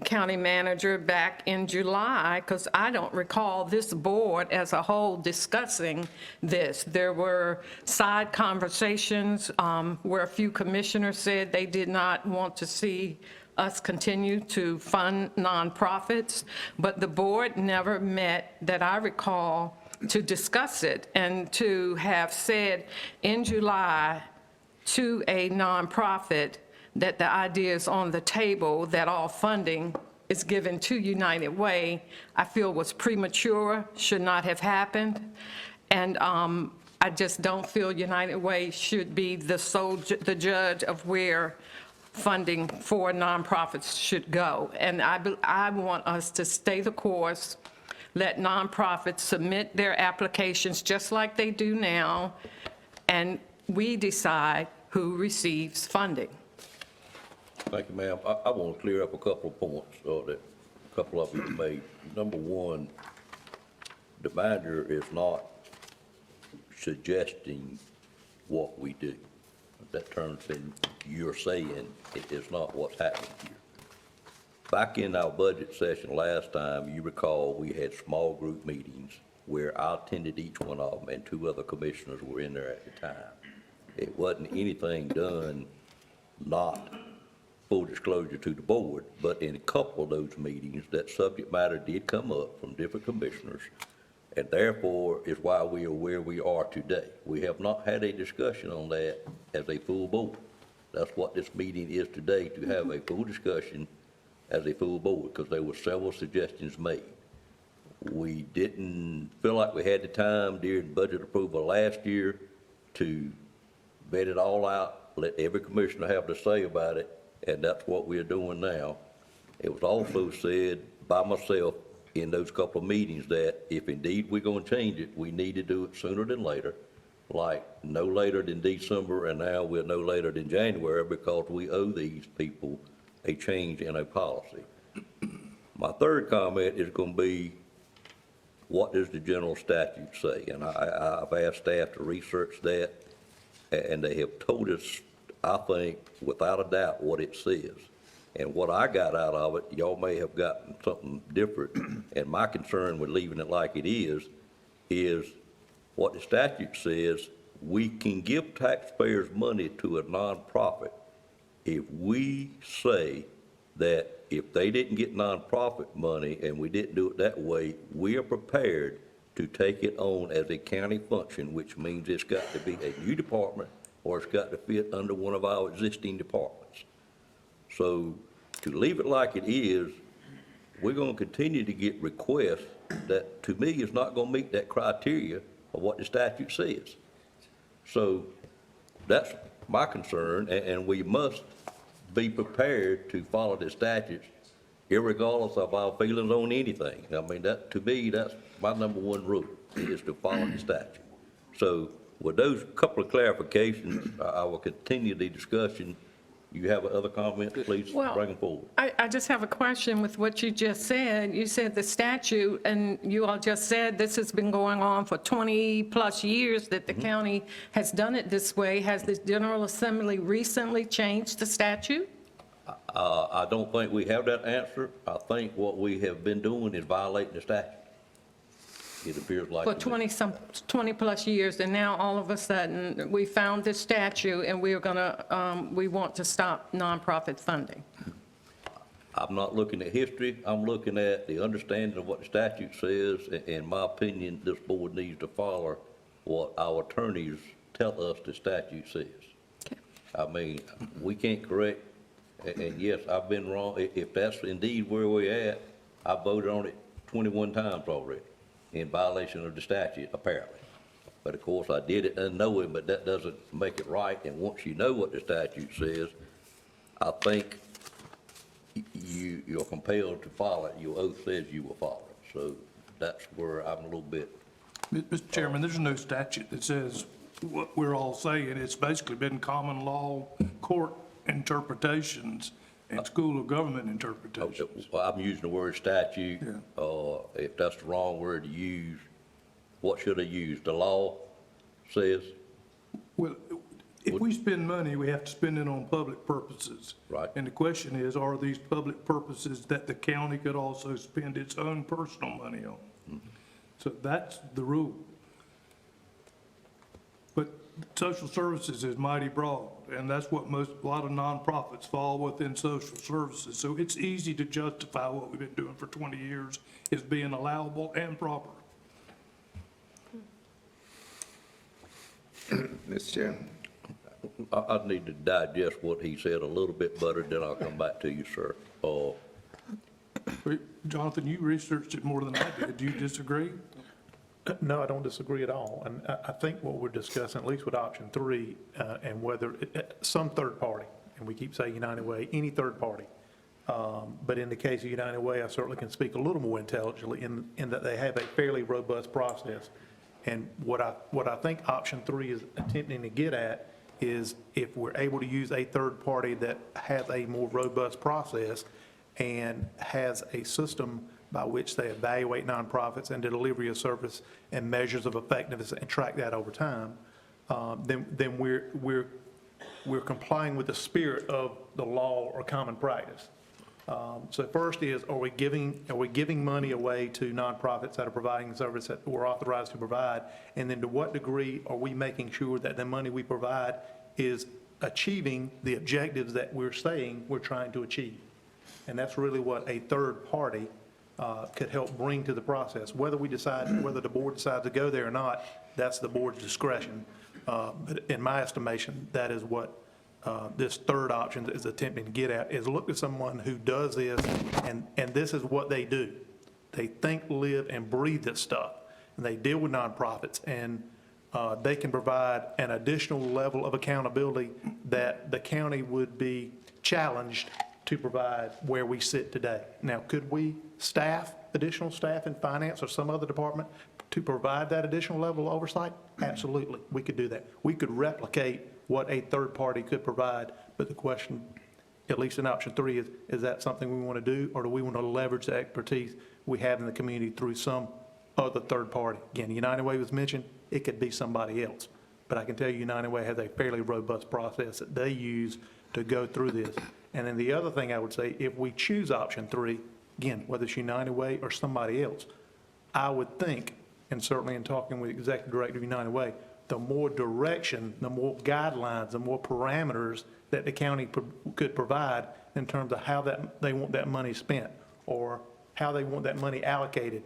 county manager back in July, because I don't recall this board as a whole discussing this. There were side conversations where a few commissioners said they did not want to see us continue to fund nonprofits, but the board never met, that I recall, to discuss it and to have said in July to a nonprofit that the idea is on the table, that all funding is given to United Way, I feel was premature, should not have happened. And I just don't feel United Way should be the judge of where funding for nonprofits should go. And I want us to stay the course, let nonprofits submit their applications just like they do now, and we decide who receives funding. Thank you, ma'am. I want to clear up a couple of points that a couple of you made. Number one, the manager is not suggesting what we do. That turns in you're saying it is not what's happening here. Back in our budget session last time, you recall we had small group meetings where I attended each one of them and 2 other commissioners were in there at the time. It wasn't anything done, not full disclosure to the board, but in a couple of those meetings, that subject matter did come up from different commissioners, and therefore is why we are where we are today. We have not had a discussion on that as a full board. That's what this meeting is today, to have a full discussion as a full board, because there were several suggestions made. We didn't feel like we had the time during budget approval last year to vet it all out, let every commissioner have to say about it, and that's what we're doing now. It was also said by myself in those couple of meetings that if indeed we're going to change it, we need to do it sooner than later, like no later than December, and now we're no later than January, because we owe these people a change in a policy. My third comment is going to be, what does the general statute say? And I've asked staff to research that, and they have told us, I think, without a doubt, what it says. And what I got out of it, y'all may have gotten something different. And my concern with leaving it like it is what the statute says, we can give taxpayers money to a nonprofit if we say that if they didn't get nonprofit money and we didn't do it that way, we are prepared to take it on as a county function, which means it's got to be a new department or it's got to fit under one of our existing departments. So to leave it like it is, we're going to continue to get requests that, to me, is not going to meet that criteria of what the statute says. So that's my concern, and we must be prepared to follow the statutes irregardless of our feelings on anything. I mean, that, to me, that's my number one rule, is to follow the statute. So with those couple of clarifications, I will continue the discussion. You have other comments, please bring them forward. I just have a question with what you just said. You said the statute, and you all just said this has been going on for 20-plus years, that the county has done it this way. Has the General Assembly recently changed the statute? I don't think we have that answer. I think what we have been doing is violating the statute. It appears like. For 20-plus years, and now all of a sudden, we found this statute, and we want to stop nonprofit funding. I'm not looking at history. I'm looking at the understanding of what the statute says. In my opinion, this board needs to follow what our attorneys tell us the statute says. Okay. I mean, we can't correct, and yes, I've been wrong. If that's indeed where we're at, I voted on it 21 times already in violation of the statute, apparently. But of course, I did it unknowing, but that doesn't make it right. And once you know what the statute says, I think you're compelled to follow it. Your oath says you will follow it. So that's where I'm a little bit. Mr. Chairman, there's no statute that says what we're all saying. It's basically been common law, court interpretations, and school of government interpretations. Well, I'm using the word statute. Yeah. If that's the wrong word to use, what should I use? The law says? Well, if we spend money, we have to spend it on public purposes. Right. And the question is, are these public purposes that the county could also spend its own personal money on? Mm-hmm. So that's the rule. But social services is mighty broad, and that's what a lot of nonprofits fall within social services. So it's easy to justify what we've been doing for 20 years as being allowable and proper. Mr. Chairman. I need to digest what he said a little bit better, then I'll come back to you, sir. Jonathan, you researched it more than I did. Do you disagree? No, I don't disagree at all. And I think what we're discussing, at least with option 3, and whether some third party, and we keep saying United Way, any third party. But in the case of United Way, I certainly can speak a little more intelligently in that they have a fairly robust process. And what I think option 3 is attempting to get at is if we're able to use a third party that has a more robust process and has a system by which they evaluate nonprofits and the delivery of service and measures of effectiveness and track that over time, then we're complying with the spirit of the law or common practice. So first is, are we giving money away to nonprofits that are providing service that we're authorized to provide? And then to what degree are we making sure that the money we provide is achieving the objectives that we're saying we're trying to achieve? And that's really what a third party could help bring to the process. Whether the board decides to go there or not, that's the board's discretion. But in my estimation, that is what this third option is attempting to get at, is look at someone who does this, and this is what they do. They think, live, and breathe this stuff. And they deal with nonprofits, and they can provide an additional level of accountability that the county would be challenged to provide where we sit today. Now, could we additional staff in finance or some other department to provide that additional level of oversight? Absolutely, we could do that. We could replicate what a third party could provide, but the question, at least in option 3, is that something we want to do, or do we want to leverage the expertise we have in the community through some other third party? Again, United Way was mentioned, it could be somebody else, but I can tell you United Way has a fairly robust process that they use to go through this. And then the other thing I would say, if we choose option 3, again, whether it's United Way or somebody else, I would think, and certainly in talking with the executive director of United Way, the more direction, the more guidelines, the more parameters that the county could provide in terms of how they want that money spent or how they want that money allocated,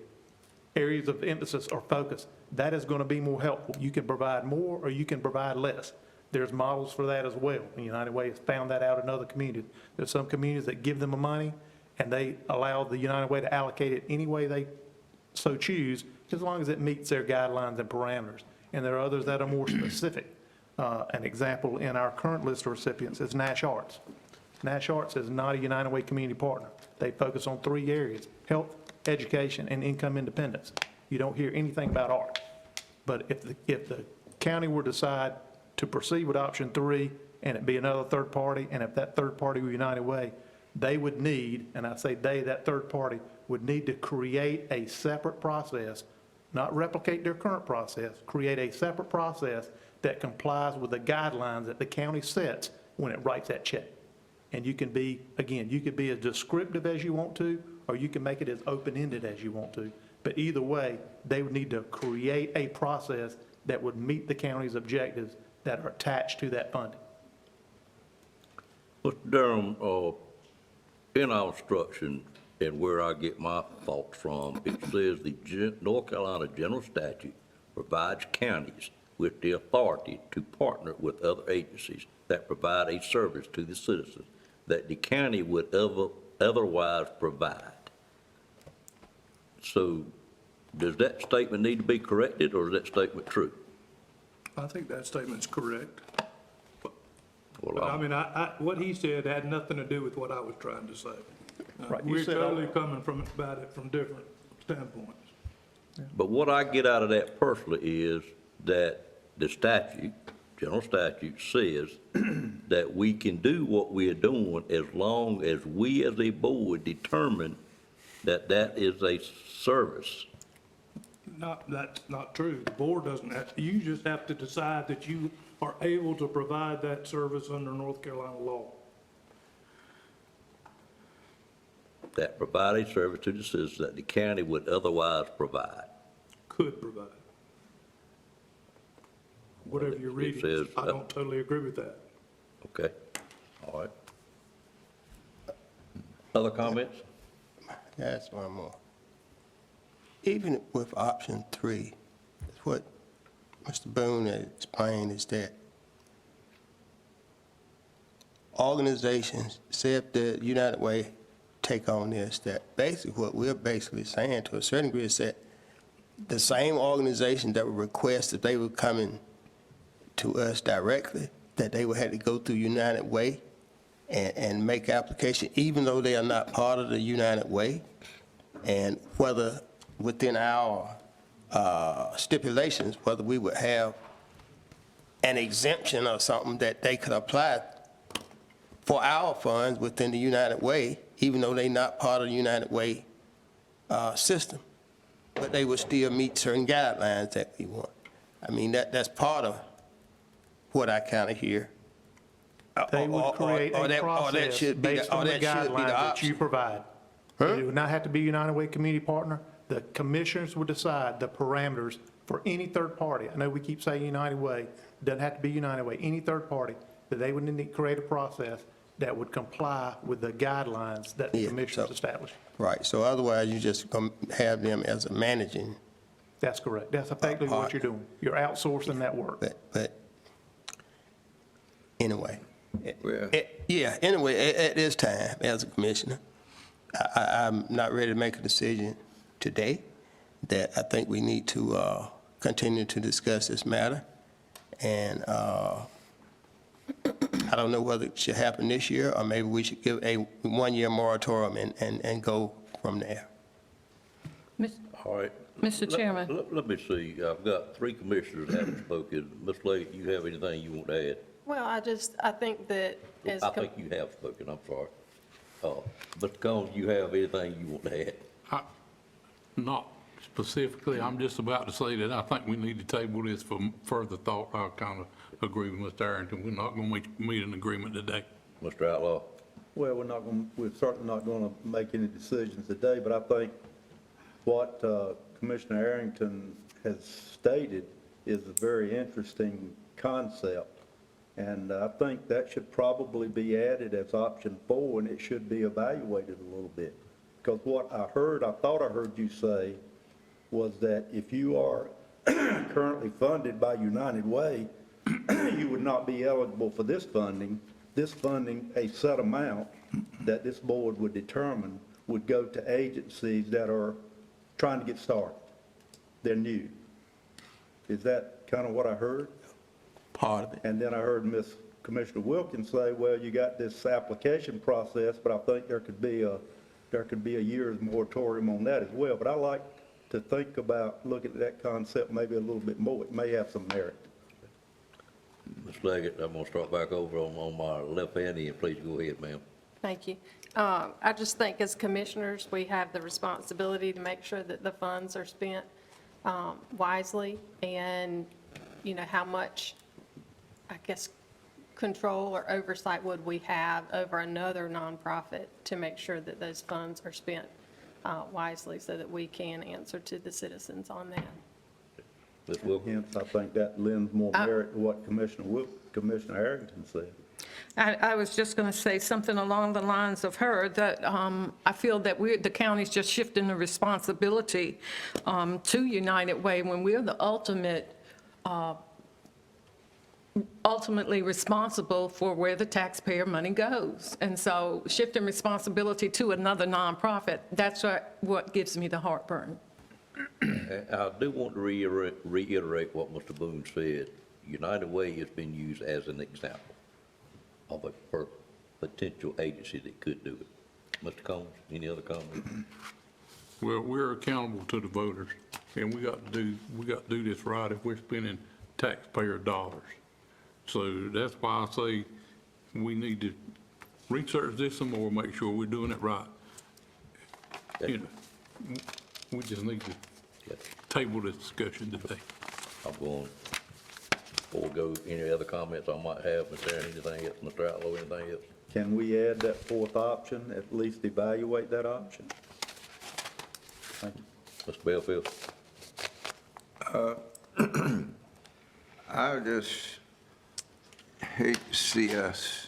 areas of emphasis or focus, that is going to be more helpful. You can provide more or you can provide less. There's models for that as well. United Way has found that out in other communities. There's some communities that give them the money and they allow the United Way to allocate it any way they so choose, as long as it meets their guidelines and parameters. And there are others that are more specific. An example in our current list of recipients is Nash Arts. Nash Arts is not a United Way community partner. They focus on 3 areas: health, education, and income independence. You don't hear anything about art. But if the county were to decide to proceed with option 3 and it be another third party, and if that third party were United Way, they would need, and I say they, that third party, would need to create a separate process, not replicate their current process, create a separate process that complies with the guidelines that the county sets when it writes that check. And you can be, again, you could be as descriptive as you want to, or you can make it as open-ended as you want to. But either way, they would need to create a process that would meet the county's objectives that are attached to that funding. Mr. Durham, in our instruction and where I get my thoughts from, it says the North Carolina General Statute provides counties with the authority to partner with other agencies that provide a service to the citizens that the county would otherwise provide. So does that statement need to be corrected, or is that statement true? I think that statement's correct. Well, But I mean, what he said had nothing to do with what I was trying to say. Right, you We're said- totally coming about it from different standpoints. But what I get out of that personally is that the statute, general statute says that we can do what we are doing as long as we as a board determine that that is a service. That's not true. The board doesn't have, you just have to decide that you are able to provide that service under North Carolina law. That provide a service to the citizens that the county would otherwise provide. Could provide. Whatever you're reading, says, I don't totally agree with that. Okay, all right. Other comments? That's one more. Even with option 3, what Mr. Boone had explained is that organizations, say if the United Way take on this, that basically what we're basically saying to a certain degree is that the same organization that would request that they were coming to us directly, that they would have to go through United Way and make application, even though they are not part of the United Way, and whether within our stipulations, whether we would have an exemption or something that they could apply for our funds within the United Way, even though they're not part of the United Way system, but they would still meet certain guidelines that we want. I mean, that's part of what I kind of hear. They would create Or a that process should be the- based on the or that should be the guidelines that option. you provide. It would not have to be United Way community partner. The commissioners would decide the parameters for any third party. I know we keep saying United Way, it doesn't have to be United Way, any third party, that they would need to create a process that would comply with the guidelines that the Yeah, commissioners so- establish. Right, so otherwise you just gonna have them as a managing, That's correct. That's effectively what you're doing. You're outsourcing that work. but anyway. Well- Yeah, anyway, at this time, as a commissioner, I'm not ready to make a decision today, that I think we need to continue to discuss this matter. And I don't know whether it should happen this year, or maybe we should give a one-year moratorium and go from there. All right. Mr. Chairman. Let me see, I've got 3 commissioners that haven't spoken. Ms. Leggett, you have anything you want to add? Well, I think that as. I think you have spoken, I'm sorry. Mr. Combs, you have anything you want to add? Not specifically, I'm just about to say that I think we need to table this for further thought. I kind of agree with Mr. Arrington. We're not going to meet an agreement today. Mr. Outlaw? Well, we're certainly not going to make any decisions today, but I think what Commissioner Arrington has stated is a very interesting concept. And I think that should probably be added as option 4, and it should be evaluated a little bit. Because what I thought I heard you say was that if you are currently funded by United Way, you would not be eligible for this funding. This funding, a set amount that this board would determine, would go to agencies that are trying to get started. They're new. Is that kind of what I heard? Part of it. And then I heard Commissioner Wilkins say, well, you got this application process, but I think there could be a year's moratorium on that as well. But I like to think about looking at that concept maybe a little bit more. It may have some merit. Ms. Leggett, I'm going to start back over on my left hand here. Please go ahead, ma'am. Thank you. I just think as commissioners, we have the responsibility to make sure that the funds are spent wisely, and, how much, I guess, control or oversight would we have over another nonprofit to make sure that those funds are spent wisely so that we can answer to the citizens on that. Ms. Wilkins? Hence, I think that lends more merit to what Commissioner Arrington said. I was just going to say something along the lines of her, that I feel that the county's just shifting the responsibility to United Way when we're the ultimately responsible for where the taxpayer money goes. And so shifting responsibility to another nonprofit, that's what gives me the heartburn. I do want to reiterate what Mr. Boone said. United Way has been used as an example of a potential agency that could do it. Mr. Combs, any other comments? Well, we're accountable to the voters, and we got to do this right if we're spending taxpayer dollars. So that's why I say we need to research this some more, make sure we're doing it right. You know, we just need to table this discussion today. I'm going, before we go, any other comments I might have, Mr. Aaron, anything else, Mr. Outlaw, anything else? Can we add that fourth option, at least evaluate that option? Thank you. Mr. Belfield? I just hate to see us,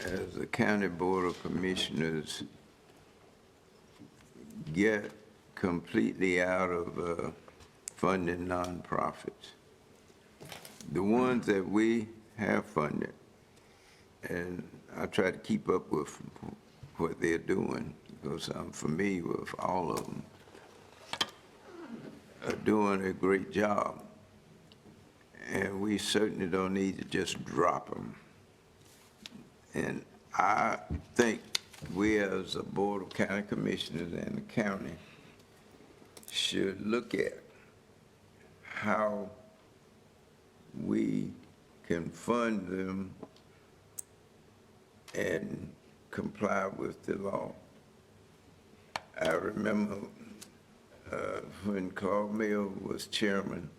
as the County Board of Commissioners, get completely out of funding nonprofits. The ones that we have funded, and I try to keep up with what they're doing, because I'm familiar with all of them, are doing a great job. And we certainly don't need to just drop them. And I think we as a Board of County Commissioners and the county should look at how we can fund them and comply with the law. I remember when Claude Mill was chairman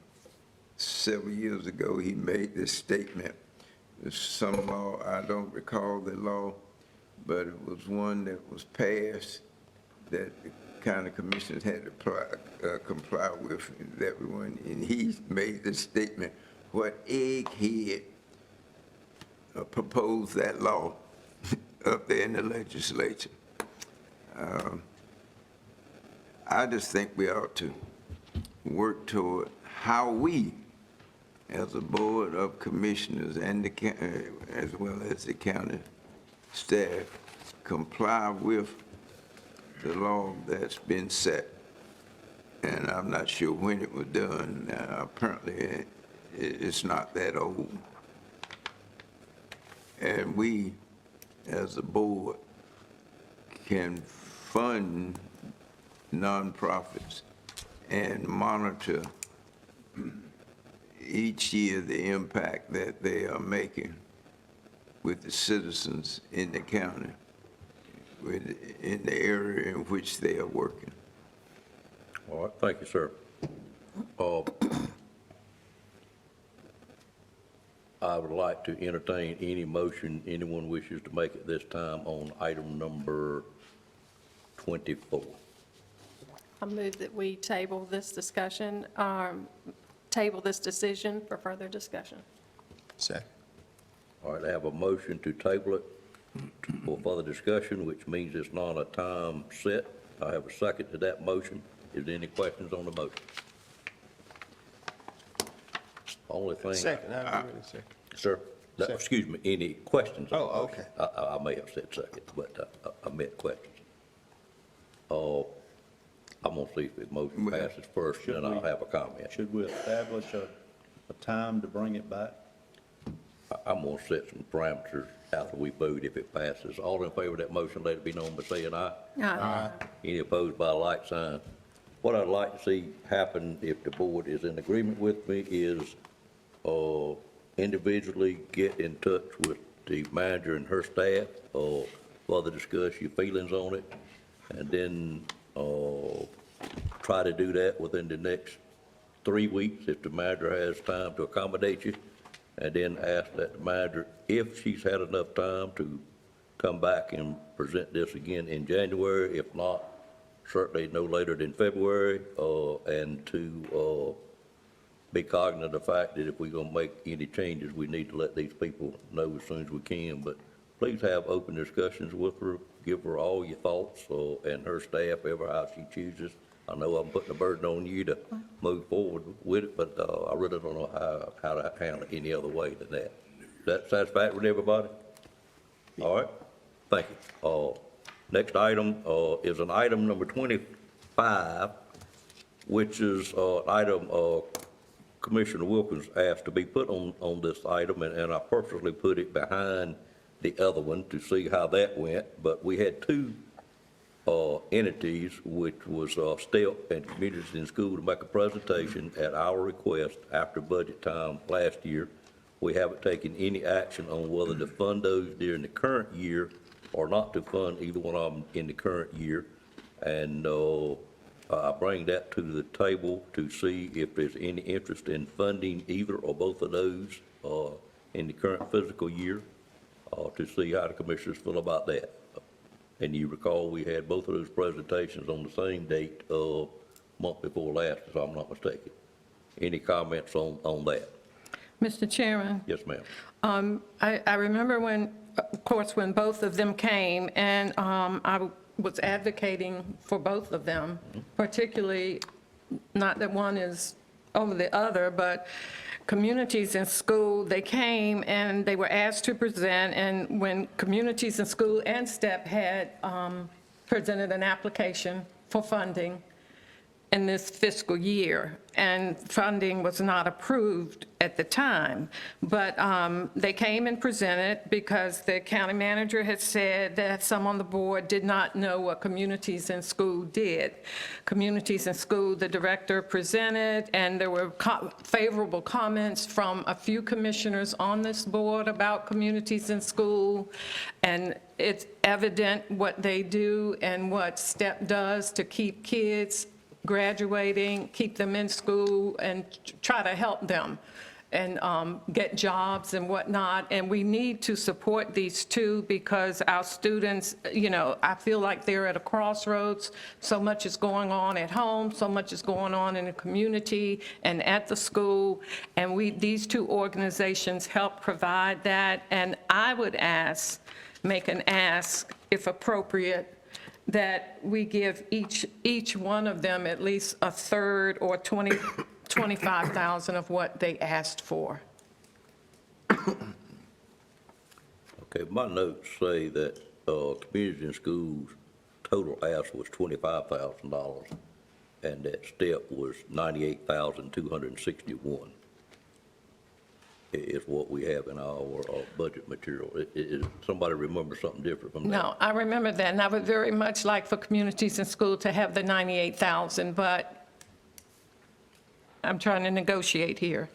several years ago, he made this statement. There's some law, I don't recall the law, but it was one that was passed that the county commissioners had to comply with, everyone, and he made this statement, what egghead proposed that law up there in the legislature. I just think we ought to work toward how we, as a Board of Commissioners and as well as the county staff, comply with the law that's been set. And I'm not sure when it was done. Apparently, it's not that old. And we, as a board, can fund nonprofits and monitor each year the impact that they are making with the citizens in the county, in the area in which they are working. All right, thank you, sir. I would like to entertain any motion anyone wishes to make at this time on item number 24. I move that we table this discussion, table this decision for further discussion. Second. All right, I have a motion to table it for further discussion, which means it's not a time set. I have a second to that motion. Is there any questions on the motion? Only thing. Second, I agree with the second. Sir, Second. excuse me, any questions? on the Oh, motion? okay. I may have said second, but I meant questions. I'm gonna see if the motion passes first, Should then I'll we- have a comment. Should we establish a time to bring it back? I'm gonna set some parameters after we vote if it passes. All in favor of that motion, let it be known by saying aye. Aye. Any opposed by a like sign? What I'd like to see happen, if the board is in agreement with me, is individually get in touch with the manager and her staff, further discuss your feelings on it, and then try to do that within the next 3 weeks if the manager has time to accommodate you, and then ask that the manager, if she's had enough time, to come back and present this again in January. If not, certainly no later than February, and to be cognizant of the fact that if we're gonna make any changes, we need to let these people know as soon as we can. But please have open discussions with her, give her all your thoughts, and her staff, ever how she chooses. I know I'm putting a burden on you to move forward with it, but I really don't know how to handle it any other way than that. Is that satisfactory with everybody? All right, thank you. Next item is an item number 25, which is item Commissioner Wilkins asked to be put on this item, and I purposely put it behind the other one to see how that went. But we had two entities, which was STEP and Communities in School, to make a presentation at our request after budget time last year. We haven't taken any action on whether to fund those during the current year or not to fund either one of them in the current year. And I bring that to the table to see if there's any interest in funding either or both of those in the current fiscal year, to see how the commissioners feel about that. And you recall, we had both of those presentations on the same date, month before last, if I'm not mistaken. Any comments on that? Mr. Chairman? Yes, ma'am. I remember when, of course, when both of them came, and I was advocating for both of them, particularly, not that one is over the other, but Communities in School, they came and they were asked to present, and when Communities in School and STEP had presented an application for funding in this fiscal year, and funding was not approved at the time. But they came and presented because the county manager had said that some on the board did not know what Communities in School did. Communities in School, the director presented, and there were favorable comments from a few commissioners on this board about Communities in School, and it's evident what they do and what STEP does to keep kids graduating, keep them in school, and try to help them and get jobs and whatnot. And we need to support these two because our students, you know, I feel like they're at a crossroads. So much is going on at home, so much is going on in the community and at the school. And these two organizations help provide that. And I would make an ask, if appropriate, that we give each one of them at least a third or 25,000 of what they asked for. Okay, my notes say that Communities in Schools total ask was $25,000, and that STEP was $98,261. Is what we have in our budget material. Somebody remember something different from that? No, I remember that, and I would very much like for Communities in School to have the 98,000, but I'm trying to negotiate here.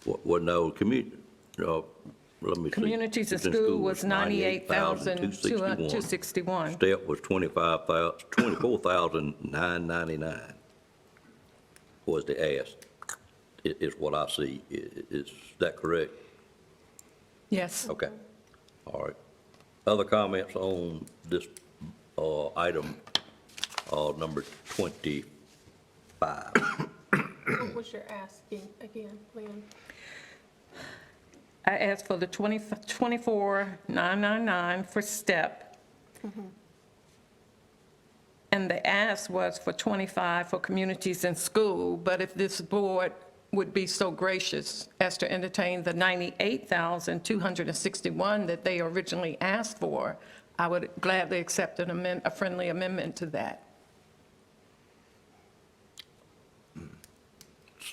Well, no, let me see. Communities in School was 98,261. STEP was 24,999 was the ask, is what I see. Is that correct? Yes. Okay, all right. Other comments on this item number 25? What was your asking again, Lynn? I asked for the 24,999 for STEP. And the ask was for 25 for Communities in School, but if this board would be so gracious as to entertain the 98,261 that they originally asked for, I would gladly accept a friendly amendment to that.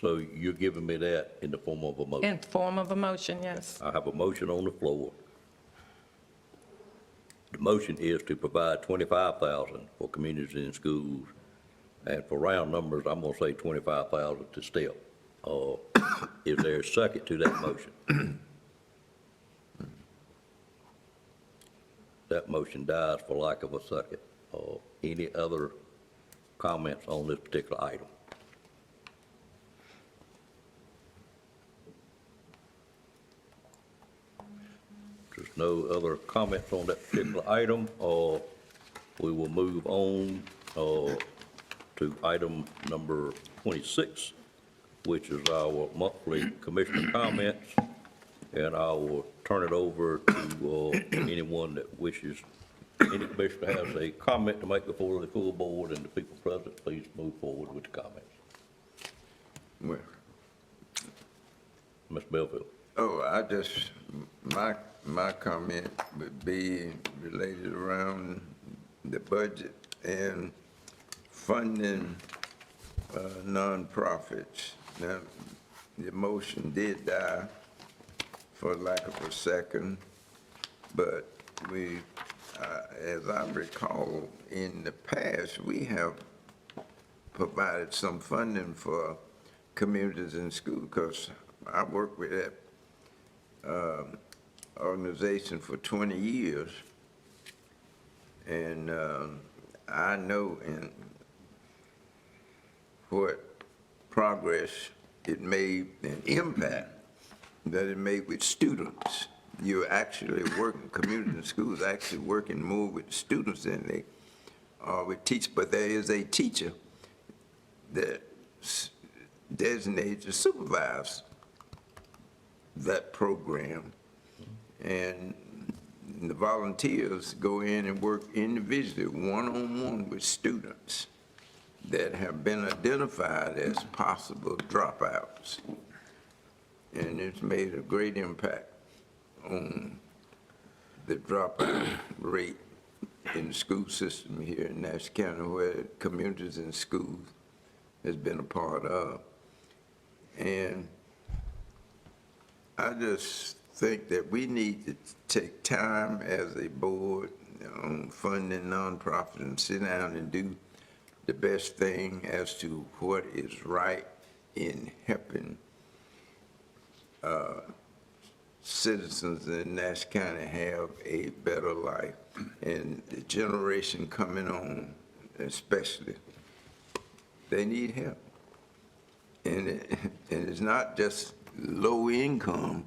So you're giving me that in the form of a motion? In form of a motion, yes. I have a motion on the floor. The motion is to provide 25,000 for Communities in Schools, and for round numbers, I'm gonna say 25,000 to STEP. Is there a second to that motion? That motion dies for lack of a second. Any other comments on this particular item? There's no other comments on that particular item, we will move on to item number 26, which is our monthly commissioner comments, and I will turn it over to anyone that wishes, any commissioner has a comment to make before the full board and the people present, please move forward with the comments. Well, Ms. Belfield. My comment would be related around the budget and funding nonprofits. Now, the motion did die for lack of a second, but we, as I recall, in the past, we have provided some funding for communities in school, because I worked with that organization for 20 years, and I know in what progress it made, an impact that it made with students. You're actually working, community and schools actually working more with students than they are with teachers, but there is a teacher that designated to supervise that program. And the volunteers go in and work individually, one-on-one with students that have been identified as possible dropouts. And it's made a great impact on the dropout rate in the school system here in Nash County, where communities and schools has been a part of. And I just think that we need to take time as a board on funding nonprofits and sit down and do the best thing as to what is right in helping citizens in Nash County have a better life. And the generation coming on, especially, they need help. And it's not just low income.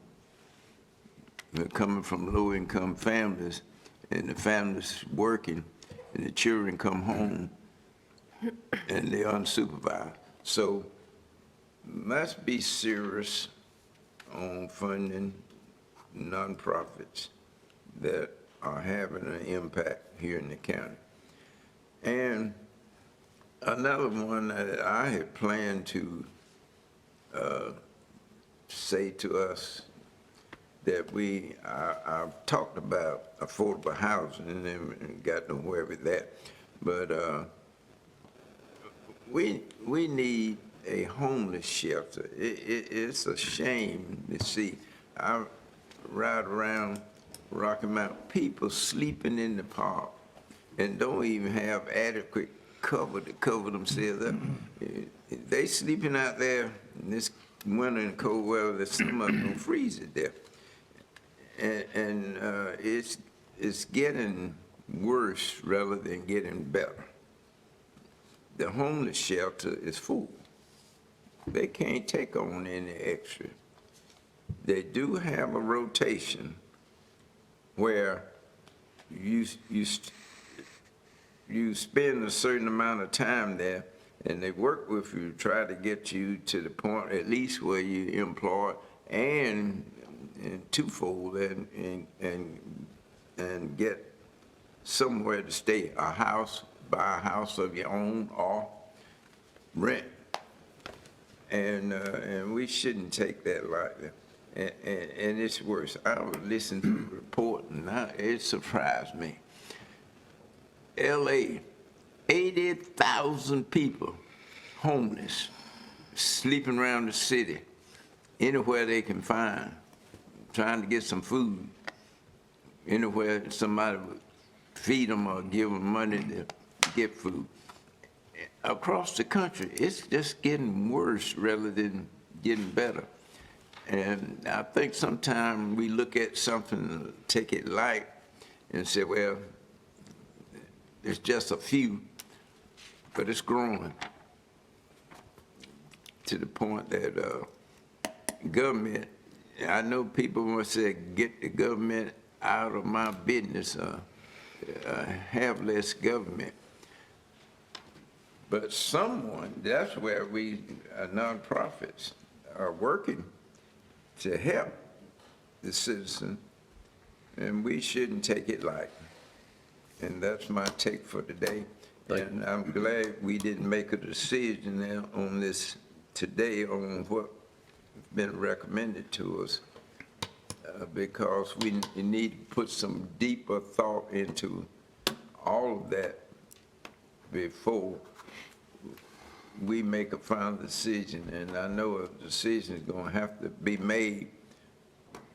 They're coming from low income families, and the families working, and the children come home, and they're unsupervised. So let's be serious on funding nonprofits that are having an impact here in the county. And another one that I had planned to say to us that I've talked about affordable housing and got nowhere with that, but we need a homeless shelter. It's a shame to see. I ride around Rocky Mountain, people sleeping in the park and don't even have adequate cover to cover themselves up. They sleeping out there in this winter and cold weather that some of them will freeze to death. And it's getting worse rather than getting better. The homeless shelter is full. They can't take on any extra. They do have a rotation where you spend a certain amount of time there, and they work with you, try to get you to the point at least where you employ and twofold and get somewhere to stay, a house, buy a house of your own or rent. And we shouldn't take that lightly. And it's worse. I was listening to the report, and it surprised me. LA, 80,000 people homeless, sleeping around the city, anywhere they can find, trying to get some food, anywhere somebody would feed them or give them money to get food. Across the country, it's just getting worse rather than getting better. And I think sometimes we look at something, take it light, and say, well, it's just a few, but it's growing to the point that government, I know people want to say, get the government out of my business, have less government. But someone, that's where we, nonprofits, are working to help the citizen, and we shouldn't take it light. And that's my take for today. And I'm glad we didn't make a decision on this today on what's been recommended to us, because we need to put some deeper thought into all of that before we make a final decision, and I know a decision is going to have to be made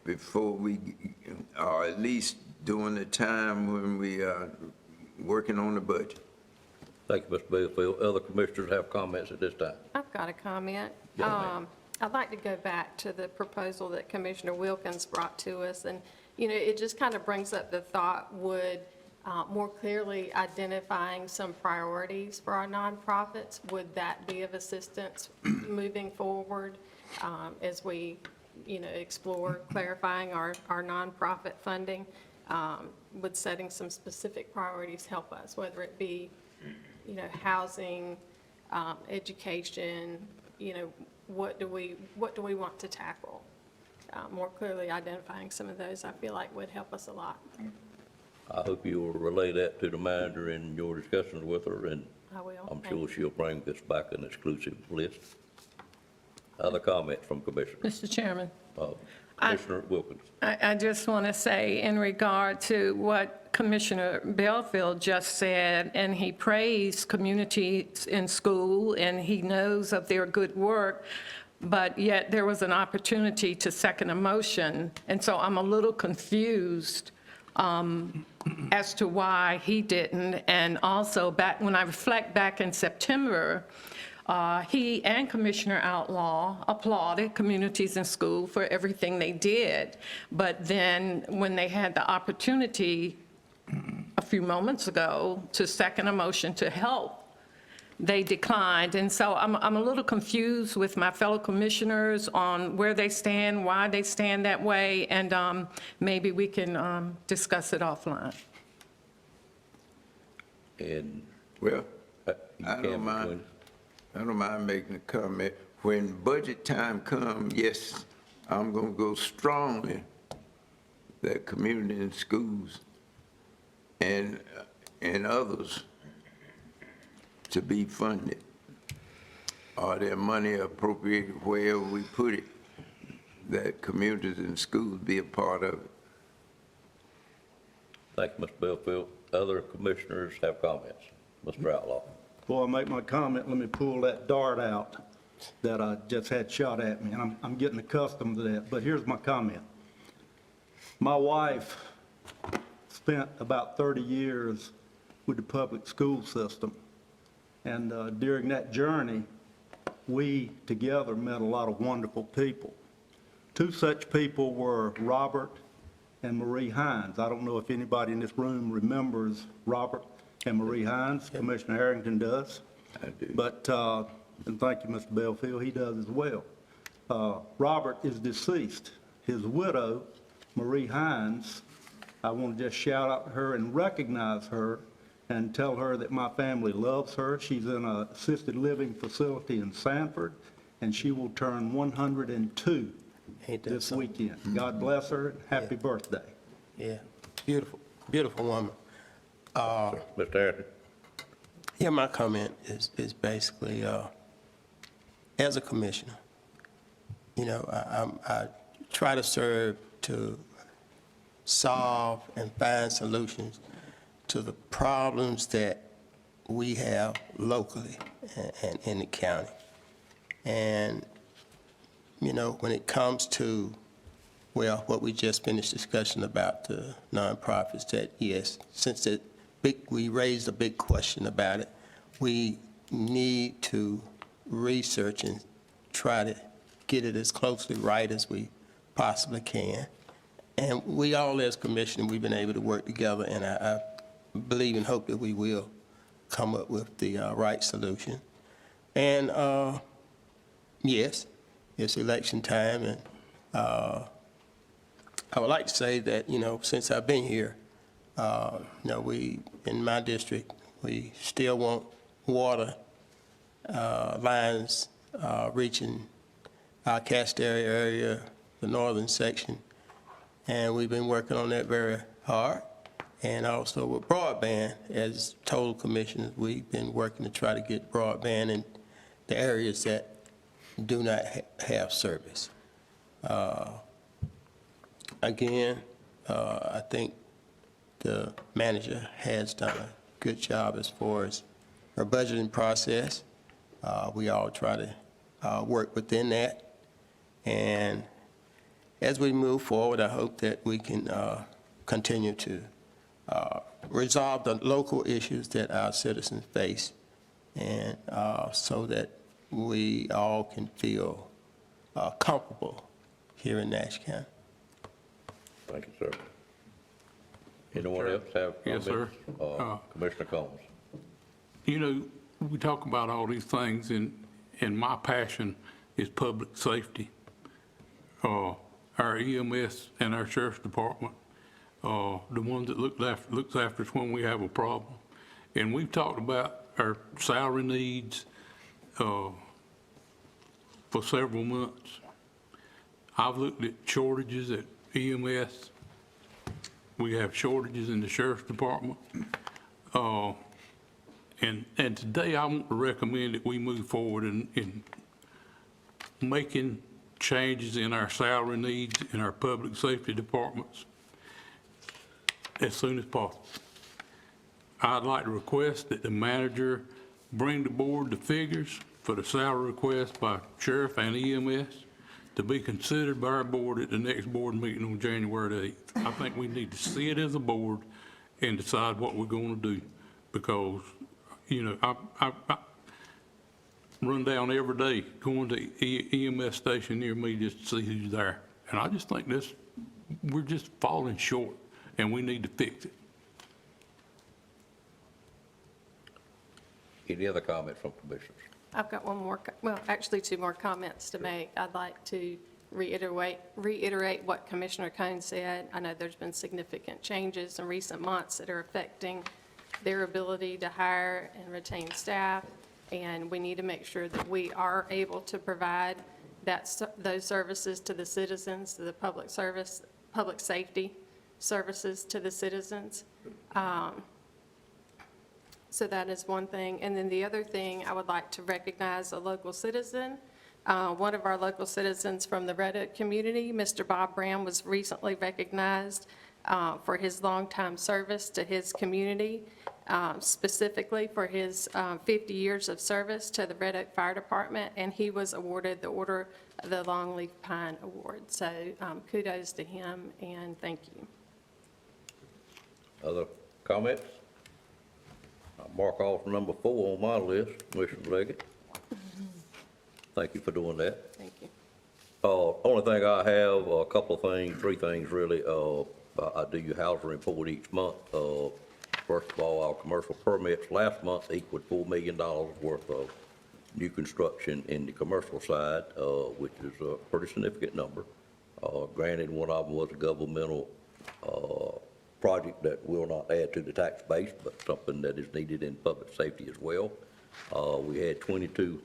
before we, or at least during the time when we are working on the budget. Thank you, Mr. Bellfield. Other commissioners have comments at this time? I've got a comment. Yes, ma'am. I'd like to go back to the proposal that Commissioner Wilkins brought to us, and, it just kind of brings up the thought, would more clearly identifying some priorities for our nonprofits, would that be of assistance moving forward as we, explore clarifying our nonprofit funding? Would setting some specific priorities help us, whether it be, housing, education, what do we want to tackle? More clearly identifying some of those, I feel like would help us a lot. I hope you will relay that to the manager in your discussions with her, and I will. I'm Thank sure you. she'll bring this back an exclusive list. Other comments from commissioners? Mr. Chairman. Commissioner Wilkins. I just want to say, in regard to what Commissioner Bellfield just said, and he praised communities in school, and he knows of their good work, but yet there was an opportunity to second a motion, and so I'm a little confused as to why he didn't. And also, when I reflect back in September, he and Commissioner Outlaw applauded communities in school for everything they did. But then when they had the opportunity a few moments ago to second a motion to help, they declined. And so I'm a little confused with my fellow commissioners on where they stand, why they stand that way, and maybe we can discuss it offline. And Well, you I can don't mind making a comment. When budget time comes, yes, I'm going to go strongly that community and schools and others to be funded. Are there money appropriated wherever we put it, that communities and schools be a part of it? Thank you, Mr. Bellfield. Other commissioners have comments. Mr. Outlaw. Before I make my comment, let me pull that dart out that I just had shot at me, and I'm getting accustomed to that. But here's my comment. My wife spent about 30 years with the public school system, and during that journey, we together met a lot of wonderful people. Two such people were Robert and Marie Hines. I don't know if anybody in this room remembers Robert and Marie Hines. Commissioner Harrington does. I do. But, and thank you, Mr. Bellfield, he does as well. Robert is deceased. His widow, Marie Hines, I want to just shout out to her and recognize her and tell her that my family loves her. She's in an assisted living facility in Sanford, and she will turn 102 this weekend. God bless her. Happy birthday. Yeah, beautiful, beautiful woman. Mr. Harrington. Yeah, my comment is basically, as a commissioner, I try to serve to solve and find solutions to the problems that we have locally and in the county. And, when it comes to, well, what we just finished discussing about the nonprofits, that yes, since we raised a big question about it, we need to research and try to get it as closely right as we possibly can. And we all, as commission, we've been able to work together, and I believe and hope that we will come up with the right solution. And yes, it's election time, and I would like to say that, since I've been here, we, in my district, we still want water lines reaching our Castleberry area, the northern section, and we've been working on that very hard. And also with broadband, as told commissioners, we've been working to try to get broadband in the areas that do not have service. Again, I think the manager has done a good job as far as her budgeting process, We all try to work within that. And as we move forward, I hope that we can continue to resolve the local issues that our citizens face, and so that we all can feel comfortable here in Nash County. Thank you, sir. Anyone else have Yes, comments? sir. Commissioner Combs. You know, we talk about all these things, and my passion is public safety. Our EMS and our sheriff's department, the ones that looks after us when we have a problem. And we've talked about our salary needs for several months. I've looked at shortages at EMS. We have shortages in the sheriff's department. And today I want to recommend that we move forward in making changes in our salary needs in our public safety departments as soon as possible. I'd like to request that the manager bring the board the figures for the salary request by sheriff and EMS to be considered by our board at the next board meeting on January 8th. I think we need to see it as a board and decide what we're going to do, because, you know, I run down every day going to EMS station near me just to see who's there. And I just think we're just falling short, and we need to fix it. Any other comments from commissioners? I've got one more, well, actually two more comments to make. I'd like to reiterate what Commissioner Cone said. I know there's been significant changes in recent months that are affecting their ability to hire and retain staff, and we need to make sure that we are able to provide those services to the citizens, to the public safety services to the citizens. So that is one thing. And then the other thing, I would like to recognize a local citizen. One of our local citizens from the Red Oak community, Mr. Bob Brown, was recently recognized for his longtime service to his community, specifically for his 50 years of service to the Red Oak Fire Department, and he was awarded the Order of the Longleaf Pine Award. So kudos to him, and thank you. Other comments? I'll mark off number 4 on my list, Commissioner Leggett. Thank you for doing that. Thank you. Only thing I have, a couple of things, 3 things really. I do your housing report each month. First of all, our commercial permits last month equaled $4 million worth of new construction in the commercial side, which is a pretty significant number. Granted, one of them was a governmental project that will not add to the tax base, but something that is needed in public safety as well. We had 22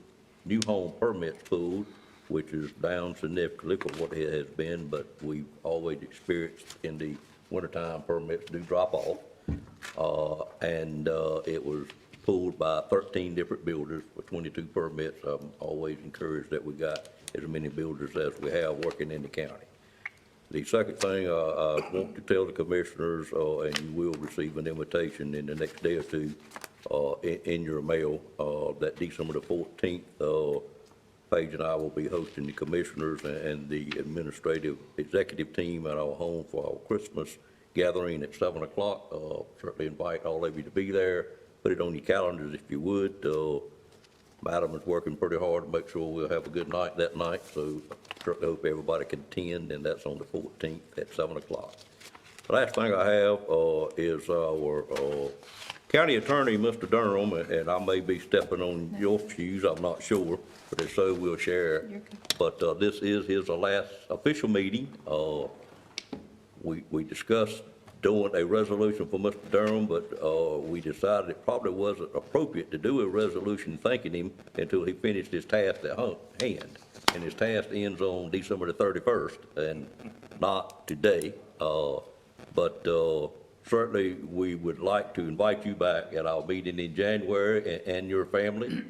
new home permits pulled, which is down significantly from what it has been, but we've always experienced in the wintertime permits do drop off. It was pulled by 13 different builders for 22 permits. I'm always encouraged that we got as many builders as we have working in the county. The second thing I want to tell the commissioners, and you will receive an invitation in the next day or two in your mail, that December the 14th, Paige and I will be hosting the commissioners and the administrative executive team at our home for our Christmas gathering at 7 o'clock. Certainly invite all of you to be there. Put it on your calendars if you would. Madam is working pretty hard to make sure we'll have a good night that night, so certainly hope everybody can attend, and that's on the 14th at 7 o'clock. The last thing I have is our county attorney, Mr. Durham, and I may be stepping on your shoes, I'm not sure, but if so, we'll share. But this is his last official meeting. We discussed doing a resolution for Mr. Durham, but we decided it probably wasn't appropriate to do a resolution thanking him until he finished his task at hand. And his task ends on December the 31st, and not today. But certainly, we would like to invite you back at our meeting in January, and your family,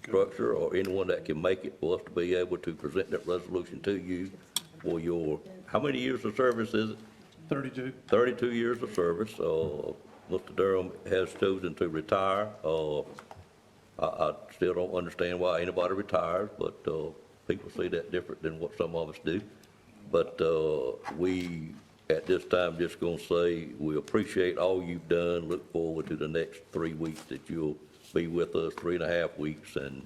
structure, or anyone that can make it, for us to be able to present that resolution to you for your, how many years of service is it? 32. 32 years of service. Mr. Durham has chosen to retire. I still don't understand why anybody retires, but people see that different than what some of us do. But we, at this time, just going to say we appreciate all you've done. Look forward to the next 3 weeks that you'll be with us, 3.5 weeks. And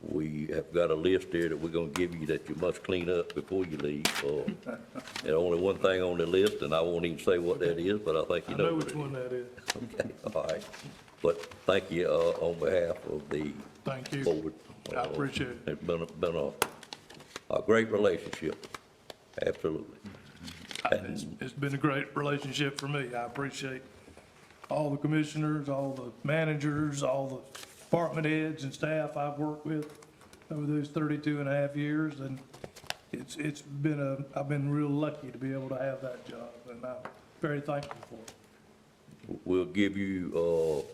we have got a list here that we're going to give you that you must clean up before you leave. There's only one thing on the list, and I won't even say what that is, but I think you know what it is. which one that is. Okay, all right. But thank you on behalf of the Thank you. board. I appreciate it. It's been a great relationship, absolutely. It's been a great relationship for me. I appreciate all the commissioners, all the managers, all the department heads and staff I've worked with over those 32 and a half years, and I've been real lucky to be able to have that job, and I'm very thankful for it. We'll give you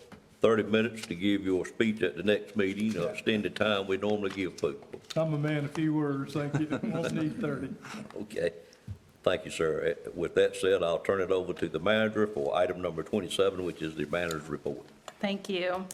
30 minutes to give your speech at the next meeting, extended time we normally give people. I'm a man of few words, thank you. Won't need 30. Okay, thank you, sir. With that said, I'll turn it over to the manager for item number 27, which is the manager's report. Thank you.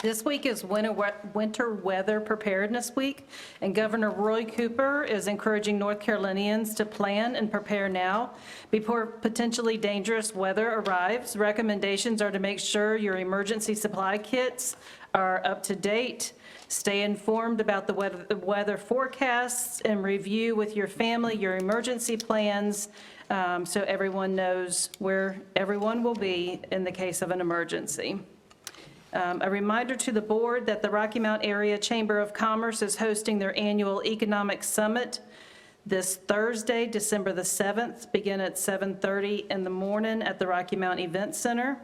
This week is Winter Weather Preparedness Week, and Governor Roy Cooper is encouraging North Carolinians to plan and prepare now before potentially dangerous weather arrives. Recommendations are to make sure your emergency supply kits are up to date, stay informed about the weather forecasts, and review with your family your emergency plans so everyone knows where everyone will be in the case of an emergency. A reminder to the board that the Rocky Mount Area Chamber of Commerce is hosting their annual Economic Summit this Thursday, December the 7th, begin at 7:30 in the morning at the Rocky Mount Event Center.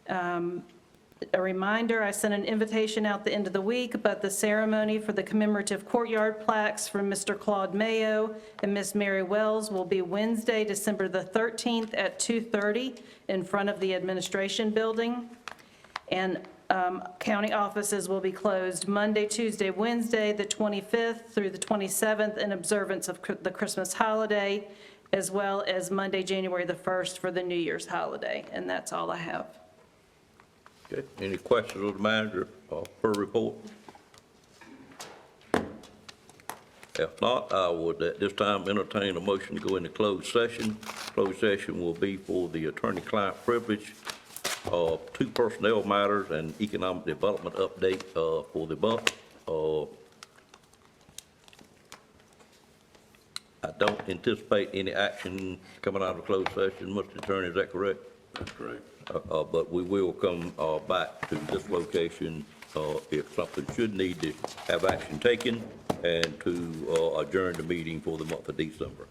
A reminder, I sent an invitation out the end of the week, but the ceremony for the commemorative courtyard plaques from Mr. Claude Mayo and Miss Mary Wells will be Wednesday, December the 13th at 2:30 in front of the administration building. And county offices will be closed Monday, Tuesday, Wednesday, the 25th through the 27th in observance of the Christmas holiday, as well as Monday, January the 1st for the New Year's holiday. And that's all I have. Okay, any questions of the manager per report? If not, I would at this time entertain a motion to go into closed session. Closed session will be for the attorney-client privilege, 2 personnel matters, and economic development update for the month. I don't anticipate any action coming out of closed session, Mr. Attorney, is that correct? That's correct. But we will come back to this location if something should need to have action taken, and to adjourn the meeting for the month of December.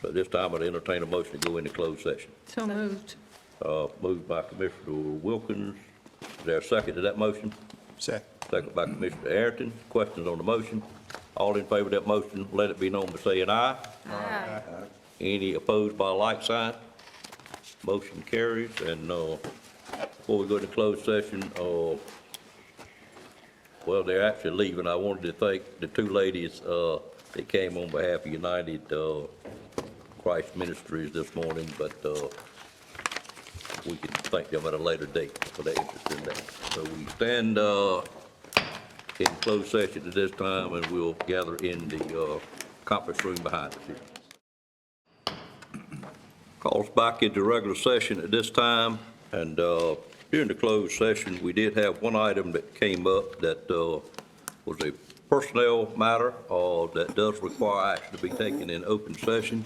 So this time I'd entertain a motion to go into closed session. So moved. Moved by Commissioner Wilkins. Is there a second to that motion? Second. Second by Commissioner Ayrton. Questions on the motion? All in favor of that motion, let it be known by saying aye. Aye. Any opposed by a like sign? Motion carries. And before we go into closed session, well, they're actually leaving. I wanted to thank the 2 ladies that came on behalf of United Christ Ministries this morning, but we can thank them at a later date for their interest in that. So we stand in closed session at this time, and we'll gather in the conference room behind us here. Calls back into regular session at this time, and during the closed session, we did have one item that came up that was a personnel matter that does require action to be taken in open session.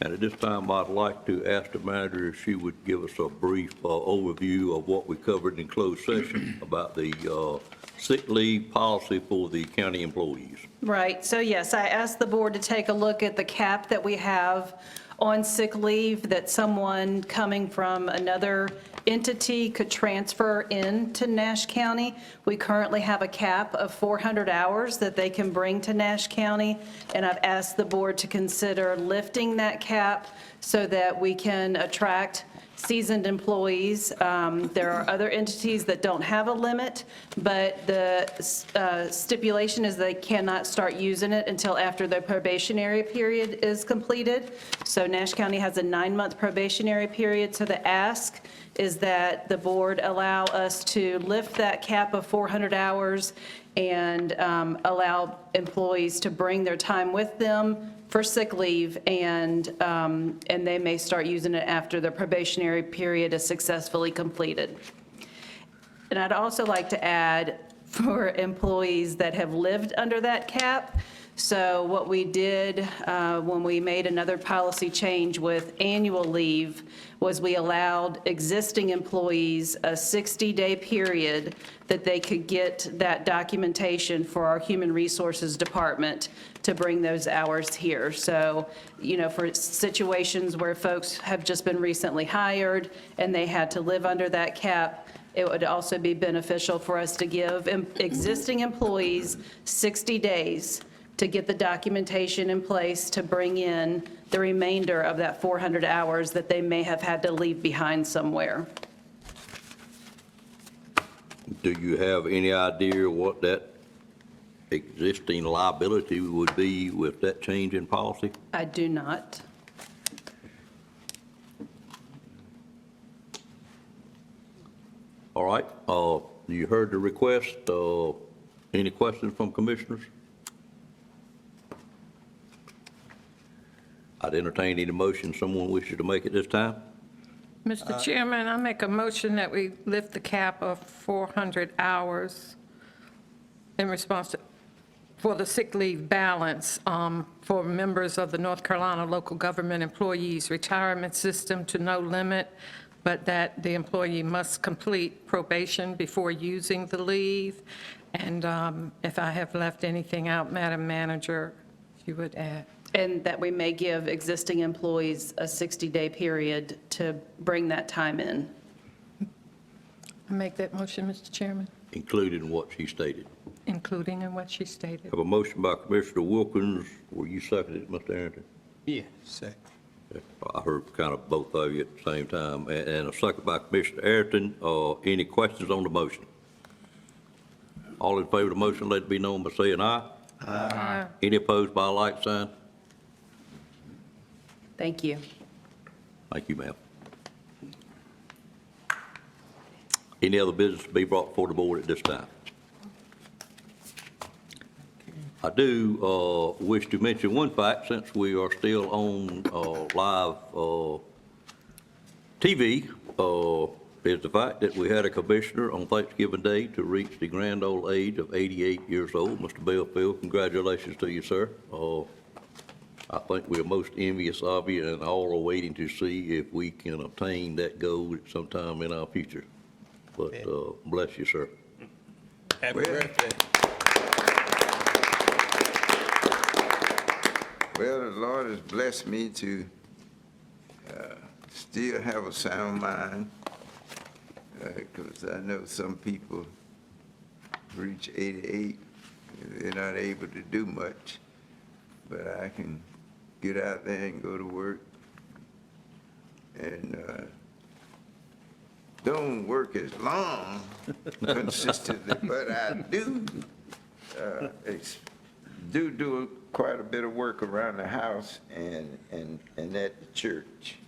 And at this time, I'd like to ask the manager if she would give us a brief overview of what we covered in closed session about the sick leave policy for the county employees. Right, so yes, I asked the board to take a look at the cap that we have on sick leave that someone coming from another entity could transfer into Nash County. We currently have a cap of 400 hours that they can bring to Nash County, and I've asked the board to consider lifting that cap so that we can attract seasoned employees. There are other entities that don't have a limit, but the stipulation is they cannot start using it until after their probationary period is completed. So Nash County has a 9-month probationary period, so the ask is that the board allow us to lift that cap of 400 hours and allow employees to bring their time with them for sick leave, and they may start using it after the probationary period is successfully completed. And I'd also like to add, for employees that have lived under that cap, so what we did when we made another policy change with annual leave was we allowed existing employees a 60-day period that they could get that documentation for our Human Resources Department to bring those hours here. So, for situations where folks have just been recently hired and they had to live under that cap, it would also be beneficial for us to give existing employees 60 days to get the documentation in place to bring in the remainder of that 400 hours that they may have had to leave behind somewhere. Do you have any idea what that existing liability would be with that change in policy? I do not. All right, you heard the request. Any questions from commissioners? I'd entertain any motion someone wishes to make at this time. Mr. Chairman, I make a motion that we lift the cap of 400 hours in response to, for the sick leave balance for members of the North Carolina Local Government Employees Retirement System to no limit, but that the employee must complete probation before using the leave. And if I have left anything out, Madam Manager, you would add. And that we may give existing employees a 60-day period to bring that time in. I make that motion, Mr. Chairman, Included in what she stated. including in what she stated. Have a motion by Commissioner Wilkins. Were you seconded, Mr. Arrington? Yeah, second. I heard kind of both of you at the same time. And a second by Commissioner Arrington. Any questions on the motion? All in favor of the motion, let it be known by saying aye. Aye. Any opposed by a like sign? Thank you. Thank you, ma'am. Any other business to be brought before the board at this time? I do wish to mention one fact, since we are still on live TV, is the fact that we had a commissioner on Thanksgiving Day to reach the grand old age of 88 years old. Mr. Belfield, congratulations to you, sir. I think we're most envious of you and all are waiting to see if we can obtain that goal at some time in our future. But bless you, sir. Happy birthday. Well, the Lord has blessed me to still have a sound mind, because I know some people reach 88, they're not able to do much, but I can get out there and go to work and don't work as long consistently, but I do quite a bit of work around the house and at the church.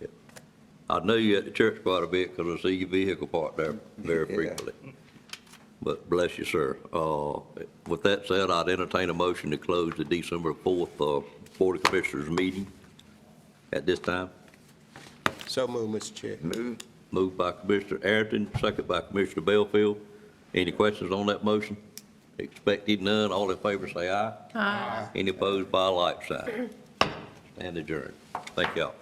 I know you at the church quite a bit because I see your vehicle parked there very frequently. But bless you, sir. With that said, I'd entertain a motion to close the December 4th Board of Commissioners meeting at this time. So moved, Mr. Chair. Moved by Commissioner Arrington, second by Commissioner Belfield. Any questions on that motion? Expected none. All in favor say aye. Aye. Any opposed by a like sign. Stand adjourned. Thank y'all.